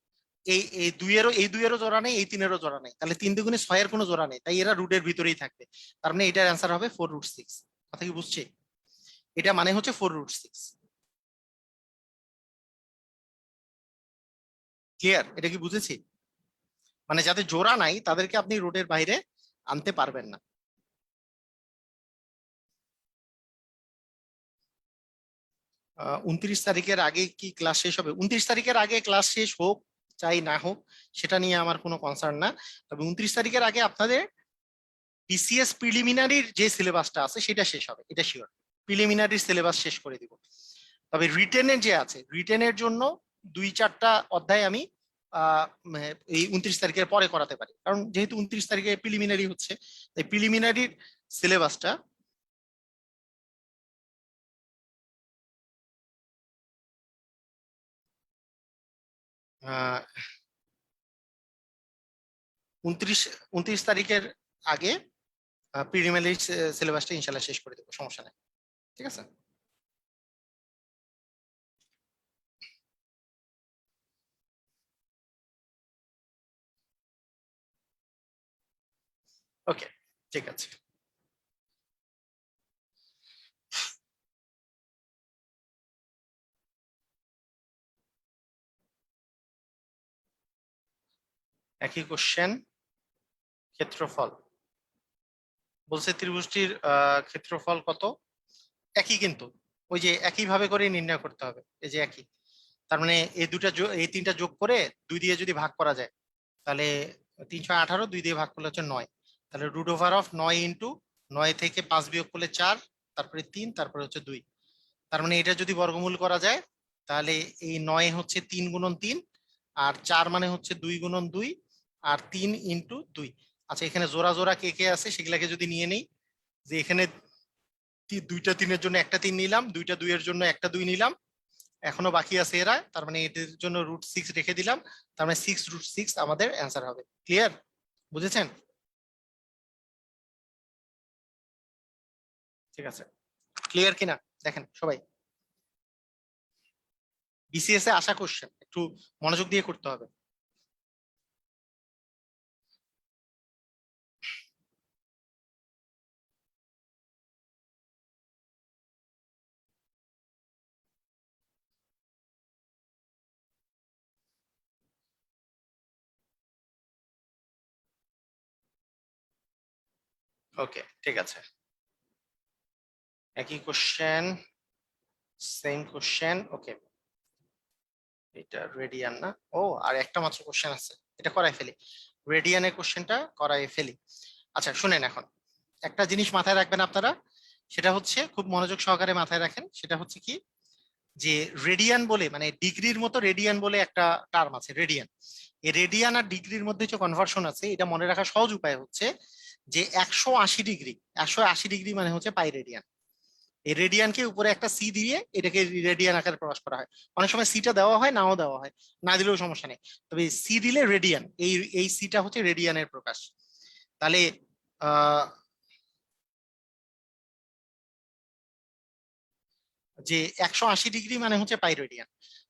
এই দুইয়েরও জোড়া নেই, এই 3-এরও জোড়া নেই, তাহলে 3 2 6-এর কোনো জোড়া নেই, তাই এরা রুটের ভিতরেই থাকবে। তার মানে এটার অ্যান্সার হবে 4√6। কথা কি বুঝছে? এটা মানে হচ্ছে 4√6। ক্লিয়ার? এটা কি বুঝেছি? মানে যাদের জোড়া নাই তাদেরকে আপনি রোডের বাইরে আনতে পারবেন না। 29 তারিখের আগে কি ক্লাস শেষ হবে? 29 তারিখের আগে ক্লাস শেষ হোক চাই না হোক সেটা নিয়ে আমার কোনো কনসার্ন না। তবে 29 তারিখের আগে আপনাদের বিসিএস প্রিলিমিনারির যে সিলেবাসটা আছে সেটা শেষ হবে, এটা শিওর। প্রিলিমিনারির সিলেবাস শেষ করে দিব। তবে রিটেনের যে আছে, রিটেনের জন্য 2-4টা অধ্যায় আমি এই 29 তারিখের পরে করাতে পারি, কারণ যেহেতু 29 তারিখে প্রিলিমিনারি হচ্ছে, তাই প্রিলিমিনারির সিলেবাসটা 29 তারিখের আগে প্রিলিমিনারি সিলেবাসটা ইনশাল্লাহ শেষ করে দেবো, সমস্যা নেই। ঠিক আছে? ওকে, ঠিক আছে। একই কোশ্চেন, ক্ষেত্রফল বলছে ত্রিভুজটির ক্ষেত্রফল কত? একই, কিন্তু ওই যে একই ভাবে করে নির্ণয় করতে হবে, এই যে একই। তার মানে এই তিনটা যোগ করে 2 দিয়ে যদি ভাগ করা যায় তাহলে 3 × 18, 2 দিয়ে ভাগ করলে হচ্ছে 9। তাহলে √9 ইন্টু 9 থেকে 5 বিয়োগ করলে 4, তারপরে 3, তারপরে হচ্ছে 2। তার মানে এটা যদি বর্গমূল করা যায় তাহলে এই 9 হচ্ছে 3 × 3, আর 4 মানে হচ্ছে 2 × 2, আর 3 × 2। আচ্ছা, এখানে জোড়া জোড়া কে কে আছে সেগুলাকে যদি নিয়ে নেই, যে এখানে 2টা 3-এর জন্য একটা 3 নিলাম, 2টা 2-এর জন্য একটা 2 নিলাম, এখনো বাকি আছে এরা, তার মানে এদের জন্য √6 রেখে দিলাম। তার মানে 6√6 আমাদের অ্যান্সার হবে। ক্লিয়ার? বুঝেছেন? ঠিক আছে, ক্লিয়ার কিনা দেখেন সবাই। বিসিএস এ আসা কোশ্চেন একটু মনোযোগ দিয়ে করতে হবে। ওকে, ঠিক আছে। একই কোশ্চেন, সেম কোশ্চেন। ওকে, এটা রেডিয়ান না? ও, আর একটা মাত্র কোশ্চেন আছে, এটা করাই ফেলি। রেডিয়ানের কোশ্চেনটা করাই ফেলি। আচ্ছা শুনেন, এখন একটা জিনিস মাথায় রাখবেন আপনারা, সেটা হচ্ছে খুব মনোযোগ সহকারে মাথায় রাখেন। সেটা হচ্ছে কি, যে রেডিয়ান বলে মানে ডিগ্রির মতো রেডিয়ান বলে একটা টার্ম আছে, রেডিয়ান। এই রেডিয়ান আর ডিগ্রির মধ্যে যে কনভার্সন আছে, এটা মনে রাখার সহজ উপায় হচ্ছে যে 180 ডিগ্রি, 180 ডিগ্রি মানে হচ্ছে পাই রেডিয়ান। এই রেডিয়ানকে উপরে একটা সি দিয়ে এটাকে রেডিয়ান আকারে প্রকাশ করা হয়। অনেক সময় সিটা দেওয়া হয়, নাও দেওয়া হয়, না দিলেও সমস্যা নেই, তবে সি দিলে রেডিয়ান, এই সিটা হচ্ছে রেডিয়ানের প্রকাশ। তাহলে আহ যে 180 ডিগ্রি মানে হচ্ছে পাই রেডিয়ান।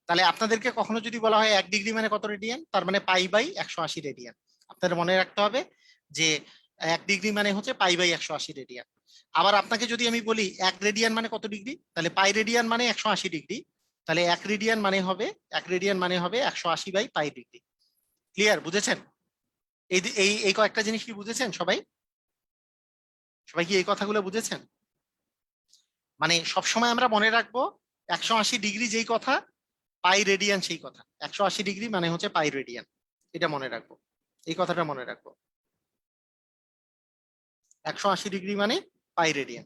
তাহলে আপনাদেরকে কখনো যদি বলা হয় 1 ডিগ্রি মানে কত রেডিয়ান, তার মানে পাই/180 রেডিয়ান। আপনাদের মনে রাখতে হবে যে 1 ডিগ্রি মানে হচ্ছে পাই/180 রেডিয়ান। আবার আপনাকে যদি আমি বলি 1 রেডিয়ান মানে কত ডিগ্রি, তাহলে পাই রেডিয়ান মানে 180 ডিগ্রি। তাহলে 1 রেডিয়ান মানে হবে 180/পাই ডিগ্রি। ক্লিয়ার? বুঝেছেন? এই কয়েকটা জিনিস কি বুঝেছেন সবাই? সবাই কি এই কথাগুলো বুঝেছেন? মানে সবসময় আমরা মনে রাখবো 180 ডিগ্রি যেই কথা, পাই রেডিয়ান সেই কথা। 180 ডিগ্রি মানে হচ্ছে পাই রেডিয়ান, এটা মনে রাখবো, এই কথাটা মনে রাখবো। 180 ডিগ্রি মানে পাই রেডিয়ান।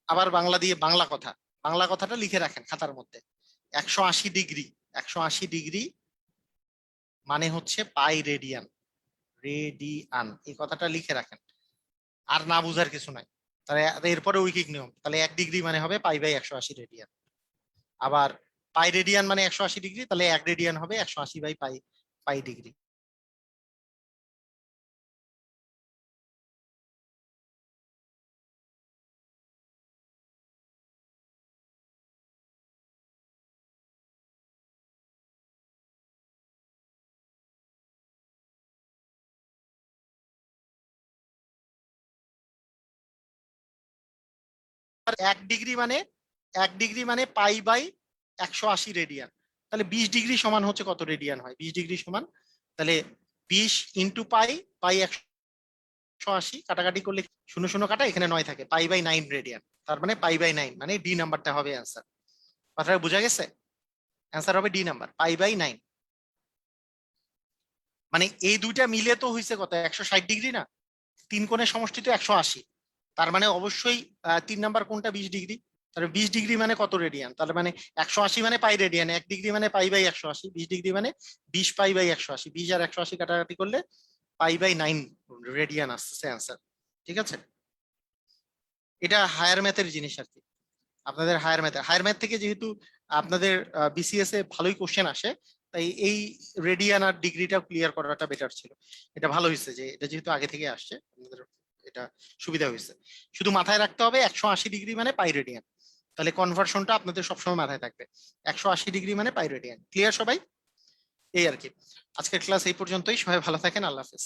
আবার বাংলা দিয়ে বাংলা কথা, বাংলা কথাটা লিখে রাখেন খাতার মধ্যে। 180 ডিগ্রি, 180 ডিগ্রি মানে হচ্ছে পাই রেডিয়ান। রেডিয়ান, এই কথাটা লিখে রাখেন, আর না বুঝার কিছু নাই। তাহলে এরপরে ঐকিক নিয়ম, তাহলে 1 ডিগ্রি মানে হবে পাই/180 রেডিয়ান। আবার পাই রেডিয়ান মানে 180 ডিগ্রি, তাহলে 1 রেডিয়ান হবে 180/পাই ডিগ্রি। আর 1 ডিগ্রি মানে 1 ডিগ্রি মানে পাই/180 রেডিয়ান। তাহলে 20 ডিগ্রি সমান হচ্ছে কত রেডিয়ান হয়? 20 ডিগ্রি সমান তাহলে 20 ইন্টু পাই, পাই 180, কাটাকাটি করলে 0 0 কাটা, এখানে 9 থাকে, পাই/9 রেডিয়ান। তার মানে পাই/9, মানে ডি নাম্বারটা হবে অ্যান্সার। কথাটা বোঝা গেছে? অ্যান্সার হবে ডি নাম্বার, পাই/9। মানে এই দুইটা মিলে তো হয়েছে কত, 160 ডিগ্রি না? তিন কোণের সমষ্টি তো 180। তার মানে অবশ্যই 3 নাম্বার কোণটা 20 ডিগ্রি। তাহলে 20 ডিগ্রি মানে কত রেডিয়ান? তাহলে মানে 180 মানে পাই রেডিয়ান, 1 ডিগ্রি মানে পাই/180, 20 ডিগ্রি মানে 20 পাই/180, 20 আর 180 কাটাকাটি করলে পাই/9 রেডিয়ান আসছে অ্যান্সার। ঠিক আছে, এটা হায়ার ম্যাথের জিনিস আর কি। আপনাদের হায়ার ম্যাথ থেকে যেহেতু আপনাদের বিসিএস এ ভালোই কোশ্চেন আসে, তাই এই রেডিয়ান আর ডিগ্রিটা ক্লিয়ার করাটা বেটার ছিল। এটা ভালো হয়েছে যে এটা যেহেতু আগে থেকে আসছে, আপনাদের এটা সুবিধা হয়েছে। শুধু মাথায় রাখতে হবে 180 ডিগ্রি মানে পাই রেডিয়ান, তাহলে কনভার্সনটা আপনাদের সবসময় মাথায় থাকবে। 180 ডিগ্রি মানে পাই রেডিয়ান। ক্লিয়ার সবাই? এই আর কি, আজকের ক্লাস এই পর্যন্তই। সবাই ভালো থাকেন, আল্লাহ হাফেজ।